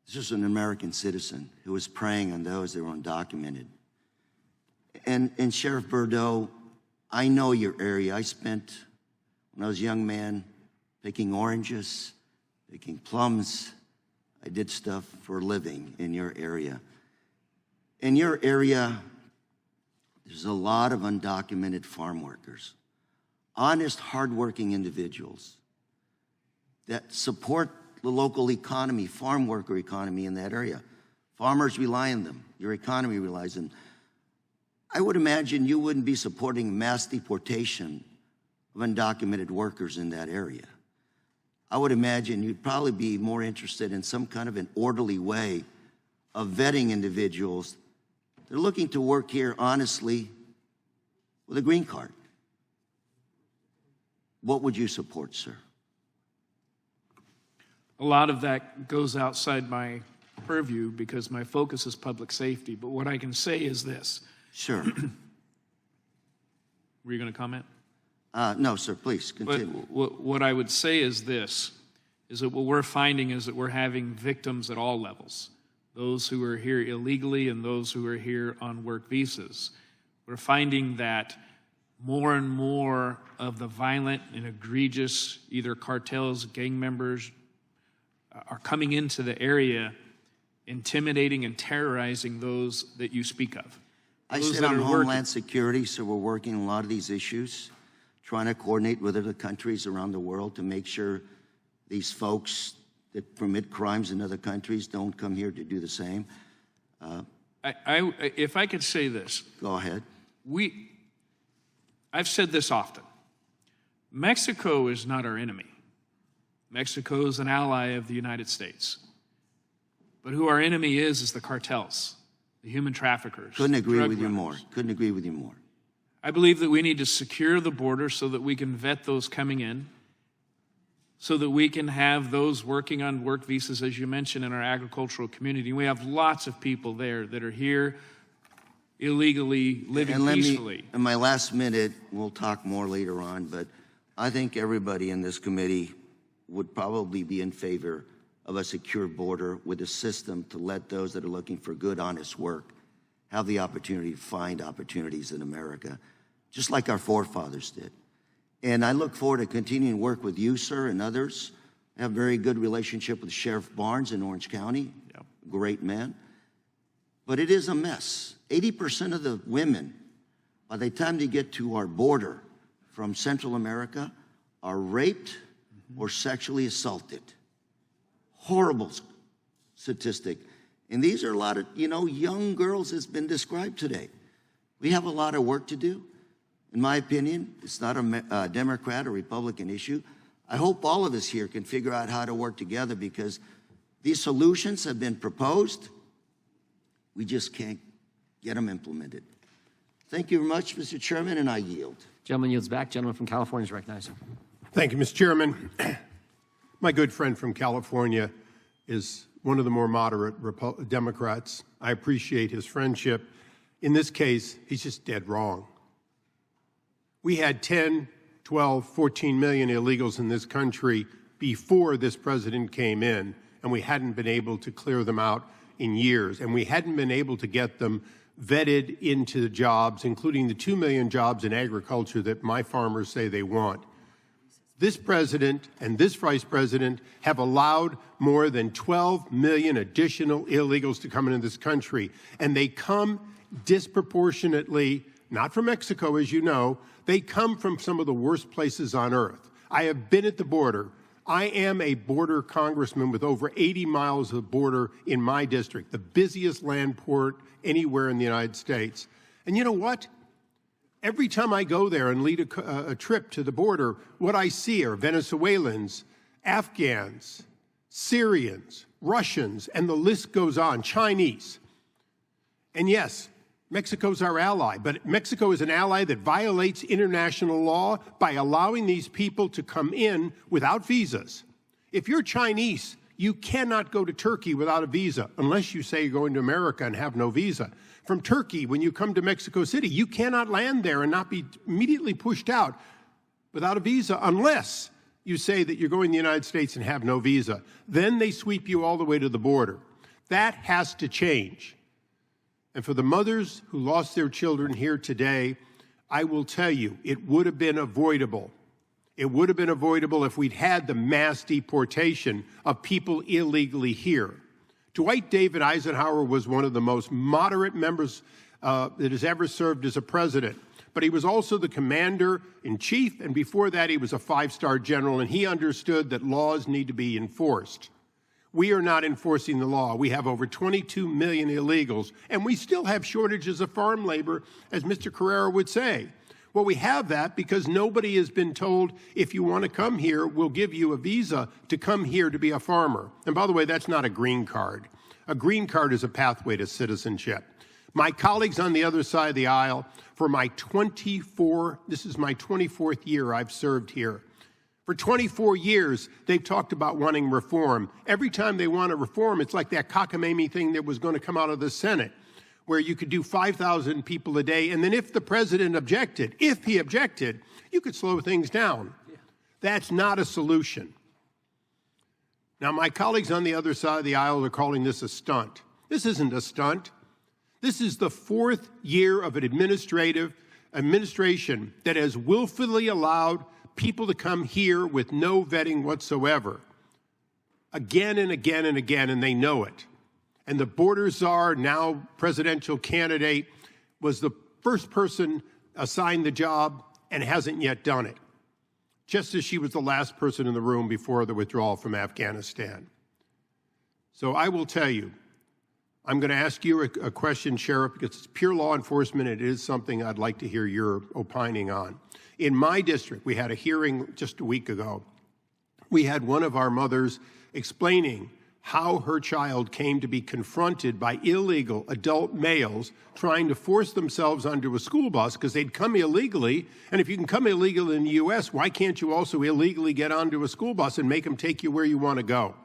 Speaker 21: This was an American citizen who was preying on those that were undocumented. And Sheriff Boudreaux, I know your area. I spent, when I was a young man, picking oranges, picking plums. I did stuff for a living in your area. In your area, there's a lot of undocumented farm workers, honest, hardworking individuals that support the local economy, farm worker economy in that area. Farmers rely on them. Your economy relies on them. I would imagine you wouldn't be supporting mass deportation of undocumented workers in that area. I would imagine you'd probably be more interested in some kind of an orderly way of vetting individuals. They're looking to work here honestly with a green card. What would you support, sir?
Speaker 4: A lot of that goes outside my purview because my focus is public safety. But what I can say is this.
Speaker 21: Sure.
Speaker 4: Were you going to comment?
Speaker 21: No, sir, please continue.
Speaker 4: What I would say is this, is that what we're finding is that we're having victims at all levels, those who are here illegally and those who are here on work visas. We're finding that more and more of the violent and egregious, either cartels, gang members, are coming into the area, intimidating and terrorizing those that you speak of.
Speaker 21: I sit on Homeland Security, so we're working on a lot of these issues, trying to coordinate with other countries around the world to make sure these folks that commit crimes in other countries don't come here to do the same.
Speaker 4: If I could say this.
Speaker 21: Go ahead.
Speaker 4: I've said this often. Mexico is not our enemy. Mexico is an ally of the United States. But who our enemy is the cartels, the human traffickers.
Speaker 21: Couldn't agree with you more. Couldn't agree with you more.
Speaker 4: I believe that we need to secure the border so that we can vet those coming in. so that we can have those working on work visas, as you mentioned, in our agricultural community. We have lots of people there that are here illegally living
Speaker 21: And
Speaker 4: peacefully.
Speaker 21: in my last minute, we'll talk more later on, but I think everybody in this committee would probably be in favor of a secure border with a system to let those that are looking for good, honest work have the opportunity to find opportunities in America, just like our forefathers did. And I look forward to continuing to work with you, sir, and others. I have a very good relationship with Sheriff Barnes in Orange County, great man. But it is a mess. 80% of the women, by the time they get to our border from Central America, are raped or sexually assaulted. Horrible statistic. And these are a lot of, young girls as been described today. We have a lot of work to do. In my opinion, it's not a Democrat or Republican issue. I hope all of us here can figure out how to work together because these solutions have been proposed. We just can't get them implemented. Thank you very much, Mr. Chairman, and I yield.
Speaker 1: Gentleman yields back. Gentleman from California is recognized.
Speaker 12: Thank you, Mr. Chairman. My good friend from California is one of the more moderate Democrats. I appreciate his friendship. In this case, he's just dead wrong. We had 10, 12, 14 million illegals in this country before this president came in, and we hadn't been able to clear them out in years, and we hadn't been able to get them vetted into the jobs, including the 2 million jobs in agriculture that my farmers say they want. This president and this vice president have allowed more than 12 million additional illegals to come into this country, and they come disproportionately, not from Mexico, as you know, they come from some of the worst places on earth. I have been at the border. I am a border congressman with over 80 miles of border in my district, the busiest land port anywhere in the United States. And you know what? Every time I go there and lead a trip to the border, what I see are Venezuelans, Afghans, Syrians, Russians, and the list goes on, Chinese. And yes, Mexico's our ally, but Mexico is an ally that violates international law by allowing these people to come in without visas. If you're Chinese, you cannot go to Turkey without a visa, unless you say you're going to America and have no visa. From Turkey, when you come to Mexico City, you cannot land there and not be immediately pushed out without a visa, unless you say that you're going to the United States and have no visa. Then they sweep you all the way to the border. That has to change. And for the mothers who lost their children here today, I will tell you, it would have been avoidable. It would have been avoidable if we'd had the mass deportation of people illegally here. Dwight David Eisenhower was one of the most moderate members that has ever served as a president. But he was also the commander-in-chief, and before that he was a five-star general, and he understood that laws need to be enforced. We are not enforcing the law. We have over 22 million illegals, and we still have shortages of farm labor, as Mr. Carrera would say. Well, we have that because nobody has been told, if you want to come here, we'll give you a visa to come here to be a farmer. And by the way, that's not a green card. A green card is a pathway to citizenship. My colleagues on the other side of the aisle, for this is my 24th year I've served here. For 24 years, they've talked about wanting reform. Every time they want a reform, it's like that cockamamie thing that was going to come out of the Senate, where you could do 5,000 people a day, and then if the president objected, you could slow things down. That's not a solution. Now, my colleagues on the other side of the aisle are calling this a stunt. This isn't a stunt. This is the fourth year of an administration that has willfully allowed people to come here with no vetting whatsoever, again and again and again, and they know it. And the border czar, now presidential candidate, was the first person assigned the job and hasn't yet done it, just as she was the last person in the room before the withdrawal from Afghanistan. So I will tell you, I'm going to ask you a question, Sheriff, because it's pure law enforcement. It is something I'd like to hear your opining on. In my district, we had a hearing just a week ago. We had one of our mothers explaining how her child came to be confronted by illegal adult males trying to force themselves onto a school bus because they'd come illegally. And if you can come illegally in the U.S., why can't you also illegally get onto a school bus and make them take you where you want to go?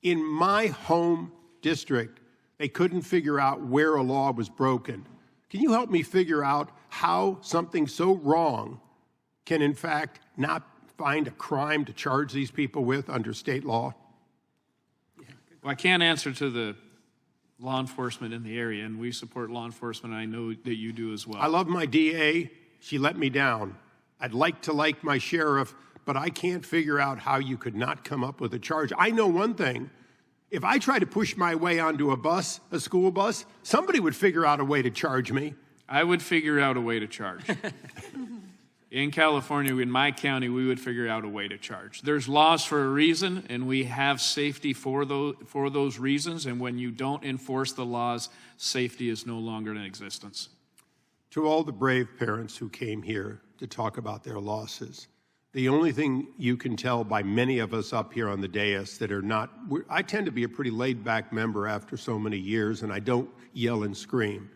Speaker 12: In my home district, they couldn't figure out where a law was broken. Can you help me figure out how something so wrong can, in fact, not find a crime to charge these people with under state law?
Speaker 4: Well, I can't answer to the law enforcement in the area, and we support law enforcement, and I know that you do as well.
Speaker 12: I love my DA. She let me down. I'd like to like my sheriff, but I can't figure out how you could not come up with a charge. I know one thing. If I try to push my way onto a bus, a school bus, somebody would figure out a way to charge me.
Speaker 4: I would figure out a way to charge. In California, in my county, we would figure out a way to charge. There's laws for a reason, and we have safety for those reasons, and when you don't enforce the laws, safety is no longer in existence.
Speaker 12: To all the brave parents who came here to talk about their losses, the only thing you can tell by many of us up here on the dais that are not, I tend to be a pretty laid-back member after so many years, and I don't yell and scream.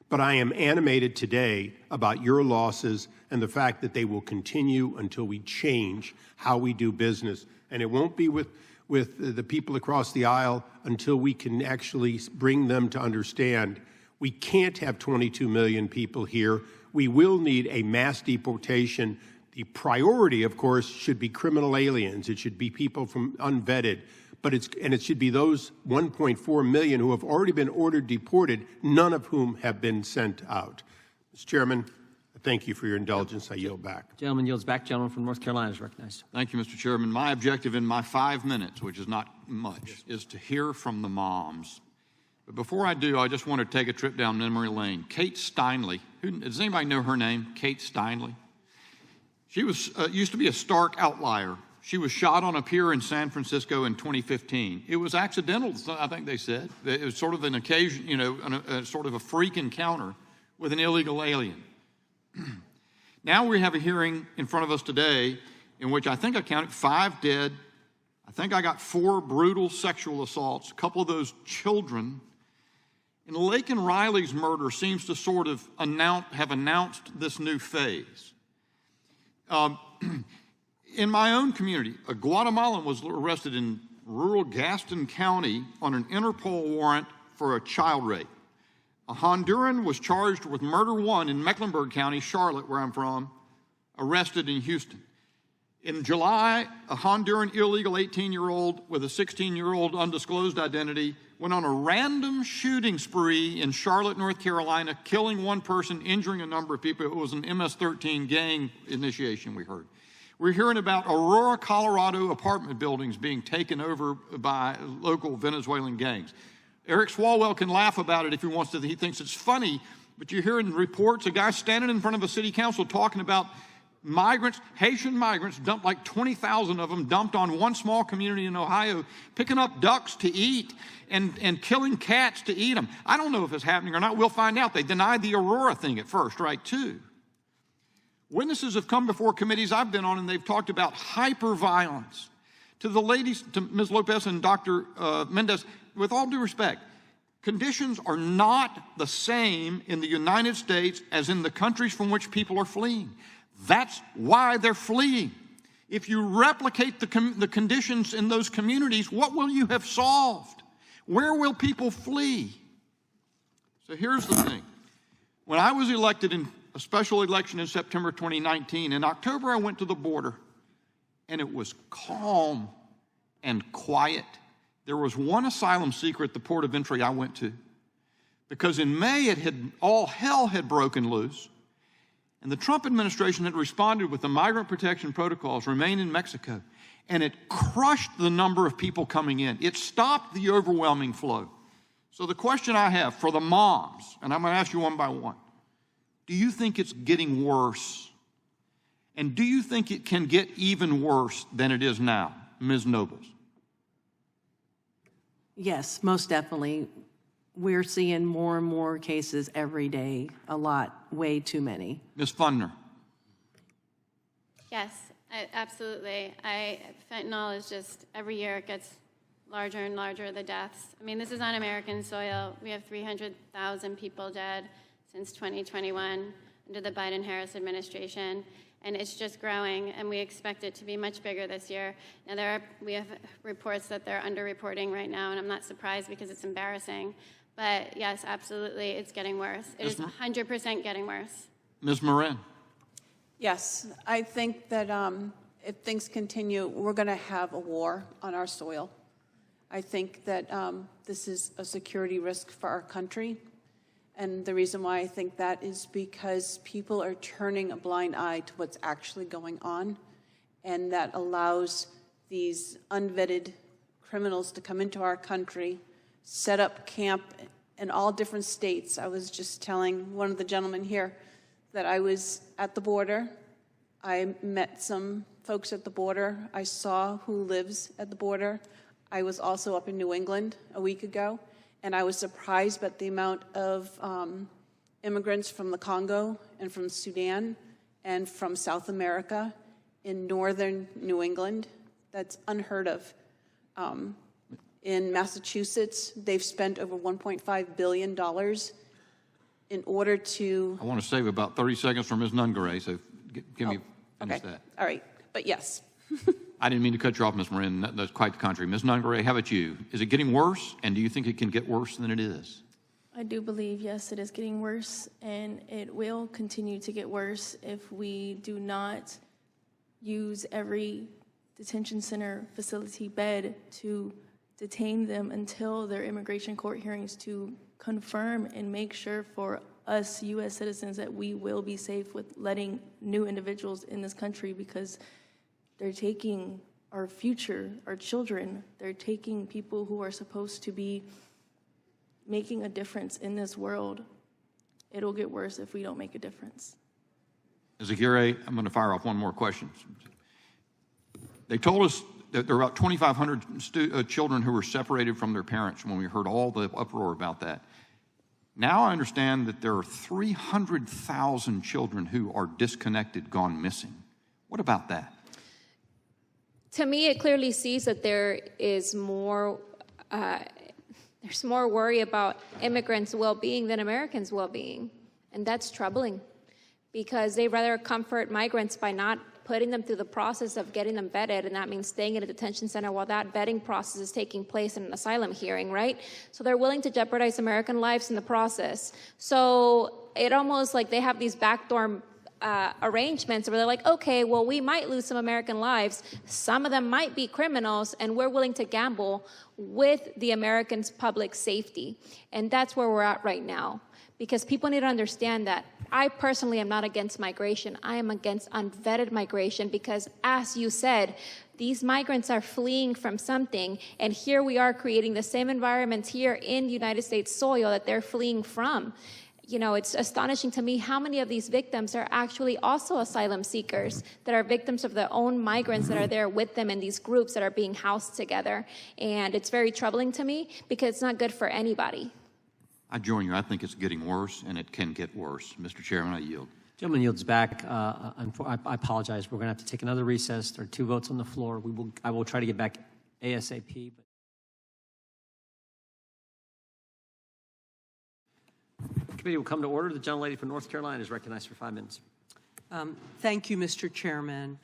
Speaker 12: But I am animated today about your losses and the fact that they will continue until we change how we do business. And it won't be with the people across the aisle until we can actually bring them to understand we can't have 22 million people here. We will need a mass deportation. The priority, of course, should be criminal aliens. It should be people from unvetted. But it should be those 1.4 million who have already been ordered deported, none of whom have been sent out. Mr. Chairman, thank you for your indulgence. I yield back.
Speaker 1: Gentleman yields back. Gentleman from North Carolina is recognized.
Speaker 13: Thank you, Mr. Chairman. My objective in my 5 minutes, which is not much, is to hear from the moms. But before I do, I just want to take a trip down memory lane. Kate Steinle, does anybody know her name? Kate Steinle. She was used to be a stark outlier. She was shot on a pier in San Francisco in 2015. It was accidental, I think they said. It was sort of an occasion, sort of a freak encounter with an illegal alien. Now we have a hearing in front of us today in which I think I counted 5 dead. I think I got 4 brutal sexual assaults, a couple of those children. And Laken Riley's murder seems to sort of have announced this new phase. In my own community, a Guatemalan was arrested in rural Gaston County on an Interpol warrant for a child rape. A Honduran was charged with murder 1 in Mecklenburg County, Charlotte, where I'm from, arrested in Houston. In July, a Honduran illegal 18-year-old with a 16-year-old undisclosed identity went on a random shooting spree in Charlotte, North Carolina, killing 1 person, injuring a number of people. It was an MS-13 gang initiation, we heard. We're hearing about Aurora, Colorado apartment buildings being taken over by local Venezuelan gangs. Eric Swalwell can laugh about it if he wants to. He thinks it's funny, but you're hearing reports, a guy standing in front of a city council talking about migrants, Haitian migrants, dumped like 20,000 of them, dumped on one small community in Ohio, picking up ducks to eat and killing cats to eat them. I don't know if it's happening or not. We'll find out. They denied the Aurora thing at first, right, too. Witnesses have come before committees I've been on, and they've talked about hyper-violence. To the ladies, to Ms. Lopez and Dr. Mendez, with all due respect, conditions are not the same in the United States as in the countries from which people are fleeing. That's why they're fleeing. If you replicate the conditions in those communities, what will you have solved? Where will people flee? So here's the thing. When I was elected in a special election in September 2019, in October I went to the border, and it was calm and quiet. There was one asylum seeker at the port of entry I went to, because in May all hell had broken loose, and the Trump administration had responded with the migrant protection protocols, remain in Mexico, and it crushed the number of people coming in. It stopped the overwhelming flow. So the question I have for the moms, and I'm going to ask you one by one, do you think it's getting worse? And do you think it can get even worse than it is now? Ms. Nobles.
Speaker 5: Yes, most definitely. We're seeing more and more cases every day, a lot, way too many.
Speaker 13: Ms. Fundner.
Speaker 9: Yes, absolutely. Fentanyl is just, every year it gets larger and larger the deaths. I mean, this is on American soil. We have 300,000 people dead since 2021 under the Biden-Harris administration, and it's just growing, and we expect it to be much bigger this year. Now, we have reports that they're underreporting right now, and I'm not surprised because it's embarrassing. But yes, absolutely, it's getting worse. It is 100% getting worse.
Speaker 13: Ms. Morin.
Speaker 10: Yes, I think that if things continue, we're going to have a war on our soil. I think that this is a security risk for our country. And the reason why I think that is because people are turning a blind eye to what's actually going on. And that allows these unvetted criminals to come into our country, set up camp in all different states. I was just telling one of the gentlemen here that I was at the border. I met some folks at the border. I saw who lives at the border. I was also up in New England a week ago, and I was surprised at the amount of immigrants from the Congo and from Sudan and from South America in northern New England. That's unheard of. In Massachusetts, they've spent over $1.5 billion in order to...
Speaker 13: I want to save about 30 seconds for Ms. Nungaray, so give me finish that.
Speaker 10: All right, but yes.
Speaker 13: I didn't mean to cut you off, Ms. Morin. That's quite the contrary. Ms. Nungaray, how about you? Is it getting worse, and do you think it can get worse than it is?
Speaker 11: I do believe, yes, it is getting worse, and it will continue to get worse if we do not use every detention center facility bed to detain them until their immigration court hearings to confirm and make sure for us U.S. citizens that we will be safe with letting new individuals in this country, because they're taking our future, our children. They're taking people who are supposed to be making a difference in this world. It'll get worse if we don't make a difference.
Speaker 13: Ms. Aguirre, I'm going to fire off one more question. They told us that there are about 2,500 children who were separated from their parents when we heard all the uproar about that. Now I understand that there are 300,000 children who are disconnected, gone missing. What about that?
Speaker 8: To me, it clearly sees that there is more, there's more worry about immigrants' well-being than Americans' well-being. And that's troubling, because they rather comfort migrants by not putting them through the process of getting them vetted, and that means staying in a detention center while that vetting process is taking place in an asylum hearing, right? So they're willing to jeopardize American lives in the process. So it almost like they have these backdoor arrangements where they're like, okay, well, we might lose some American lives. Some of them might be criminals, and we're willing to gamble with the Americans' public safety. And that's where we're at right now, because people need to understand that I personally am not against migration. I am against unvetted migration because, as you said, these migrants are fleeing from something, and here we are creating the same environments here in United States soil that they're fleeing from. You know, it's astonishing to me how many of these victims are actually also asylum seekers that are victims of their own migrants that are there with them in these groups that are being housed together. And it's very troubling to me because it's not good for anybody.
Speaker 13: I join you. I think it's getting worse, and it can get worse. Mr. Chairman, I yield.
Speaker 1: Gentleman yields back. I apologize. We're going to have to take another recess. There are 2 votes on the floor. I will try to get back ASAP. The committee will come to order. The gentlelady from North Carolina is recognized for 5 minutes.
Speaker 3: Thank you, Mr. Chairman.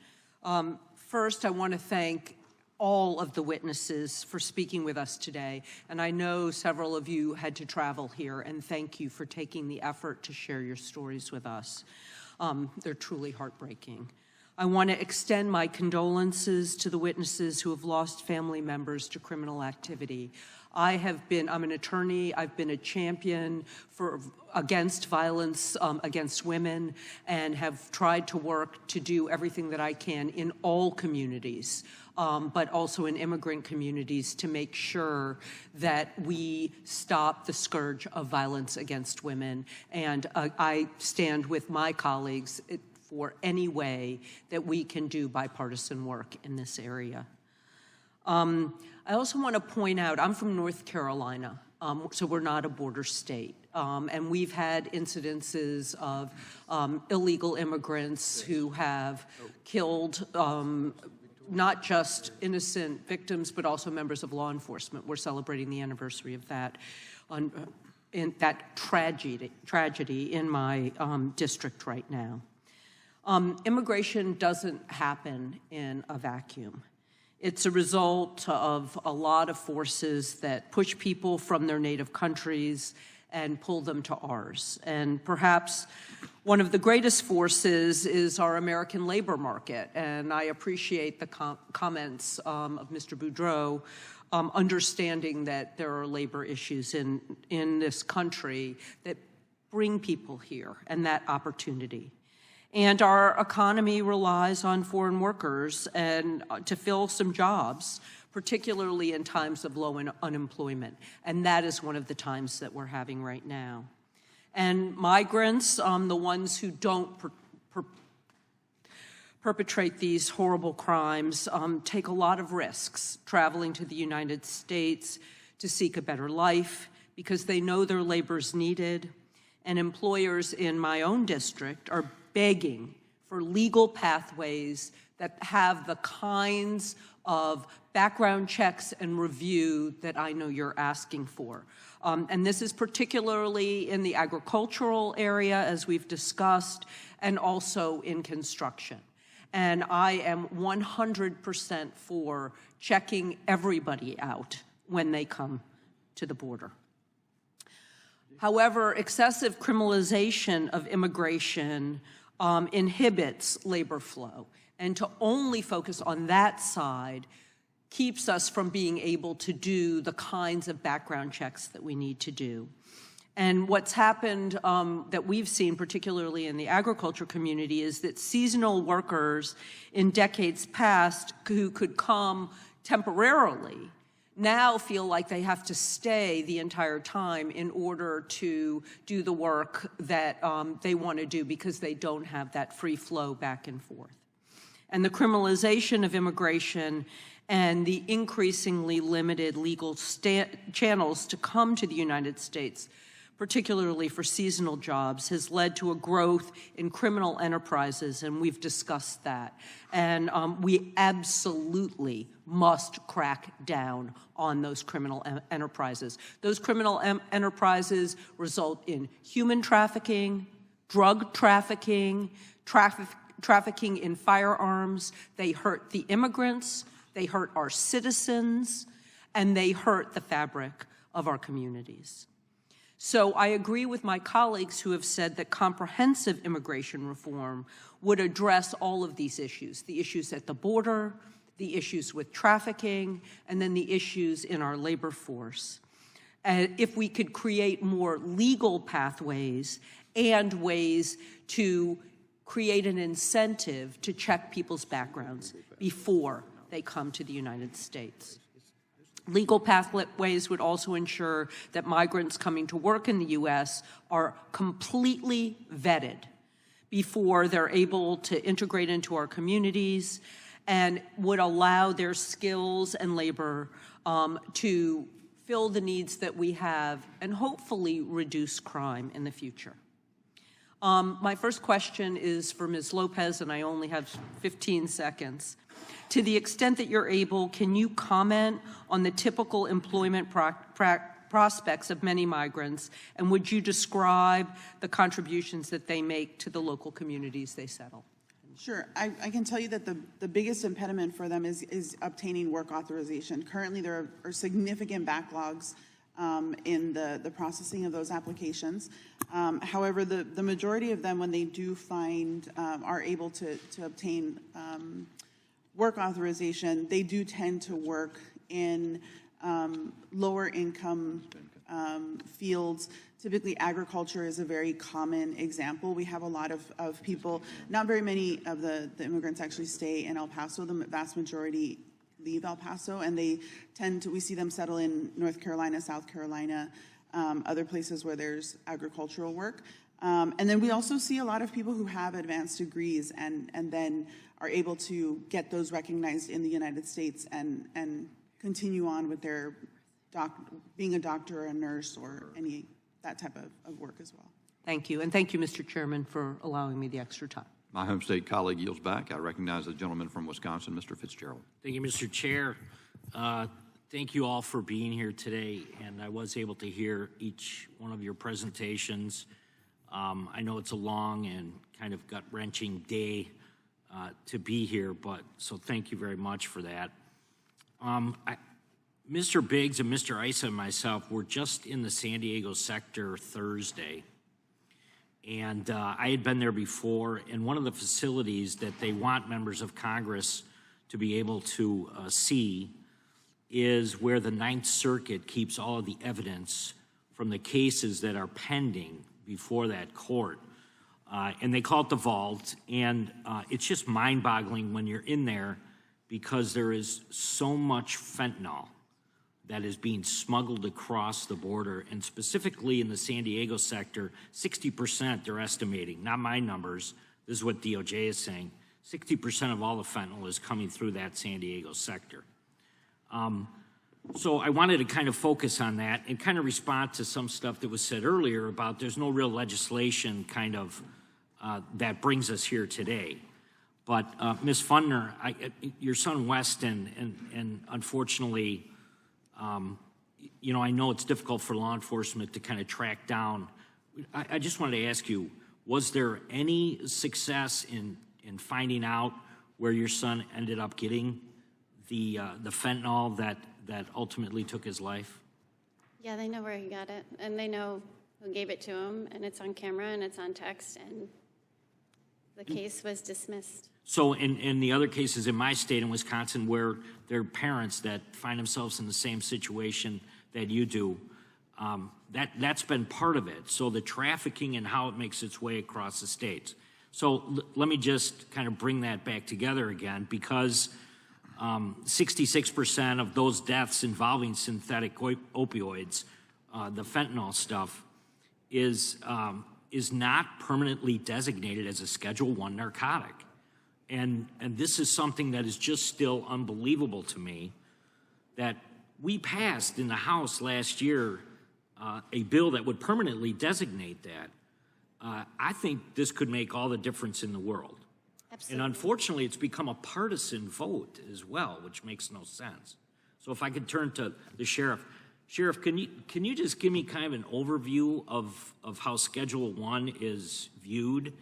Speaker 3: First, I want to thank all of the witnesses for speaking with us today. And I know several of you had to travel here, and thank you for taking the effort to share your stories with us. They're truly heartbreaking. I want to extend my condolences to the witnesses who have lost family members to criminal activity. I'm an attorney. I've been a champion against violence against women, and have tried to work to do everything that I can in all communities, but also in immigrant communities, to make sure that we stop the scourge of violence against women. And I stand with my colleagues for any way that we can do bipartisan work in this area. I also want to point out, I'm from North Carolina, so we're not a border state. And we've had incidences of illegal immigrants who have killed not just innocent victims, but also members of law enforcement. We're celebrating the anniversary of that, in that tragedy in my district right now. Immigration doesn't happen in a vacuum. It's a result of a lot of forces that push people from their native countries and pull them to ours. And perhaps one of the greatest forces is our American labor market. And I appreciate the comments of Mr. Boudreaux, understanding that there are labor issues in this country that bring people here and that opportunity. And our economy relies on foreign workers and to fill some jobs, particularly in times of low unemployment. And that is one of the times that we're having right now. And migrants, the ones who don't perpetrate these horrible crimes, take a lot of risks traveling to the United States to seek a better life because they know their labor is needed. And employers in my own district are begging for legal pathways that have the kinds of background checks and review that I know you're asking for. And this is particularly in the agricultural area, as we've discussed, and also in construction. And I am 100% for checking everybody out when they come to the border. However, excessive criminalization of immigration inhibits labor flow. And to only focus on that side keeps us from being able to do the kinds of background checks that we need to do. And what's happened that we've seen, particularly in the agriculture community, is that seasonal workers in decades past who could come temporarily now feel like they have to stay the entire time in order to do the work that they want to do because they don't have that free flow back and forth. And the criminalization of immigration and the increasingly limited legal channels to come to the United States, particularly for seasonal jobs, has led to a growth in criminal enterprises, and we've discussed that. And we absolutely must crack down on those criminal enterprises. Those criminal enterprises result in human trafficking, drug trafficking, trafficking in firearms. They hurt the immigrants, they hurt our citizens, and they hurt the fabric of our communities. So I agree with my colleagues who have said that comprehensive immigration reform would address all of these issues, the issues at the border, the issues with trafficking, and then the issues in our labor force. If we could create more legal pathways and ways to create an incentive to check people's backgrounds before they come to the United States. Legal pathways would also ensure that migrants coming to work in the U.S. are completely vetted before they're able to integrate into our communities and would allow their skills and labor to fill the needs that we have and hopefully reduce crime in the future. My first question is for Ms. Lopez, and I only have 15 seconds. To the extent that you're able, can you comment on the typical employment prospects of many migrants, and would you describe the contributions that they make to the local communities they settle?
Speaker 7: Sure. I can tell you that the biggest impediment for them is obtaining work authorization. Currently, there are significant backlogs in the processing of those applications. However, the majority of them, when they do find, are able to obtain work authorization, they do tend to work in lower income fields. Typically, agriculture is a very common example. We have a lot of people, not very many of the immigrants actually stay in El Paso. The vast majority leave El Paso, and they tend to, we see them settle in North Carolina, South Carolina, other places where there's agricultural work. And then we also see a lot of people who have advanced degrees and then are able to get those recognized in the United States and continue on with their being a doctor or a nurse or that type of work as well.
Speaker 3: Thank you. And thank you, Mr. Chairman, for allowing me the extra time.
Speaker 13: My home state colleague yields back. I recognize the gentleman from Wisconsin, Mr. Fitzgerald.
Speaker 14: Thank you, Mr. Chair. Thank you all for being here today, and I was able to hear each one of your presentations. I know it's a long and kind of gut-wrenching day to be here, so thank you very much for that. Mr. Biggs and Mr. Issa and myself were just in the San Diego sector Thursday, and I had been there before, and one of the facilities that they want members of Congress to be able to see is where the Ninth Circuit keeps all of the evidence from the cases that are pending before that court. And they call it the vault, and it's just mind-boggling when you're in there because there is so much fentanyl that is being smuggled across the border, and specifically in the San Diego sector, 60% they're estimating, not my numbers, this is what DOJ is saying, 60% of all the fentanyl is coming through that San Diego sector. So I wanted to kind of focus on that and kind of respond to some stuff that was said earlier about there's no real legislation kind of that brings us here today. But Ms. Fundner, your son Weston, and unfortunately, you know, I know it's difficult for law enforcement to kind of track down. I just wanted to ask you, was there any success in finding out where your son ended up getting the fentanyl that ultimately took his life?
Speaker 9: Yeah, they know where he got it, and they know who gave it to him, and it's on camera, and it's on text, and the case was dismissed.
Speaker 14: So in the other cases in my state in Wisconsin where there are parents that find themselves in the same situation that you do, that's been part of it. So the trafficking and how it makes its way across the states. So let me just kind of bring that back together again, because 66% of those deaths involving synthetic opioids, the fentanyl stuff, is not permanently designated as a Schedule I narcotic. And this is something that is just still unbelievable to me, that we passed in the House last year a bill that would permanently designate that. I think this could make all the difference in the world. Absolutely. And unfortunately, it's become a partisan vote as well, which makes no sense. So if I could turn to the sheriff. Sheriff, can you just give me kind of an overview of how Schedule I is viewed?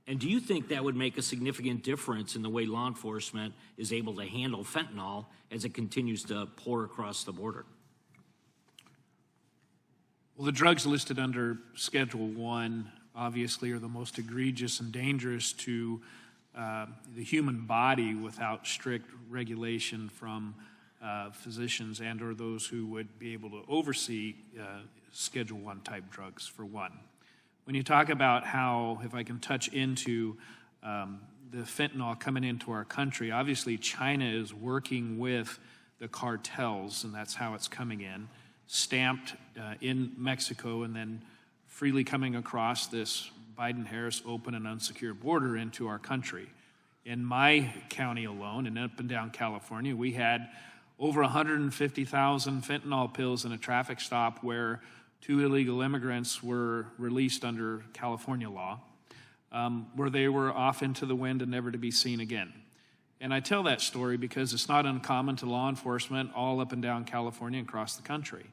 Speaker 14: And do you think that would make a significant difference in the way law enforcement is able to handle fentanyl as it continues to pour across the border?
Speaker 4: Well, the drugs listed under Schedule I obviously are the most egregious and dangerous to the human body without strict regulation from physicians and or those who would be able to oversee Schedule I type drugs, for one. When you talk about how, if I can touch into the fentanyl coming into our country, obviously China is working with the cartels, and that's how it's coming in, stamped in Mexico and then freely coming across this Biden-Harris open and unsecured border into our country. In my county alone, and up and down California, we had over 150,000 fentanyl pills in a traffic stop where 2 illegal immigrants were released under California law, where they were off into the wind and never to be seen again. And I tell that story because it's not uncommon to law enforcement all up and down California and across the country.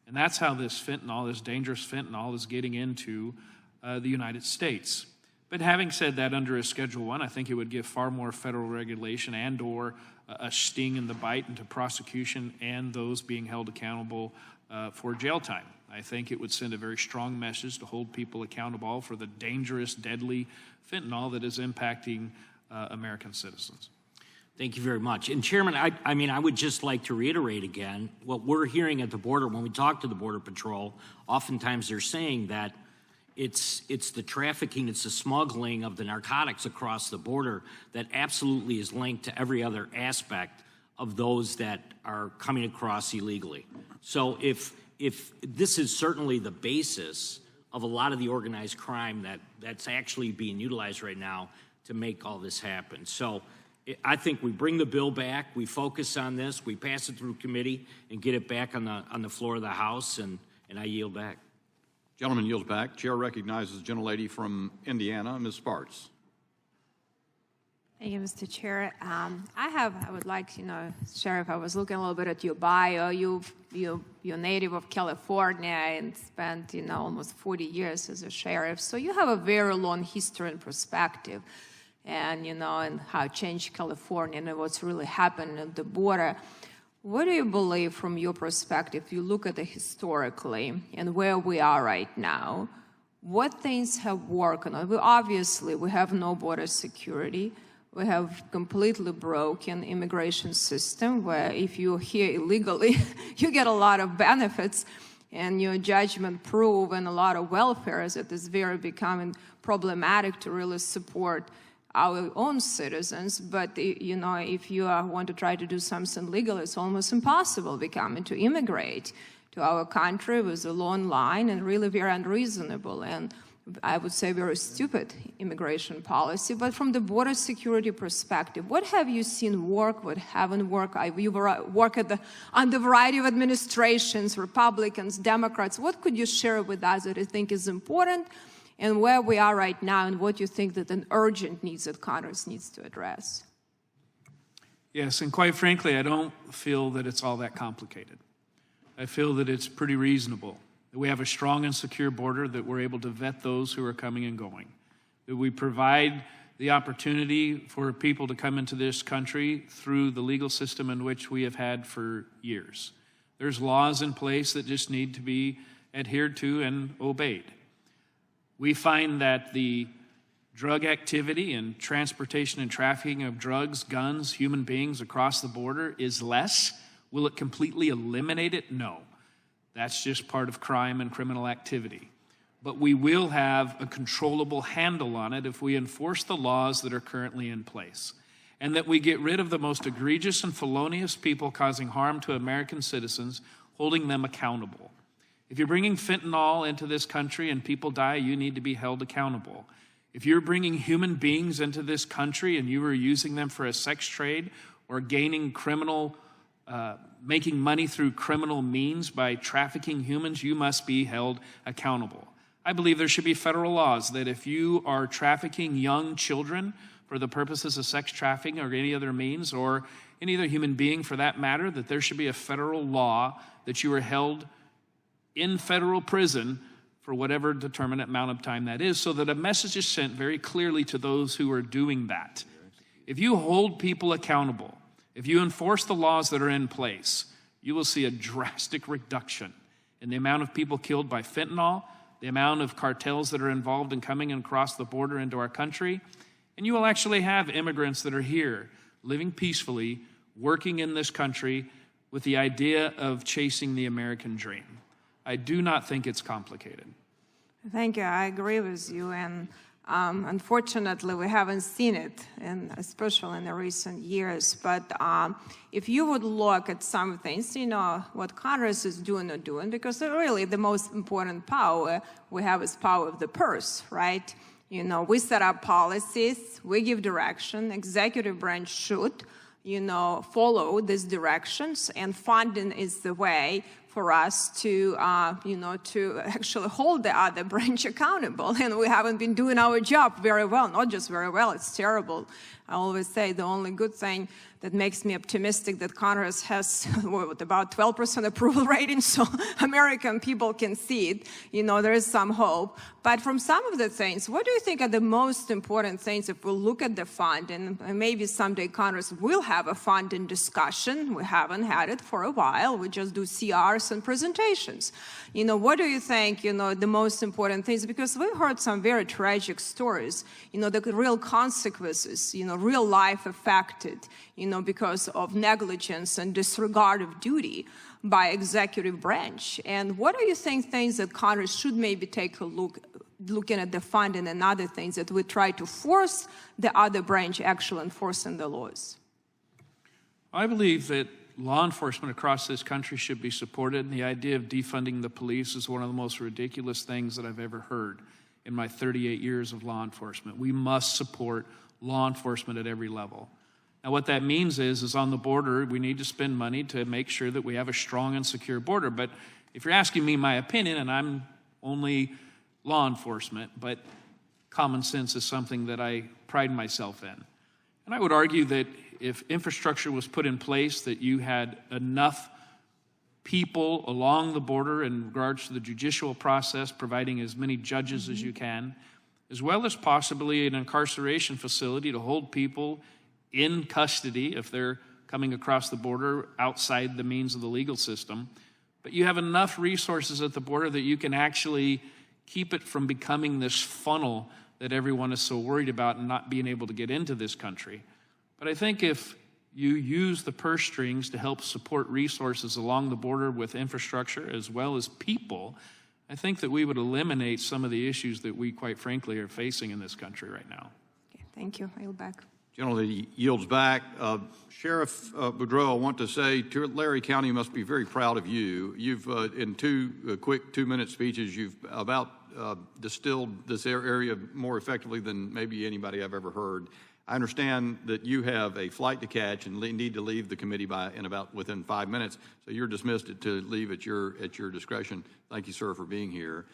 Speaker 4: And that's how this fentanyl, this dangerous fentanyl, is getting into the United States. But having said that, under a Schedule I think it would give far more federal regulation and or a sting in the bite into prosecution and those being held accountable for jail time. I think it would send a very strong message to hold people accountable for the dangerous, deadly fentanyl that is impacting American citizens.
Speaker 14: Thank you very much. And Chairman, I would just like to reiterate again, what we're hearing at the border, when we talk to the Border Patrol, oftentimes they're saying that it's the trafficking, it's the smuggling of the narcotics across the border that absolutely is linked to every other aspect of those that are coming across illegally. So if this is certainly the basis of a lot of the organized crime that's actually being utilized right now to make all this happen. So I think we bring the bill back, we focus on this, we pass it through committee and get it back on the floor of the House, and I yield back.
Speaker 13: Gentleman yields back. Chair recognizes the gentlelady from Indiana, Ms. Sparks.
Speaker 6: Thank you, Mr. Chair. I would like, Sheriff, I was looking a little bit at your bio. You're native of California and spent, almost 40 years as a sheriff. So you have a very long history and perspective and, and how it changed California and what's really happened at the border. What do you believe from your perspective, you look at it historically and where we are right now, what things have worked? Obviously, we have no border security. We have completely broken immigration system where if you're here illegally, you get a lot of benefits and your judgment prove and a lot of welfare as it is very becoming problematic to really support our own citizens. But, if you want to try to do something legal, it's almost impossible becoming to immigrate to our country with a long line and really very unreasonable. And I would say very stupid immigration policy. But from the border security perspective, what have you seen work, what haven't worked? You've worked under a variety of administrations, Republicans, Democrats. What could you share with us that you think is important and where we are right now and what you think that an urgent needs that Congress needs to address?
Speaker 4: Yes, and quite frankly, I don't feel that it's all that complicated. I feel that it's pretty reasonable. That we have a strong and secure border, that we're able to vet those who are coming and going, that we provide the opportunity for people to come into this country through the legal system in which we have had for years. There's laws in place that just need to be adhered to and obeyed. We find that the drug activity and transportation and trafficking of drugs, guns, human beings across the border is less. Will it completely eliminate it? No. That's just part of crime and criminal activity. But we will have a controllable handle on it if we enforce the laws that are currently in place, and that we get rid of the most egregious and felonious people causing harm to American citizens, holding them accountable. If you're bringing fentanyl into this country and people die, you need to be held accountable. If you're bringing human beings into this country and you are using them for a sex trade or gaining making money through criminal means by trafficking humans, you must be held accountable. I believe there should be federal laws that if you are trafficking young children for the purposes of sex trafficking or any other means, or any other human being for that matter, that there should be a federal law that you are held in federal prison for whatever determinate amount of time that is, so that a message is sent very clearly to those who are doing that. If you hold people accountable, if you enforce the laws that are in place, you will see a drastic reduction in the amount of people killed by fentanyl, the amount of cartels that are involved in coming across the border into our country, and you will actually have immigrants that are here, living peacefully, working in this country with the idea of chasing the American dream. I do not think it's complicated.
Speaker 6: Thank you. I agree with you. And unfortunately, we haven't seen it, especially in the recent years. But if you would look at some things, what Congress is doing or doing, because really the most important power we have is power of the purse, right? We set up policies, we give direction, executive branch should, follow these directions, and funding is the way for us to, to actually hold the other branch accountable. And we haven't been doing our job very well, not just very well, it's terrible. I always say the only good thing that makes me optimistic that Congress has about 12% approval rating, so American people can see it. There is some hope. But from some of the things, what do you think are the most important things if we look at the fund? And maybe someday Congress will have a funding discussion. We haven't had it for a while. We just do CRs and presentations. What do you think, the most important things? Because we've heard some very tragic stories, the real consequences, real life affected, because of negligence and disregard of duty by executive branch. And what do you think things that Congress should maybe take a looking at the funding and other things that we try to force the other branch actually enforcing the laws?
Speaker 4: I believe that law enforcement across this country should be supported, and the idea of defunding the police is one of the most ridiculous things that I've ever heard in my 38 years of law enforcement. We must support law enforcement at every level. Now, what that means is on the border, we need to spend money to make sure that we have a strong and secure border. But if you're asking me my opinion, and I'm only law enforcement, but common sense is something that I pride myself in. And And I would argue that if infrastructure was put in place, that you had enough people along the border in regards to the judicial process, providing as many judges as you can, as well as possibly an incarceration facility to hold people in custody if they're coming across the border outside the means of the legal system. But you have enough resources at the border that you can actually keep it from becoming this funnel that everyone is so worried about and not being able to get into this country. But I think if you use the purse strings to help support resources along the border with infrastructure as well as people, I think that we would eliminate some of the issues that we, quite frankly, are facing in this country right now.
Speaker 6: Okay, thank you. I yield back.
Speaker 13: Gentleman yields back. Sheriff Boudreaux, I want to say Tulare County must be very proud of you. You've, in two quick 2-minute speeches, you've about distilled this area more effectively than maybe anybody I've ever heard. I understand that you have a flight to catch and need to leave the committee within 5 minutes, so you're dismissed to leave at your discretion. Thank you, sir, for being here.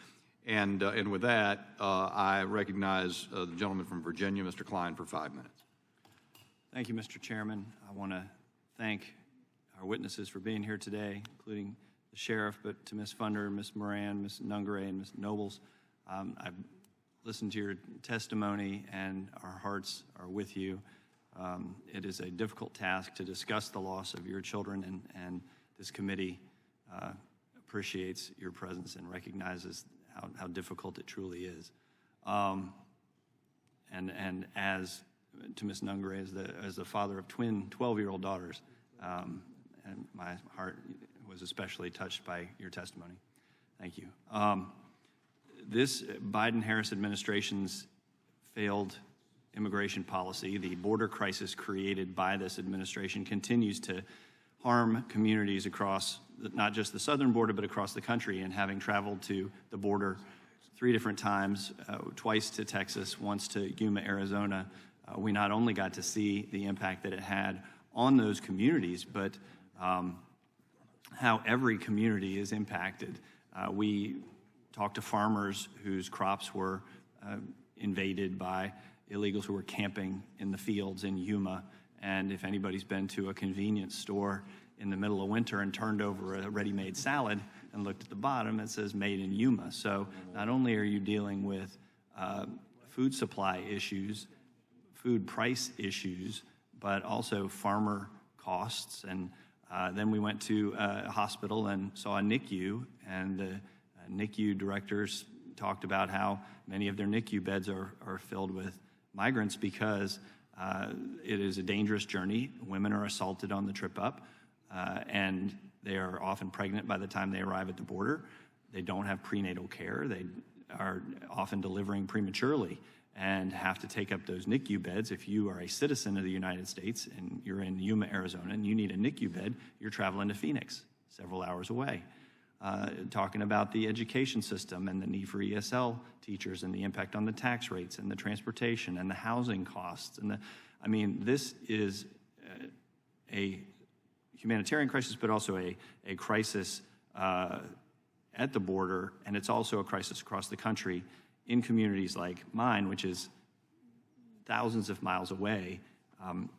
Speaker 13: And with that, I recognize the gentleman from Virginia, Mr. Klein, for 5 minutes.
Speaker 1: Thank you, Mr. Chairman. I want to thank our witnesses for being here today, including the sheriff, but to Ms. Fundner, Ms. Morin, Ms. Nungaray, and Ms. Nobles. I've listened to your testimony, and our hearts are with you. It is a difficult task to discuss the loss of your children, and this committee appreciates your presence and recognizes how difficult it truly is. And as to Ms. Nungaray, as the father of twin 12-year-old daughters, and my heart was especially touched by your testimony. Thank you. This Biden-Harris administration's failed immigration policy, the border crisis created by this administration, continues to harm communities across not just the southern border, but across the country. And having traveled to the border 3 different times, twice to Texas, once to Yuma, Arizona, we not only got to see the impact that it had on those communities, but how every community is impacted. We talked to farmers whose crops were invaded by illegals who were camping in the fields in Yuma. And if anybody's been to a convenience store in the middle of winter and turned over a ready-made salad and looked at the bottom, it says made in Yuma. So not only are you dealing with food supply issues, food price issues, but also farmer costs. And then we went to a hospital and saw a NICU, and the NICU directors talked about how many of their NICU beds are filled with migrants because it is a dangerous journey. Women are assaulted on the trip up, and they are often pregnant by the time they arrive at the border. They don't have prenatal care. They are often delivering prematurely and have to take up those NICU beds. If you are a citizen of the United States and you're in Yuma, Arizona, and you need a NICU bed, you're traveling to Phoenix, several hours away. Talking about the education system and the need for ESL teachers and the impact on the tax rates and the transportation and the housing costs. And this is a humanitarian crisis, but also a crisis at the border, and it's also a crisis across the country in communities like mine, which is thousands of miles away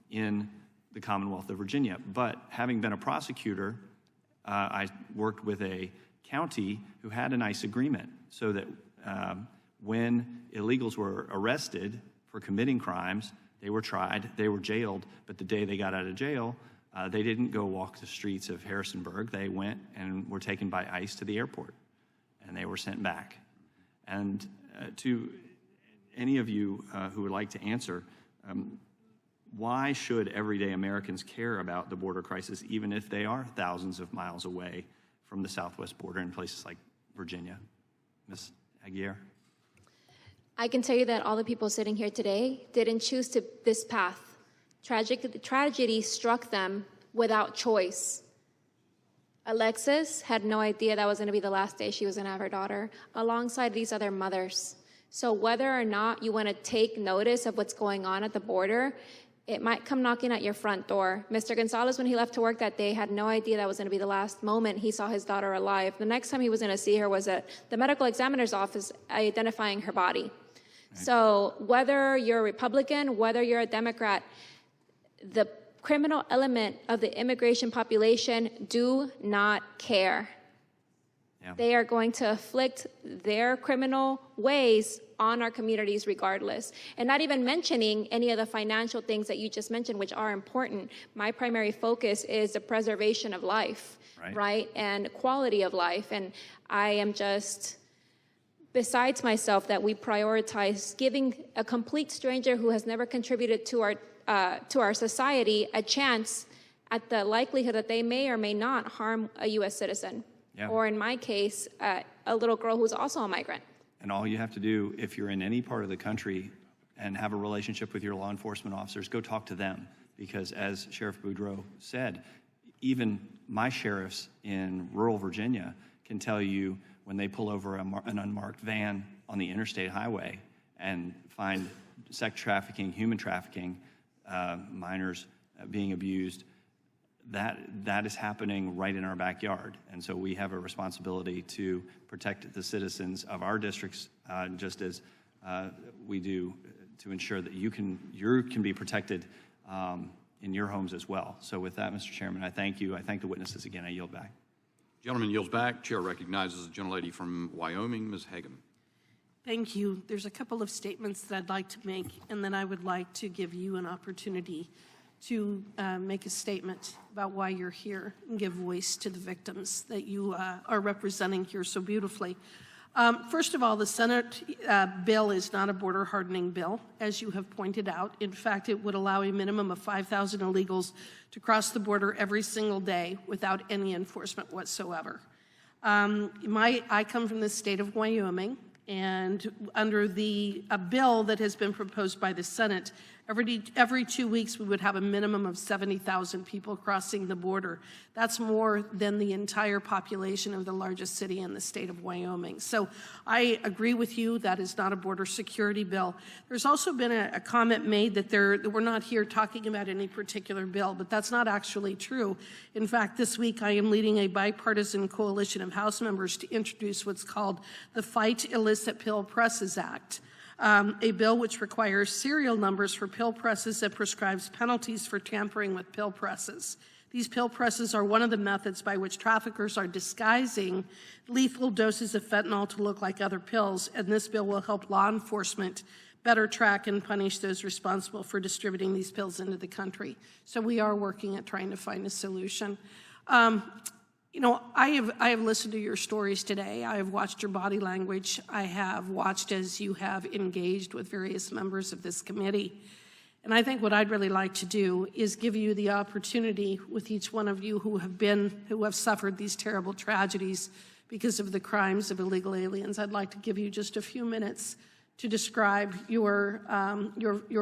Speaker 1: in the Commonwealth of Virginia. But having been a prosecutor, I worked with a county who had an ICE agreement so that when illegals were arrested for committing crimes, they were tried, they were jailed, but the day they got out of jail, they didn't go walk the streets of Harrisonburg. They went and were taken by ICE to the airport, and they were sent back. And to any of you who would like to answer, why should everyday Americans care about the border crisis, even if they are thousands of miles away from the southwest border in places like Virginia? Ms. Aguirre?
Speaker 8: I can tell you that all the people sitting here today didn't choose this path. Tragedy struck them without choice. Alexis had no idea that was going to be the last day she was going to have her daughter, alongside these other mothers. So whether or not you want to take notice of what's going on at the border, it might come knocking at your front door. Mr. Gonzalez, when he left to work that day, had no idea that was going to be the last moment he saw his daughter alive. The next time he was going to see her was at the medical examiner's office identifying her body. Right. So whether you're a Republican, whether you're a Democrat, the criminal element of the immigration population do not care.
Speaker 1: Yeah.
Speaker 8: They are going to afflict their criminal ways on our communities regardless. And not even mentioning any of the financial things that you just mentioned, which are important. My primary focus is the preservation of life, right? And quality of life. And I am just besides myself that we prioritize giving a complete stranger who has never contributed to our society a chance at the likelihood that they may or may not harm a U.S. citizen.
Speaker 1: Yeah.
Speaker 8: Or in my case, a little girl who's also a migrant.
Speaker 2: And all you have to do, if you're in any part of the country and have a relationship with your law enforcement officers, go talk to them. Because as Sheriff Boudreaux said, even my sheriffs in rural Virginia can tell you when they pull over an unmarked van on the interstate highway and find sex trafficking, human trafficking, minors being abused, that is happening right in our backyard. And so we have a responsibility to protect the citizens of our districts, just as we do to ensure that you can be protected in your homes as well. So with that, Mr. Chairman, I thank you. I thank the witnesses again. I yield back.
Speaker 13: Gentleman yields back. Chair recognizes the gentlelady from Wyoming, Ms. Hagan.
Speaker 22: Thank you. There's a couple of statements that I'd like to make, and then I would like to give you an opportunity to make a statement about why you're here and give voice to the victims that you are representing here so beautifully. First of all, the Senate bill is not a border hardening bill, as you have pointed out. In fact, it would allow a minimum of 5,000 illegals to cross the border every single day without any enforcement whatsoever. I come from the state of Wyoming, and under the bill that has been proposed by the Senate, every 2 weeks we would have a minimum of 70,000 people crossing the border. That's more than the entire population of the largest city in the state of Wyoming. So I agree with you, that is not a border security bill. There's also been a comment made that we're not here talking about any particular bill, but that's not actually true. In fact, this week I am leading a bipartisan coalition of House members to introduce what's called the Fight Illicit Pill Presses Act. A bill which requires serial numbers for pill presses and prescribes penalties for tampering with pill presses. These pill presses are one of the methods by which traffickers are disguising lethal doses of fentanyl to look like other pills, and this bill will help law enforcement better track and punish those responsible for distributing these pills into the country. So we are working at trying to find a solution. You know, I have listened to your stories today. I have watched your body language. I have watched as you have engaged with various members of this committee. And I think what I'd really like to do is give you the opportunity with each one of you who have suffered these terrible tragedies because of the crimes of illegal aliens. I'd like to give you just a few minutes to describe your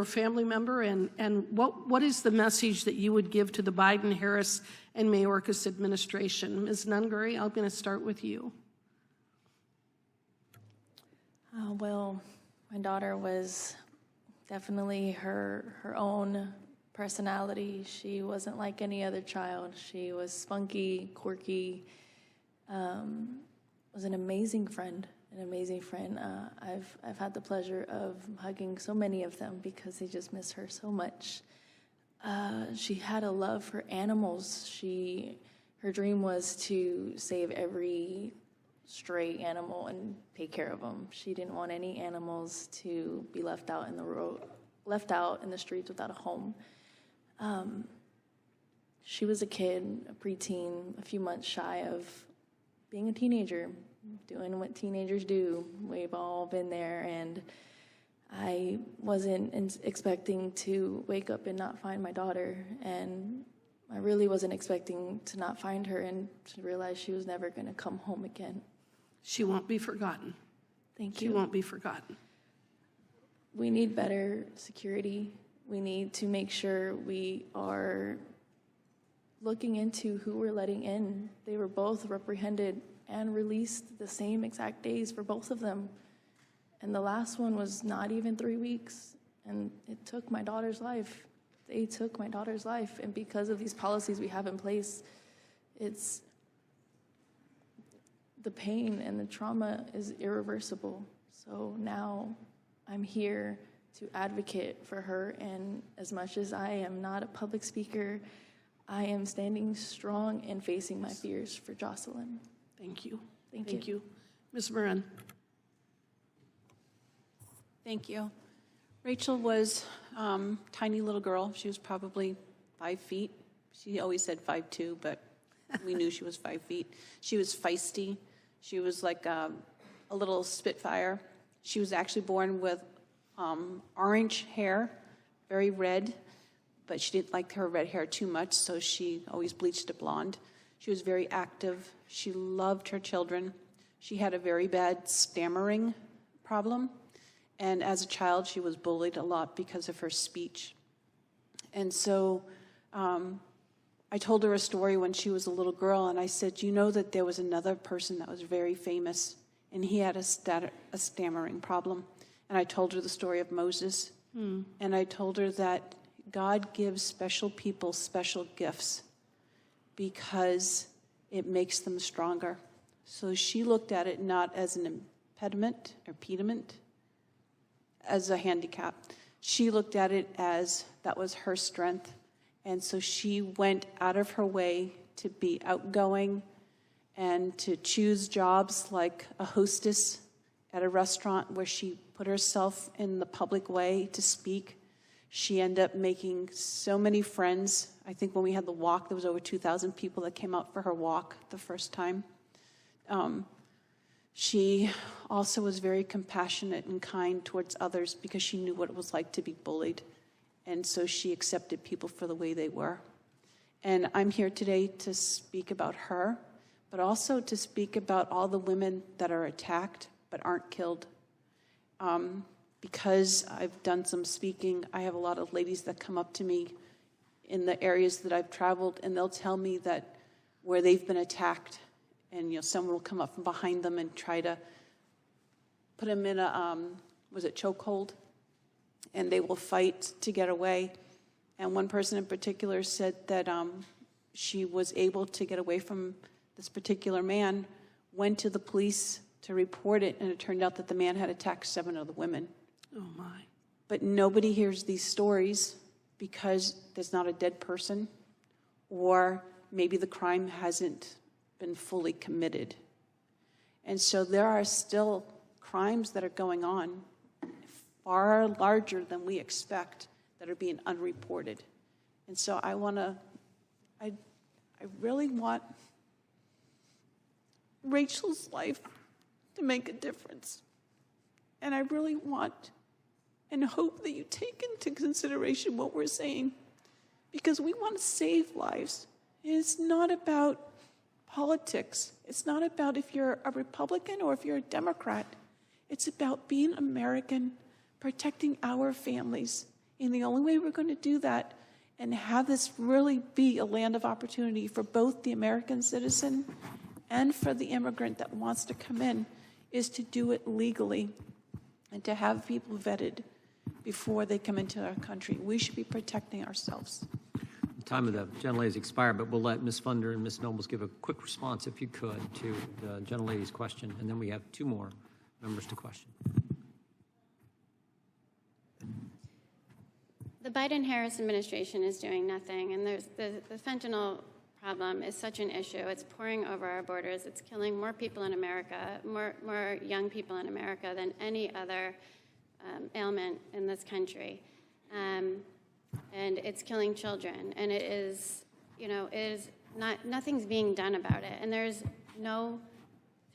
Speaker 22: family member and what is the message that you would give to the Biden, Harris, and Mayorkas administration. Ms. Nungaray, I'm going to start with you.
Speaker 11: Well, my daughter was definitely her own personality. She wasn't like any other child. She was spunky, quirky, was an amazing friend. I've had the pleasure of hugging so many of them because they just miss her so much. She had a love for animals. Her dream was to save every stray animal and take care of them. She didn't want any animals to be left out in the streets without a home. She was a kid, a preteen, a few months shy of being a teenager, doing what teenagers do. We've all been there, and I wasn't expecting to wake up and not find my daughter, and I really wasn't expecting to not find her and to realize she was never going to come home again.
Speaker 22: She won't be forgotten.
Speaker 11: Thank you.
Speaker 22: She won't be forgotten.
Speaker 11: We need better security. We need to make sure we are looking into who we're letting in. They were both reprehended and released the same exact days for both of them. And the last one was not even 3 weeks, and it took my daughter's life. They took my daughter's life, and because of these policies we have in place, the pain and the trauma is irreversible. So now I'm here to advocate for her. And as much as I am not a public speaker, I am standing strong and facing my fears for Jocelyn.
Speaker 22: Thank you.
Speaker 11: Thank you.
Speaker 22: Ms. Morin.
Speaker 10: Thank you. Rachel was tiny little girl. She was probably 5 feet. She always said 5'2", but we knew she was 5 feet. She was feisty. She was like a little spitfire. She was actually born with orange hair, very red, but she didn't like her red hair too much, so she always bleached it blonde. She was very active. She loved her children. She had a very bad stammering problem, and as a child, she was bullied a lot because of her speech. And so I told her a story when she was a little girl, and I said, you know that there was another person that was very famous, and he had a stammering problem. And I told her the story of Moses, and I told her that God gives special people special gifts because it makes them stronger. So she looked at it not as an impediment or pediment, as a handicap. She looked at it as that was her strength. And so she went out of her way to be outgoing and to choose jobs like a hostess at a restaurant where she put herself in the public way to speak. She ended up making so many friends. I think when we had the walk, there was over 2,000 people that came out for her walk the first time. She also was very compassionate and kind towards others because she knew what it was like to be bullied. And so she accepted people for the way they were. And I'm here today to speak about her, but also to speak about all the women that are attacked but aren't killed. Because I've done some speaking, I have a lot of ladies that come up to me in the areas that I've traveled, and they'll tell me that where they've been attacked, and someone will come up from behind them and try to put them in a, chokehold, and they will fight to get away. And one person in particular said that she was able to get away from this particular man, went to the police to report it, and it turned out that the man had attacked 7 other women.
Speaker 22: Oh, my.
Speaker 10: But nobody hears these stories because there's not a dead person, or maybe the crime hasn't been fully committed. And so there are still crimes that are going on far larger than we expect that are being unreported. And so I really want Rachel's life to make a difference. And I really want and hope that you take into consideration what we're saying, because we want to save lives. And it's not about politics. It's not about if you're a Republican or if you're a Democrat. It's about being American, protecting our families. And the only way we're going to do that and have this really be a land of opportunity for both the American citizen and for the immigrant that wants to come in is to do it legally and to have people vetted before they come into our country. We should be protecting ourselves.
Speaker 1: The time of the gentlelady's expired, but we'll let Ms. Fundner and Ms. Nobles give a quick response, if you could, to the gentlelady's question, and then we have 2 more members to question.
Speaker 9: The Biden-Harris administration is doing nothing, and there's the fentanyl problem is such an issue. It's pouring over our borders. It's killing more people in America, more young people in America than any other ailment in this country. And it's killing children. And it is, nothing's being done about it. And there's no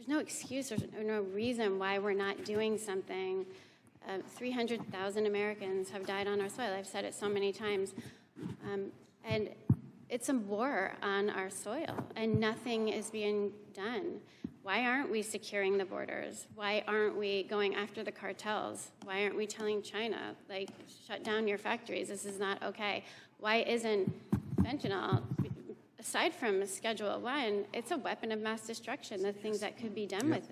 Speaker 9: excuse, there's no reason why we're not doing something. 300,000 Americans have died on our soil. I've said it so many times. And it's a war on our soil, and nothing is being done. Why aren't we securing the borders? Why aren't we going after the cartels? Why aren't we telling China, shut down your factories? This is not okay. Why isn't fentanyl, aside from Schedule 1, it's a weapon of mass destruction. The things that could be done with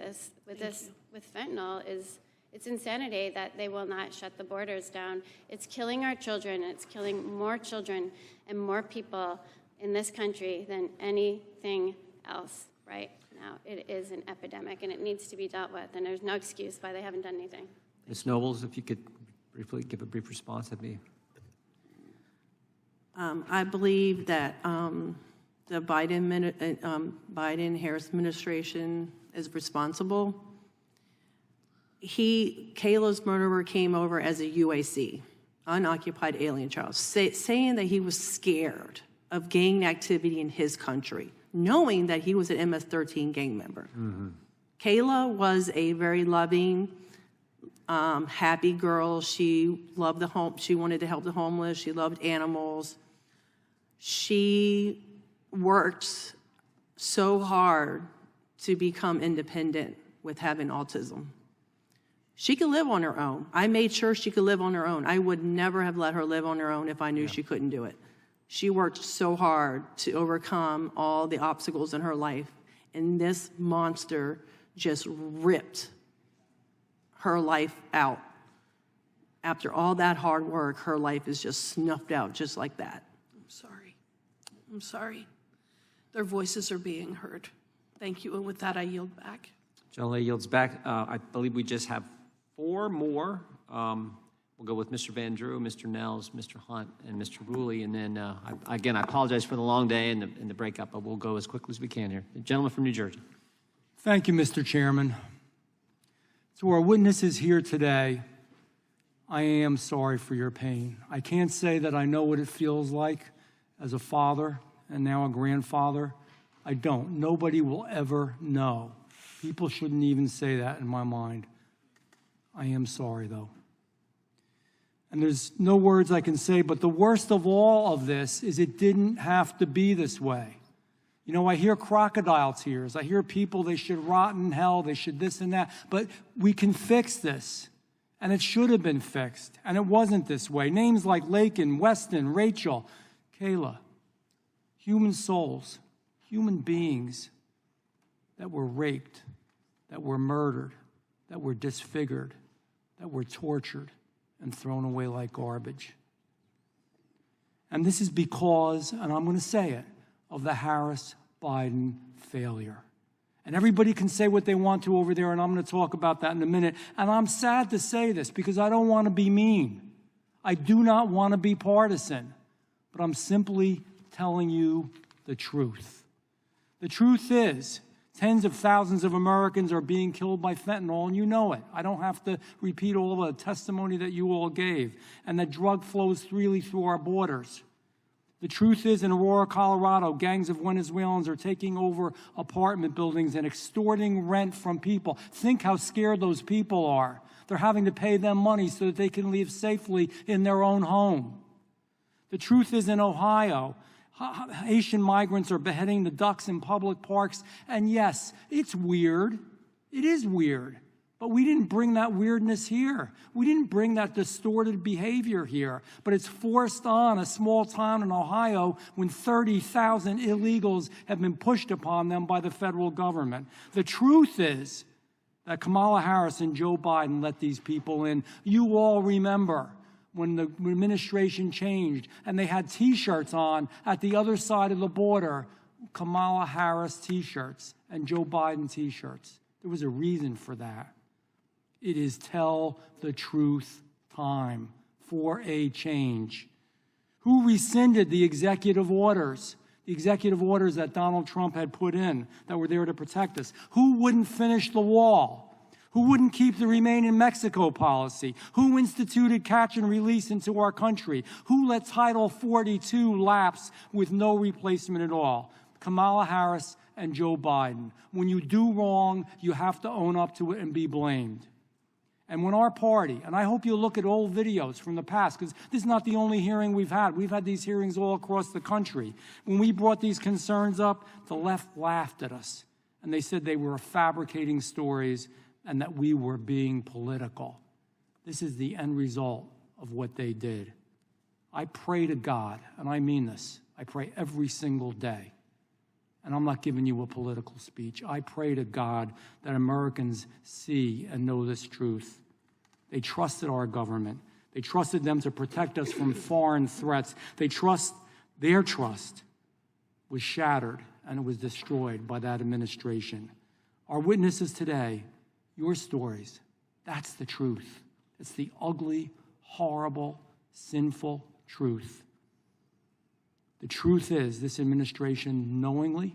Speaker 9: fentanyl is, it's insanity that they will not shut the borders down. It's killing our children. It's killing more children and more people in this country than anything else right now. It is an epidemic, and it needs to be dealt with, and there's no excuse why they haven't done anything.
Speaker 1: Ms. Nobles, if you could briefly give a brief response? That'd be.
Speaker 5: I believe that the Biden-Harris administration is responsible. Kayla's murderer came over as a UAC, unoccupied alien child, saying that he was scared of gang activity in his country, knowing that he was an MS-13 gang member.
Speaker 1: Mm-hmm.
Speaker 5: Kayla was a very loving, happy girl. She loved the home. She wanted to help the homeless. She loved animals. She worked so hard to become independent with having autism. She could live on her own. I made sure she could live on her own. I would never have let her live on her own if I knew she couldn't do it. She worked so hard to overcome all the obstacles in her life, and this monster just ripped her life out. After all that hard work, her life is just snuffed out just like that.
Speaker 22: I'm sorry. Their voices are being heard. Thank you. And with that, I yield back.
Speaker 1: John Lay yields back. I believe we just have 4 more. We'll go with Mr. Van Drew, Mr. Nels, Mr. Hunt, and Mr. Ruley. And then, again, I apologize for the long day and the breakup, but we'll go as quickly as we can here. The gentleman from New Jersey.
Speaker 15: Thank you, Mr. Chairman. To our witnesses here today, I am sorry for your pain. I can't say that I know what it feels like as a father and now a grandfather. I don't. Nobody will ever know. People shouldn't even say that in my mind. I am sorry, though. And there's no words I can say, but the worst of all of this is it didn't have to be this way. You know, I hear crocodile tears. I hear people, they should rot in hell, they should this and that. But we can fix this. And it should have been fixed. And it wasn't this way. Names like Lakin, Weston, Rachel, Kayla. Human souls, human beings that were raped, that were murdered, that were disfigured, that were tortured and thrown away like garbage. And this is because, and I'm going to say it, of the Harris-Biden failure. And everybody can say what they want to over there, and I'm going to talk about that in a minute. And I'm sad to say this because I don't want to be mean. I do not want to be partisan. But I'm simply telling you the truth. The truth is, tens of thousands of Americans are being killed by fentanyl, and you know it. I don't have to repeat all the testimony that you all gave. And that drug flows freely through our borders. The truth is, in Aurora, Colorado, gangs of Venezuelans are taking over apartment buildings and extorting rent from people. Think how scared those people are. They're having to pay them money so that they can live safely in their own home. The truth is, in Ohio, Haitian migrants are beheading the ducks in public parks. And yes, it's weird. It is weird. But we didn't bring that weirdness here. We didn't bring that distorted behavior here. But it's forced on a small town in Ohio when 30,000 illegals have been pushed upon them by the federal government. The truth is that Kamala Harris and Joe Biden let these people in. You all remember when the administration changed and they had T-shirts on at the other side of the border, Kamala Harris T-shirts and Joe Biden T-shirts. There was a reason for that. It is tell the truth time for a change. Who rescinded the executive orders? The executive orders that Donald Trump had put in that were there to protect us. Who wouldn't finish the wall? Who wouldn't keep the Remain in Mexico policy? Who instituted catch and release into our country? Who let Title 42 lapse with no replacement at all? Kamala Harris and Joe Biden. When you do wrong, you have to own up to it and be blamed. And when our party, and I hope you look at old videos from the past, because this is not the only hearing we've had. We've had these hearings all across the country. When we brought these concerns up, the left laughed at us. And they said they were fabricating stories and that we were being political. This is the end result of what they did. I pray to God, and I mean this, I pray every single day. And I'm not giving you a political speech. I pray to God that Americans see and know this truth. They trusted our government. They trusted them to protect us from foreign threats. Their trust was shattered and it was destroyed by that administration. Our witnesses today, your stories, that's the truth. It's the ugly, horrible, sinful truth. The truth is this administration knowingly,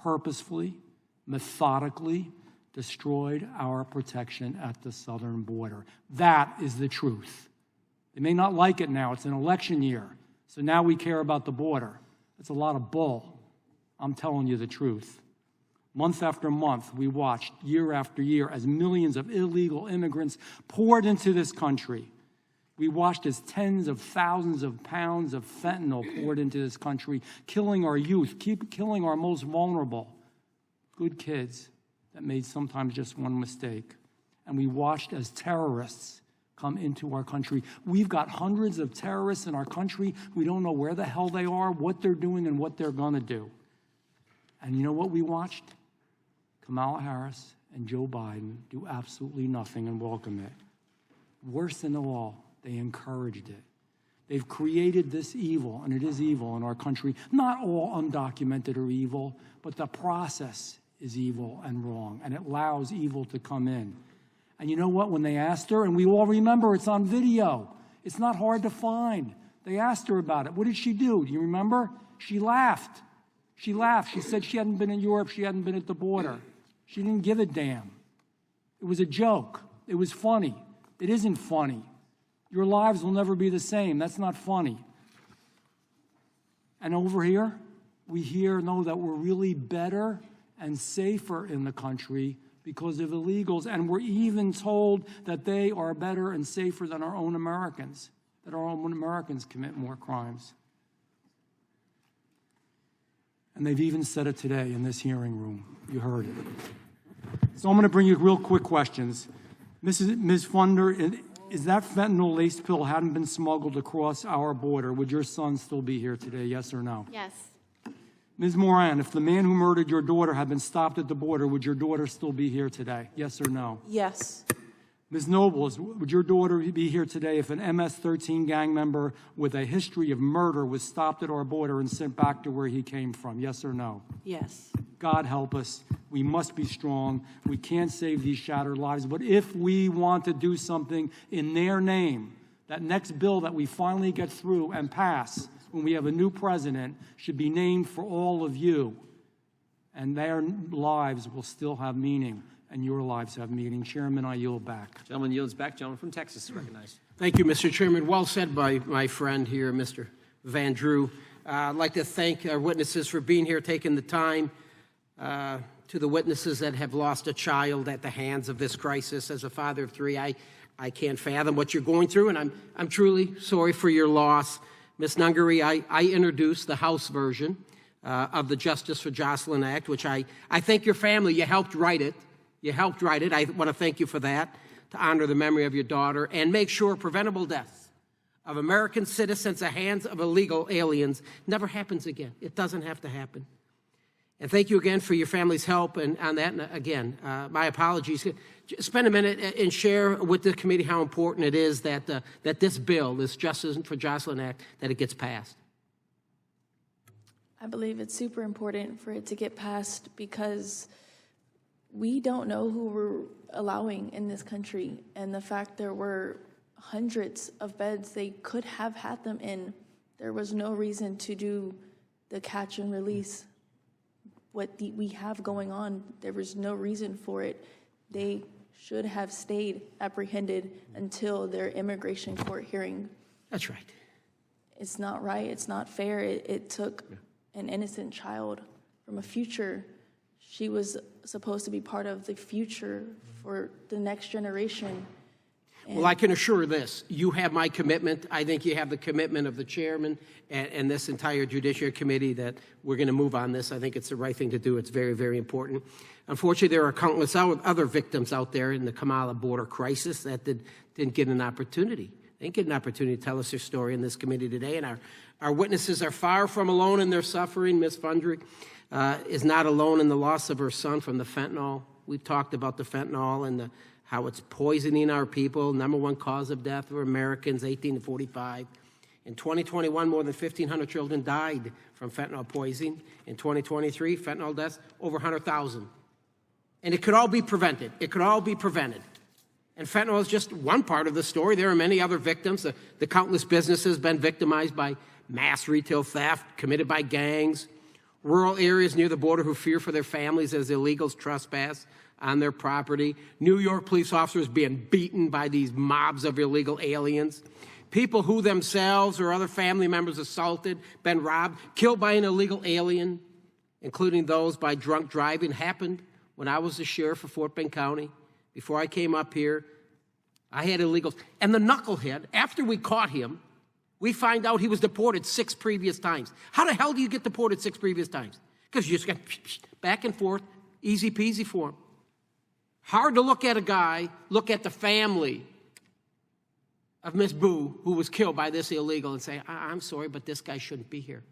Speaker 15: purposefully, methodically destroyed our protection at the southern border. That is the truth. They may not like it now. It's an election year. So now we care about the border. That's a lot of bull. I'm telling you the truth. Month after month, we watched year after year as millions of illegal immigrants poured into this country. We watched as tens of thousands of pounds of fentanyl poured into this country, killing our youth, killing our most vulnerable, good kids that made sometimes just one mistake. And we watched as terrorists come into our country. We've got hundreds of terrorists in our country. We don't know where the hell they are, what they're doing, and what they're going to do. And you know what we watched? Kamala Harris and Joe Biden do absolutely nothing and welcome it. Worse than all, they encouraged it. They've created this evil, and it is evil in our country. Not all undocumented are evil, but the process is evil and wrong, and it allows evil to come in. And you know what? When they asked her, and we all remember it's on video, it's not hard to find. They asked her about it. What did she do? Do you remember? She laughed. She laughed. She said she hadn't been in Europe. She hadn't been at the border. She didn't give a damn. It was a joke. It was funny. It isn't funny. Your lives will never be the same. That's not funny. And over here, we know that we're really better and safer in the country because of illegals. And we're even told that they are better and safer than our own Americans, that our own Americans commit more crimes. And they've even said it today in this hearing room. You heard it. So I'm going to bring you real quick questions. Ms. Fundner, is that fentanyl-laced pill hadn't been smuggled across our border, would your son still be here today, yes or no?
Speaker 9: Yes.
Speaker 15: Ms. Morin, if the man who murdered your daughter had been stopped at the border, would your daughter still be here today, yes or no?
Speaker 10: Yes.
Speaker 15: Ms. Nobles, would your daughter be here today if an MS-13 gang member with a history of murder was stopped at our border and sent back to where he came from, yes or no?
Speaker 10: Yes.
Speaker 15: God help us. We must be strong. We can't save these shattered lives. But if we want to do something in their name, that next bill that we finally get through and pass when we have a new president should be named for all of you. And their lives will still have meaning, and your lives have meaning. Chairman, I yield back.
Speaker 1: Gentleman yields back. Gentleman from Texas is recognized.
Speaker 16: Thank you, Mr. Chairman. Well said by my friend here, Mr. Van Drew. I'd like to thank our witnesses for being here, taking the time. To the witnesses that have lost a child at the hands of this crisis. As a father of three, I can't fathom what you're going through, and I'm truly sorry for your loss. Ms. Nungaray, I introduced the House version of the Justice for Jocelyn Act, which I thank your family. You helped write it. You helped write it. I want to thank you for that, to honor the memory of your daughter and make sure preventable deaths of American citizens at the hands of illegal aliens never happens again. It doesn't have to happen. And thank you again for your family's help. And on that, and again, my apologies. Spend a minute and share with the committee how important it is that this bill, this Justice for Jocelyn Act, that it gets passed.
Speaker 11: I believe it's super important for it to get passed because we don't know who we're allowing in this country. And the fact there were hundreds of beds they could have had them in, there was no reason to do the catch and release. What we have going on, there was no reason for it. They should have stayed apprehended until their immigration court hearing.
Speaker 16: That's right.
Speaker 11: It's not right. It's not fair. It took an innocent child from a future. She was supposed to be part of the future for the next generation.
Speaker 16: Well, I can assure this. You have my commitment. I think you have the commitment of the chairman and this entire Judiciary Committee that we're going to move on this. I think it's the right thing to do. It's very, very important. Unfortunately, there are countless other victims out there in the Kamala border crisis that didn't get an opportunity. They didn't get an opportunity to tell us their story in this committee today. And our witnesses are far from alone in their suffering. Ms. Fundner is not alone in the loss of her son from the fentanyl. We've talked about the fentanyl and how it's poisoning our people. #1 cause of death for Americans 18 to 45. In 2021, more than 1,500 children died from fentanyl poisoning. In 2023, fentanyl deaths over 100,000. And it could all be prevented. It could all be prevented. And fentanyl is just one part of the story. There are many other victims. The countless businesses been victimized by mass retail theft committed by gangs, rural areas near the border who fear for their families as illegals trespass on their property, New York police officers being beaten by these mobs of illegal aliens, people who themselves or other family members assaulted, been robbed, killed by an illegal alien, including those by drunk driving, happened when I was the sheriff of Fort Bend County. Before I came up here, I had illegals. And the knucklehead, after we caught him, we find out he was deported 6 previous times. How the hell do you get deported 6 previous times? Because you just got back and forth, easy peasy for him. Hard to look at a guy, look at the family of Miss Boo, who was killed by this illegal, and say, I'm sorry, but this guy shouldn't be here.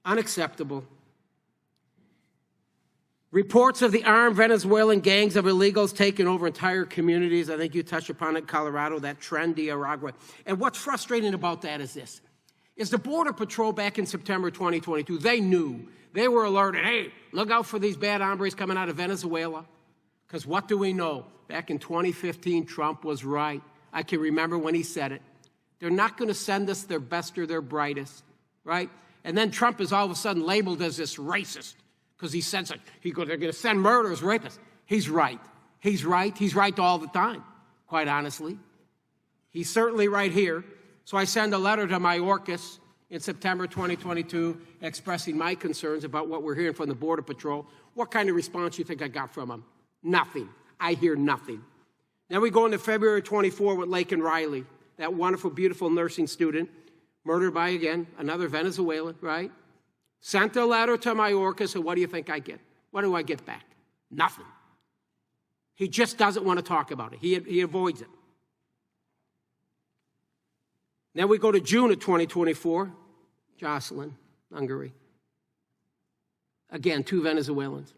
Speaker 16: Unacceptable. Reports of the armed Venezuelan gangs of illegals taking over entire communities. I think you touched upon it, Colorado, that trend, Nicaragua. And what's frustrating about that is this, is the Border Patrol back in September 2022, they knew, they were alerted, hey, look out for these bad hombres coming out of Venezuela. Because what do we know? Back in 2015, Trump was right. I can remember when he said it. They're not going to send us their best or their brightest, right? And then Trump is all of a sudden labeled as this racist because he said such. They're going to send murderers, rapists. He's right. He's right. He's right all the time, quite honestly. He's certainly right here. So I send a letter to Mayorkas in September 2022 expressing my concerns about what we're hearing from the Border Patrol. What kind of response do you think I got from him? Nothing. I hear nothing. Then we go into February 24 with Laken Riley, that wonderful, beautiful nursing student, murdered by, again, another Venezuelan, right? Sent a letter to Mayorkas, and what do you think I get? What do I get back? Nothing. He just doesn't want to talk about it. He avoids it. Then we go to June of 2024, Jocelyn, Nungaray. Again, 2 Venezuelans.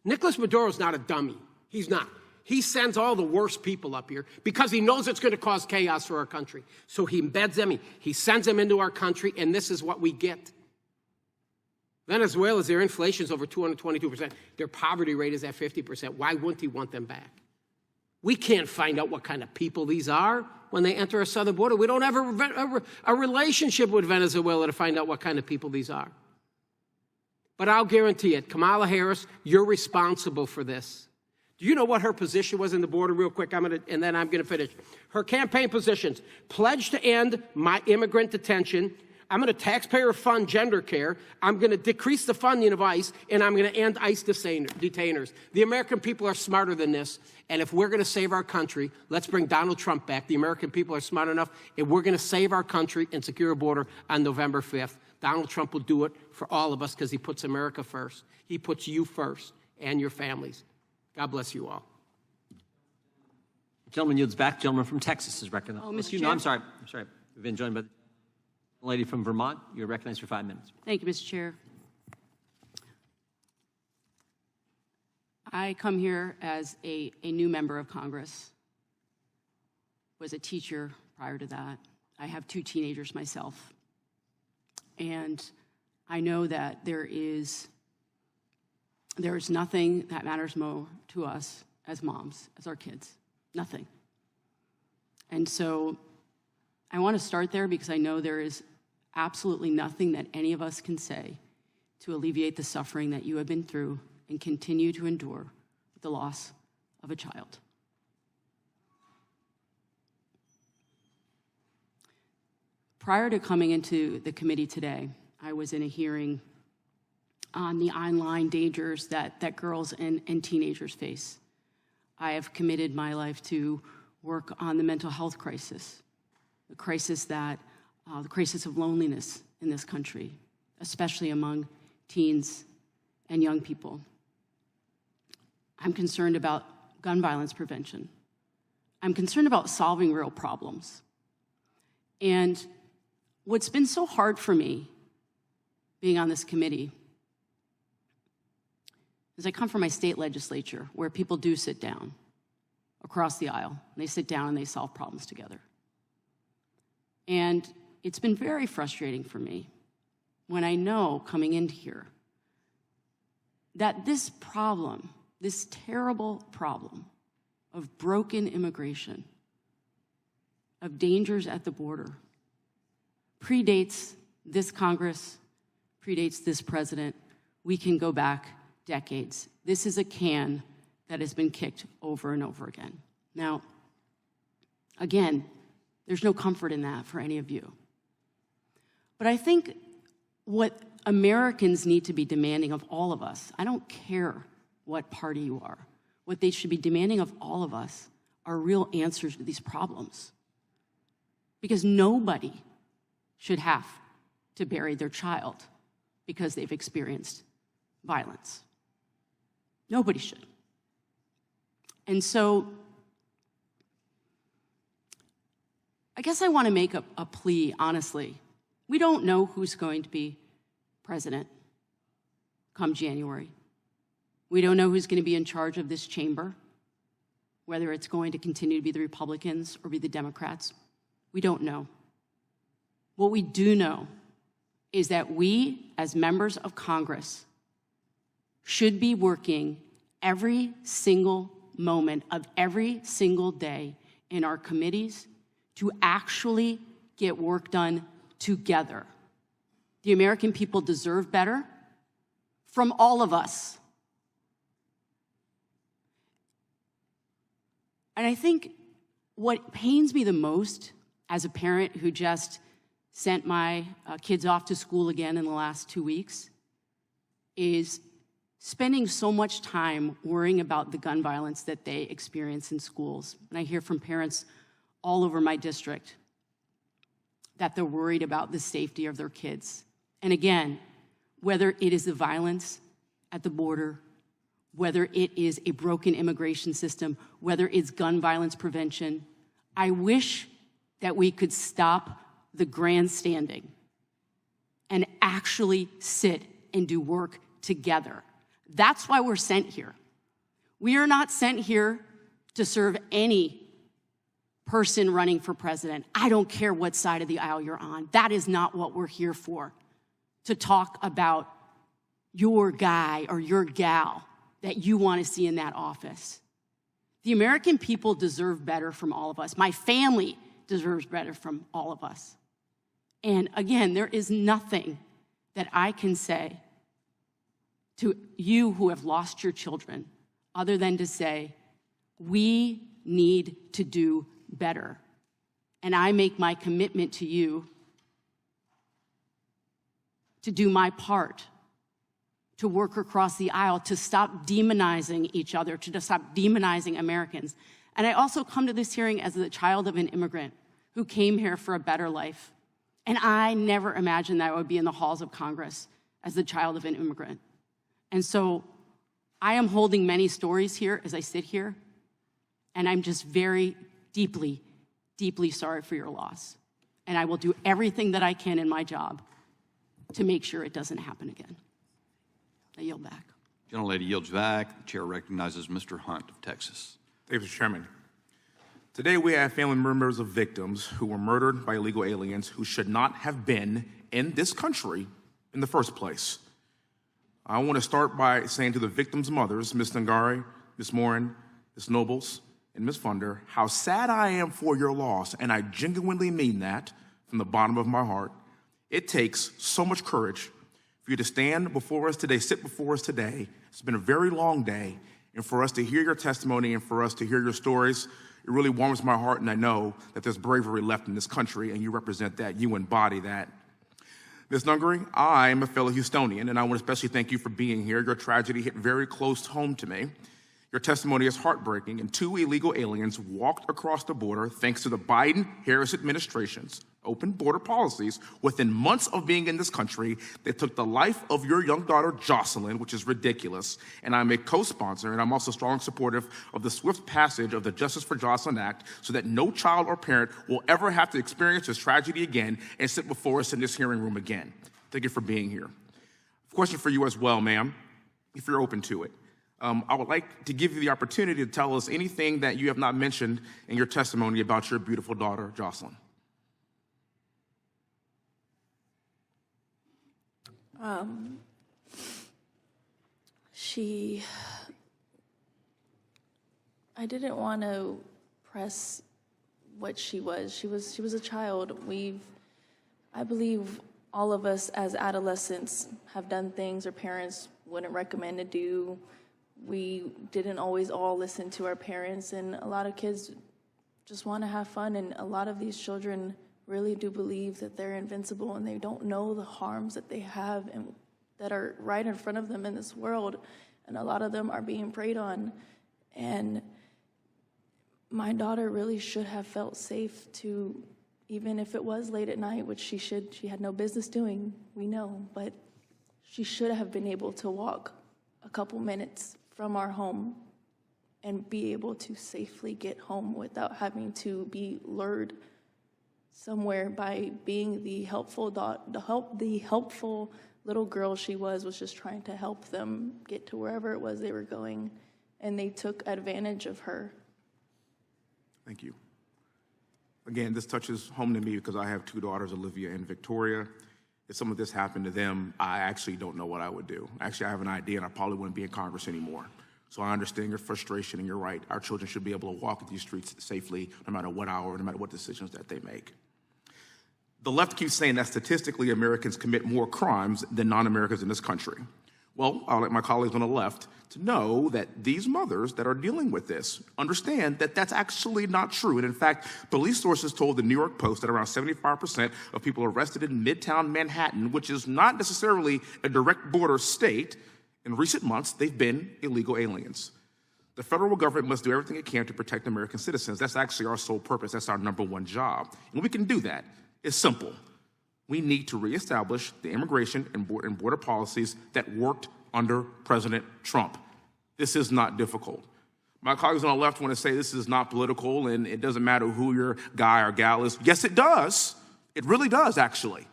Speaker 16: Nicolas Maduro's not a dummy. He's not. He sends all the worst people up here because he knows it's going to cause chaos for our country. So he embeds them, he sends them into our country, and this is what we get. Venezuela, their inflation is over 222%. Their poverty rate is at 50%. Why wouldn't he want them back? We can't find out what kind of people these are when they enter our southern border. We don't have a relationship with Venezuela to find out what kind of people these are. But I'll guarantee it, Kamala Harris, you're responsible for this. Do you know what her position was in the border real quick? And then I'm going to finish. Her campaign positions: pledge to end my immigrant detention. I'm going to taxpayer fund gender care. I'm going to decrease the funding of ICE, and I'm going to end ICE detainers. The American people are smarter than this, and if we're going to save our country, let's bring Donald Trump back. The American people are smart enough, and we're going to save our country and secure a border on November 5th. Donald Trump will do it for all of us because he puts America first. He puts you first and your families. God bless you all.
Speaker 1: Gentleman yields back. Gentleman from Texas is recognized.
Speaker 18: Oh, Mr.
Speaker 1: Excuse me,
Speaker 18: Chair.
Speaker 1: I'm sorry. We've been joined by the lady from Vermont. You're recognized for 5 minutes.
Speaker 18: Thank you, Mr. Chair. I come here as a new member of Congress. Was a teacher prior to that. I have 2 teenagers myself. And I know that there is nothing that matters more to us as moms, as our kids. Nothing. And so I want to start there because I know there is absolutely nothing that any of us can say to alleviate the suffering that you have been through and continue to endure with the loss of a child. Prior to coming into the committee today, I was in a hearing on the online dangers that girls and teenagers face. I have committed my life to work on the mental health crisis, the crisis of loneliness in this country, especially among teens and young people. I'm concerned about gun violence prevention. I'm concerned about solving real problems. And what's been so hard for me being on this committee is I come from my state legislature where people do sit down across the aisle. And they sit down and they solve problems together. And it's been very frustrating for me when I know coming into here that this problem, this terrible problem, of broken immigration, of dangers at the border, predates this Congress, predates this president. We can go back decades. This is a can that has been kicked over and over again. Now, again, there's no comfort in that for any of you. But I think what Americans need to be demanding of all of us, I don't care what party you are, what they should be demanding of all of us are real answers to these problems. Because nobody should have to bury their child because they've experienced violence. Nobody should. And so I guess I want to make a plea, honestly. We don't know who's going to be president come January. We don't know who's going to be in charge of this chamber, whether it's going to continue to be the Republicans or be the Democrats. We don't know. What we do know is that we, as members of Congress, should be working every single moment of every single day in our committees to actually get work done together. The American people deserve better from all of us. And I think what pains me the most as a parent who just sent my kids off to school again in the last 2 weeks is spending so much time worrying about the gun violence that they experience in schools. And I hear from parents all over my district that they're worried about the safety of their kids. And again, whether it is the violence at the border, whether it is a broken immigration system, whether it's gun violence prevention, I wish that we could stop the grandstanding and actually sit and do work together. That's why we're sent here. We are not sent here to serve any person running for president. I don't care what side of the aisle you're on. That is not what we're here for, to talk about your guy or your gal that you want to see in that office. The American people deserve better from all of us. My family deserves better from all of us. And again, there is nothing that I can say to you who have lost your children other than to say, we need to do better. And I make my commitment to you to do my part, to work across the aisle, to stop demonizing each other, to stop demonizing Americans. And I also come to this hearing as the child of an immigrant who came here for a better life. And I never imagined that I would be in the halls of Congress as the child of an immigrant. And so I am holding many stories here as I sit here, and I'm just very deeply, deeply sorry for your loss. And I will do everything that I can in my job to make sure it doesn't happen again. I yield back.
Speaker 13: Gentlelady yields back. The chair recognizes Mr. Hunt of Texas.
Speaker 17: Thank you, Mr. Chairman. Today we have family members of victims who were murdered by illegal aliens who should not have been in this country in the first place. I want to start by saying to the victims' mothers, Ms. Nungaray, Ms. Morin, Ms. Nobles, and Ms. Fundner, how sad I am for your loss, and I genuinely mean that from the bottom of my heart. It takes so much courage for you to stand before us today, sit before us today. It's been a very long day, and for us to hear your testimony and for us to hear your stories, it really warms my heart, and I know that there's bravery left in this country, and you represent that. You embody that. Ms. Nungaray, I am a fellow Houstonian, and I want to especially thank you for being here. Your tragedy hit very close home to me. Your testimony is heartbreaking, and 2 illegal aliens walked across the border thanks to the Biden-Harris administration's open border policies. Within months of being in this country, they took the life of your young daughter, Jocelyn, which is ridiculous. And I'm a co-sponsor, and I'm also strong supportive of the swift passage of the Justice for Jocelyn Act so that no child or parent will ever have to experience this tragedy again and sit before us in this hearing room again. Thank you for being here. Question for you as well, ma'am, if you're open to it. I would like to give you the opportunity to tell us anything that you have not mentioned in your testimony about your beautiful daughter, Jocelyn.
Speaker 11: I didn't want to press what she was. She was a child. I believe all of us as adolescents have done things our parents wouldn't recommend to do. We didn't always all listen to our parents, and a lot of kids just want to have fun, and a lot of these children really do believe that they're invincible, and they don't know the harms that they have and that are right in front of them in this world, and a lot of them are being preyed on. And my daughter really should have felt safe to, even if it was late at night, which she had no business doing, we know, but she should have been able to walk a couple minutes from our home and be able to safely get home without having to be lured somewhere by being the helpful little girl she was just trying to help them get to wherever it was they were going, and they took advantage of her.
Speaker 17: Thank you. Again, this touches home to me because I have two daughters, Olivia and Victoria. If some of this happened to them, I actually don't know what I would do. Actually, I have an idea, and I probably wouldn't be in Congress anymore. So I understand your frustration, and you're right. Our children should be able to walk these streets safely, no matter what hour, no matter what decisions that they make. The left keeps saying that statistically Americans commit more crimes than non-Americans in this country. Well, I'll let my colleagues on the left to know that these mothers that are dealing with this understand that that's actually not true. And in fact, police sources told the New York Post that around 75% of people arrested in Midtown Manhattan, which is not necessarily a direct border state, in recent months, they've been illegal aliens. The federal government must do everything it can to protect American citizens. That's actually our sole purpose. That's our number one job. And we can do that. It's simple. We need to reestablish the immigration and border policies that worked under President Trump. This is not difficult. My colleagues on the left want to say this is not political and it doesn't matter who your guy or gal is. Yes, it does. It really does, actually.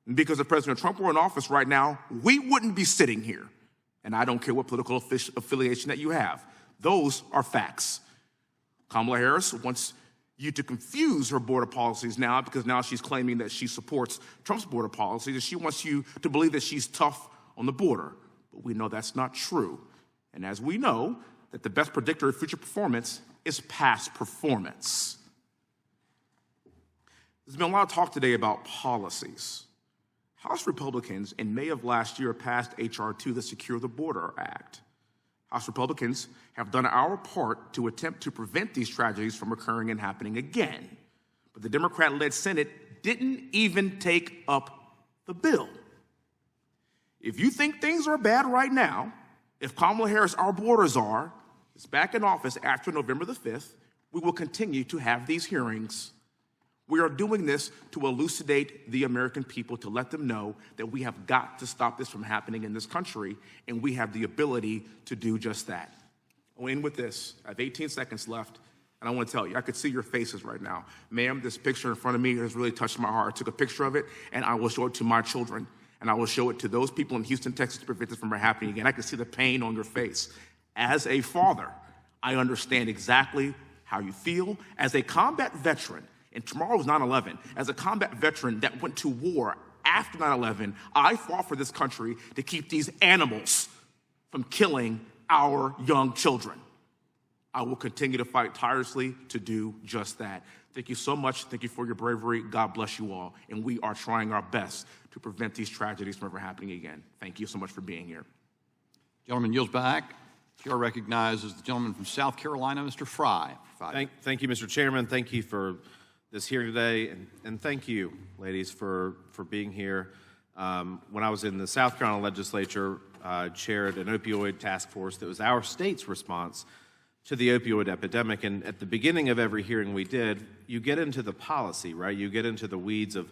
Speaker 17: And because if President Trump were in office right now, we wouldn't be sitting here. And I don't care what political affiliation that you have. Those are facts. Kamala Harris wants you to confuse her border policies now because now she's claiming that she supports Trump's border policies and she wants you to believe that she's tough on the border. But we know that's not true. And as we know, that the best predictor of future performance is past performance. There's been a lot of talk today about policies. House Republicans in May of last year passed H.R. 2, the Secure the Border Act. House Republicans have done our part to attempt to prevent these tragedies from occurring and happening again. But the Democrat-led Senate didn't even take up the bill. If you think things are bad right now, if Kamala Harris, our borders are, is back in office after November the 5th, we will continue to have these hearings. We are doing this to elucidate the American people, to let them know that we have got to stop this from happening in this country, and we have the ability to do just that. I'll end with this. I have 18 seconds left, and I want to tell you, I could see your faces right now. Ma'am, this picture in front of me has really touched my heart. I took a picture of it, and I will show it to my children, and I will show it to those people in Houston, Texas, to prevent this from happening again. I can see the pain on your face. As a father, I understand exactly how you feel. As a combat veteran, and tomorrow is 9/11. As a combat veteran that went to war after 9/11, I fought for this country to keep these animals from killing our young children. I will continue to fight tirelessly to do just that. Thank you so much. Thank you for your bravery. God bless you all. And we are trying our best to prevent these tragedies from ever happening again. Thank you so much for being here.
Speaker 19: Gentleman yields back. Chair recognizes the gentleman from South Carolina, Mr. Fry.
Speaker 20: Thank you, Mr. Chairman. Thank you for this hearing today, and thank you, ladies, for being here. When I was in the South Carolina legislature, chaired an opioid task force that was our state's response to the opioid epidemic. And at the beginning of every hearing we did, you get into the policy, right? You get into the weeds of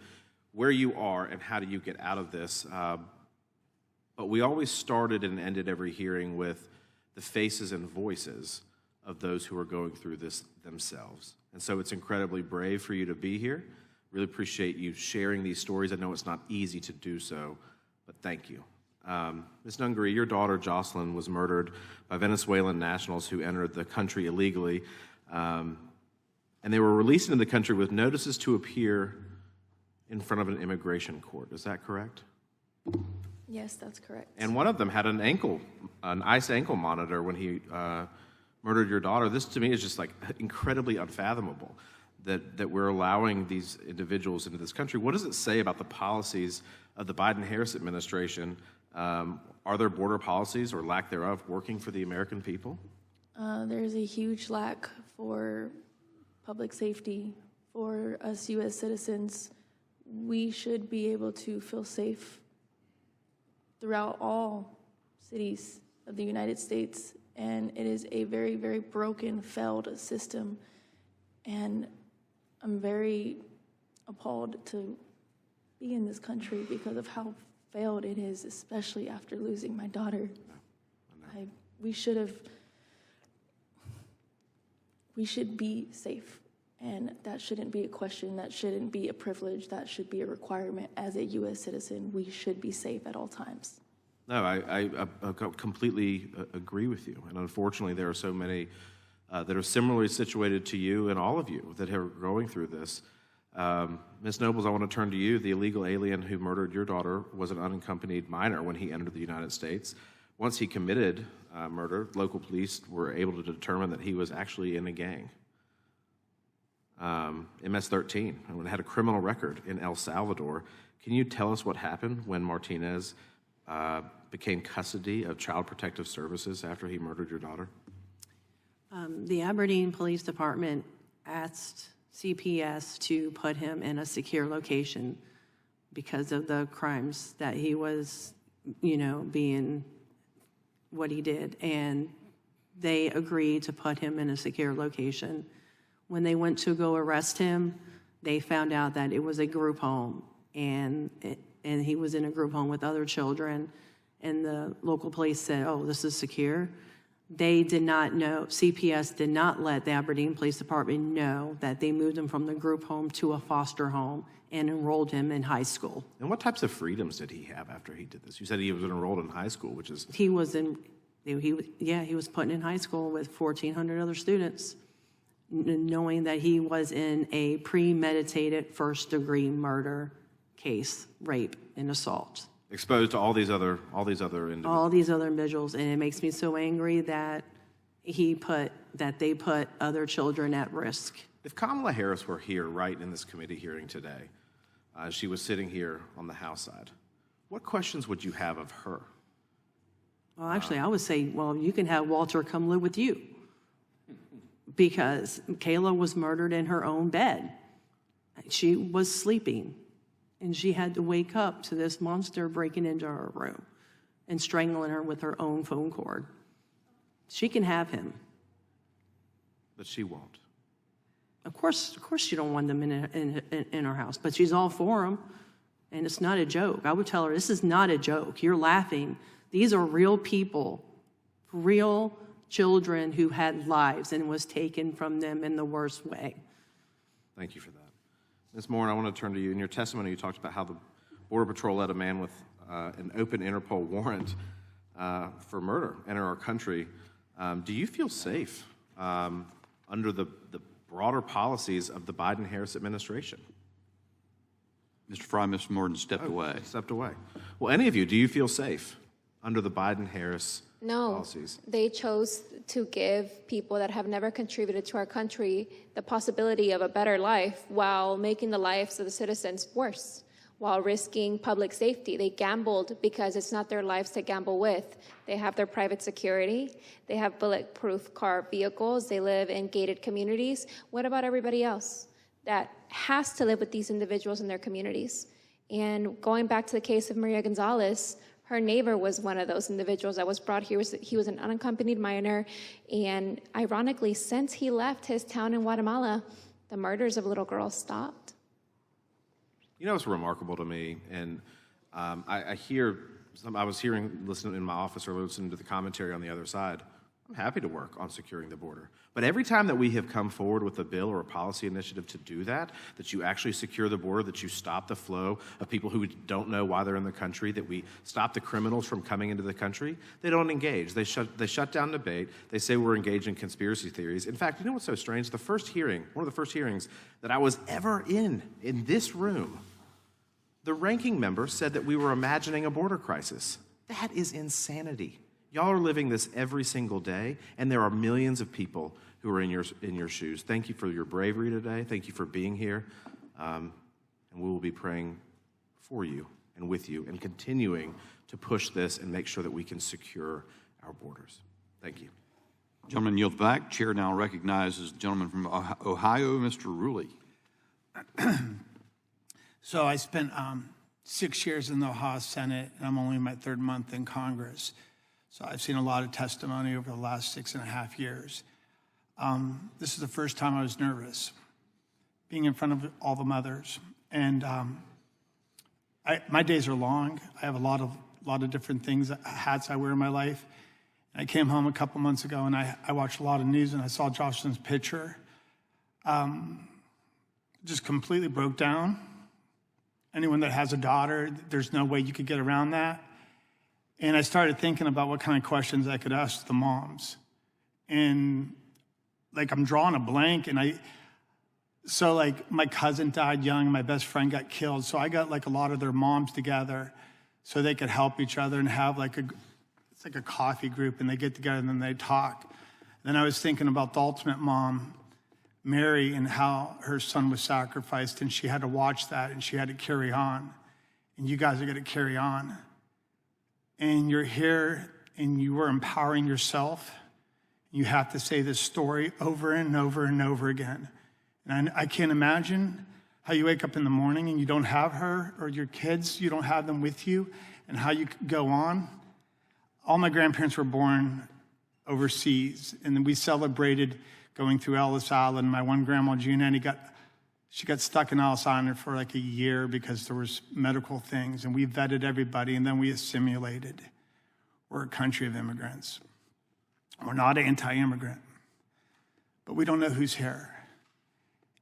Speaker 20: where you are and how do you get out of this. But we always started and ended every hearing with the faces and voices of those who are going through this themselves. And so it's incredibly brave for you to be here. Really appreciate you sharing these stories. I know it's not easy to do so, but thank you. Ms. Nungaray, your daughter Jocelyn was murdered by Venezuelan nationals who entered the country illegally, and they were released into the country with notices to appear in front of an immigration court. Is that correct?
Speaker 11: Yes, that's correct.
Speaker 20: And one of them had an ICE ankle monitor when he murdered your daughter. This to me is just like incredibly unfathomable that we're allowing these individuals into this country. What does it say about the policies of the Biden-Harris administration? Are there border policies or lack thereof working for the American people?
Speaker 11: There's a huge lack for public safety for us U.S. citizens. We should be able to feel safe throughout all cities of the United States, and it is a very, very broken, failed system. And I'm very appalled to be in this country because of how failed it is, especially after losing my daughter. We should be safe, and that shouldn't be a question. That shouldn't be a privilege. That should be a requirement. As a U.S. citizen, we should be safe at all times.
Speaker 20: No, I completely agree with you. And unfortunately, there are so many that are similarly situated to you and all of you that are going through this. Ms. Nobles, I want to turn to you. The illegal alien who murdered your daughter was an unaccompanied minor when he entered the United States. Once he committed murder, local police were able to determine that he was actually in a gang, MS-13, and had a criminal record in El Salvador. Can you tell us what happened when Martinez became custody of Child Protective Services after he murdered your daughter?
Speaker 5: The Aberdeen Police Department asked CPS to put him in a secure location because of the crimes that he was, being what he did. And they agreed to put him in a secure location. When they went to go arrest him, they found out that it was a group home, and he was in a group home with other children. And the local police said, "Oh, this is secure." They did not know, CPS did not let the Aberdeen Police Department know that they moved him from the group home to a foster home and enrolled him in high school.
Speaker 20: And what types of freedoms did he have after he did this? You said he was enrolled in high school, which is...
Speaker 5: He was put in high school with 1,400 other students, knowing that he was in a premeditated first-degree murder case, rape and assault.
Speaker 20: Exposed to all these other individuals.
Speaker 5: All these other individuals, and it makes me so angry that they put other children at risk.
Speaker 20: If Kamala Harris were here right in this committee hearing today, she was sitting here on the House side, what questions would you have of her?
Speaker 5: Well, actually, I would say, well, you can have Walter come live with you, because Kayla was murdered in her own bed. She was sleeping, and she had to wake up to this monster breaking into her room and strangling her with her own phone cord. She can have him.
Speaker 20: But she won't.
Speaker 5: Of course she don't want them in her house, but she's all for him, and it's not a joke. I would tell her, this is not a joke. You're laughing. These are real people, real children who had lives and was taken from them in the worst way.
Speaker 20: Thank you for that. Ms. Morin, I want to turn to you. In your testimony, you talked about how the Border Patrol let a man with an open Interpol warrant for murder enter our country. Do you feel safe under the broader policies of the Biden-Harris administration?
Speaker 19: Mr. Fry, Ms. Morin stepped away.
Speaker 20: Stepped away. Well, any of you, do you feel safe under the Biden-Harris policies?
Speaker 8: No, they chose to give people that have never contributed to our country the possibility of a better life while making the lives of the citizens worse, while risking public safety. They gambled because it's not their lives to gamble with. They have their private security. They have bulletproof car vehicles. They live in gated communities. What about everybody else that has to live with these individuals in their communities? And going back to the case of Maria Gonzalez, her neighbor was one of those individuals that was brought here. He was an unaccompanied minor, and ironically, since he left his town in Guatemala, the murders of little girls stopped.
Speaker 20: You know what's remarkable to me, and I was listening in my office or listening to the commentary on the other side. I'm happy to work on securing the border. But every time that we have come forward with a bill or a policy initiative to do that you actually secure the border, that you stop the flow of people who don't know why they're in the country, that we stop the criminals from coming into the country, they don't engage. They shut down debate. They say we're engaged in conspiracy theories. In fact, you know what's so strange? One of the first hearings that I was ever in this room, the ranking member said that we were imagining a border crisis. That is insanity. Y'all are living this every single day, and there are millions of people who are in your shoes. Thank you for your bravery today. Thank you for being here. And we will be praying for you and with you and continuing to push this and make sure that we can secure our borders. Thank you.
Speaker 19: Gentleman yields back. Chair now recognizes the gentleman from Ohio, Mr. Ruley.
Speaker 12: So I spent 6 years in the Ohio Senate, and I'm only in my 3rd month in Congress. So I've seen a lot of testimony over the last 6.5 years. This is the first time I was nervous, being in front of all the mothers. And my days are long. I have a lot of different things, hats I wear in my life. I came home a couple months ago, and I watched a lot of news, and I saw Jocelyn's picture. Just completely broke down. Anyone that has a daughter, there's no way you could get around that. And I started thinking about what kind of questions I could ask the moms. And like, I'm drawing a blank, and so like my cousin died young, my best friend got killed. So I got like a lot of their moms together so they could help each other and have like it's like a coffee group, and they get together and then they talk. Then I was thinking about the ultimate mom, Mary, and how her son was sacrificed, and she had to watch that, and she had to carry on. And you guys are going to carry on. And you're here, and you are empowering yourself. You have to say this story over and over and over again. And I can't imagine how you wake up in the morning and you don't have her, or your kids, you don't have them with you, and how you go on. All my grandparents were born overseas, and then we celebrated going through Ellis Island. My one grandma, Jeanette, she got stuck in Ellis Island for like a year because there was medical things, and we vetted everybody, and then we assimilated. We're a country of immigrants. We're not anti-immigrant, but we don't know who's here.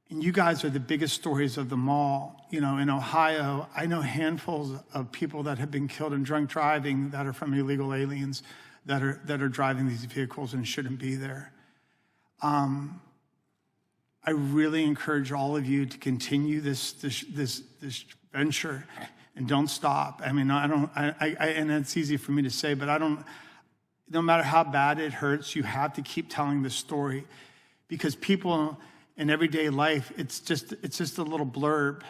Speaker 12: And you guys are the biggest stories of them all. You know, in Ohio, I know handfuls of people that have been killed in drunk driving that are from illegal aliens that are driving these vehicles and shouldn't be there. I really encourage all of you to continue this venture and don't stop. I mean, and it's easy for me to say, but no matter how bad it hurts, you have to keep telling the story, because people in everyday life, it's just a little blurb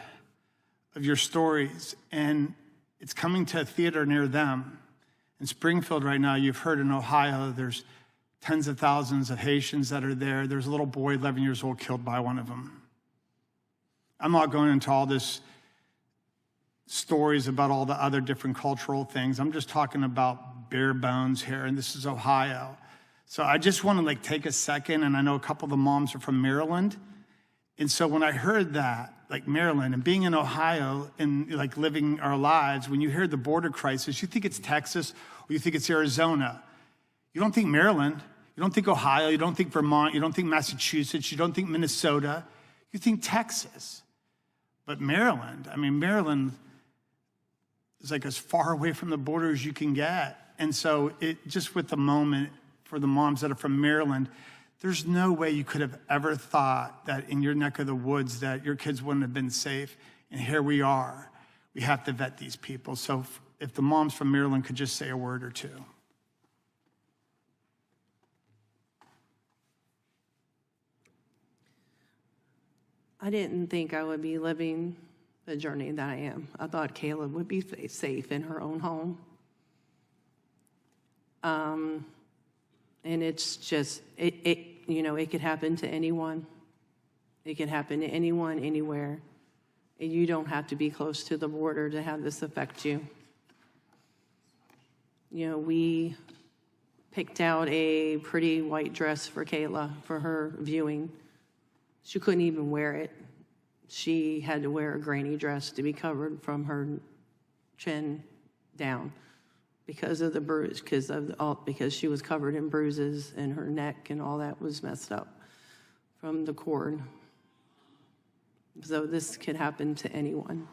Speaker 12: of your stories, and it's coming to a theater near them. In Springfield right now, you've heard in Ohio, there's tens of thousands of Haitians that are there. There's a little boy, 11 years old, killed by one of them. I'm not going into all this stories about all the other different cultural things. I'm just talking about bare bones here, and this is Ohio. So I just want to take a second, and I know a couple of the moms are from Maryland. And so when I heard that, like Maryland, and being in Ohio and living our lives, when you hear the border crisis, you think it's Texas or you think it's Arizona. You don't think Maryland. You don't think Ohio. You don't think Vermont. You don't think Massachusetts. You don't think Minnesota. You think Texas. But Maryland is like as far away from the border as you can get. And so just with the moment for the moms that are from Maryland, there's no way you could have ever thought that in your neck of the woods that your kids wouldn't have been safe. And here we are. We have to vet these people. So if the moms from Maryland could just say a word or two.
Speaker 5: I didn't think I would be living the journey that I am. I thought Kayla would be safe in her own home. And it's just, it could happen to anyone. It can happen to anyone, anywhere. And you don't have to be close to the border to have this affect you. We picked out a pretty white dress for Kayla for her viewing. She couldn't even wear it. She had to wear a granny dress to be covered from her chin down because of the bruise, because she was covered in bruises and her neck and all that was messed up from the cord. So this could happen to anyone.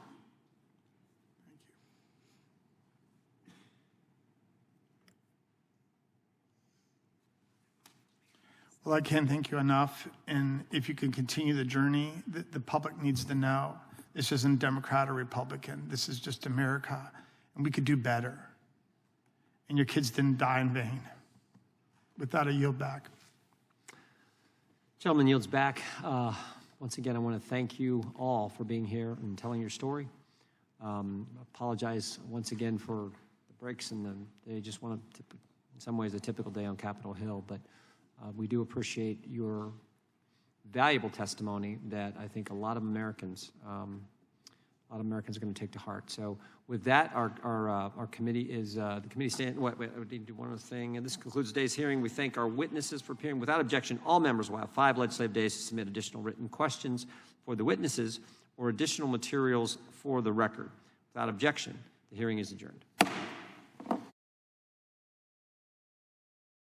Speaker 12: Well, I can't thank you enough. And if you can continue the journey, the public needs to know this isn't Democrat or Republican. This is just America. And we could do better. and your kids didn't die in vain. With that, I yield back.
Speaker 1: Gentleman yields back. Once again, I want to thank you all for being here and telling your story. Apologize once again for the breaks and they just want to, in some ways, a typical day on Capitol Hill, but we do appreciate your valuable testimony that I think a lot of Americans are going to take to heart. So with that, our committee is, the committee stand, wait, I need to do one other thing. And this concludes today's hearing. We thank our witnesses for appearing. Without objection, all members will have 5 legislative days to submit additional written questions for the witnesses or additional materials for the record. Without objection, the hearing is adjourned.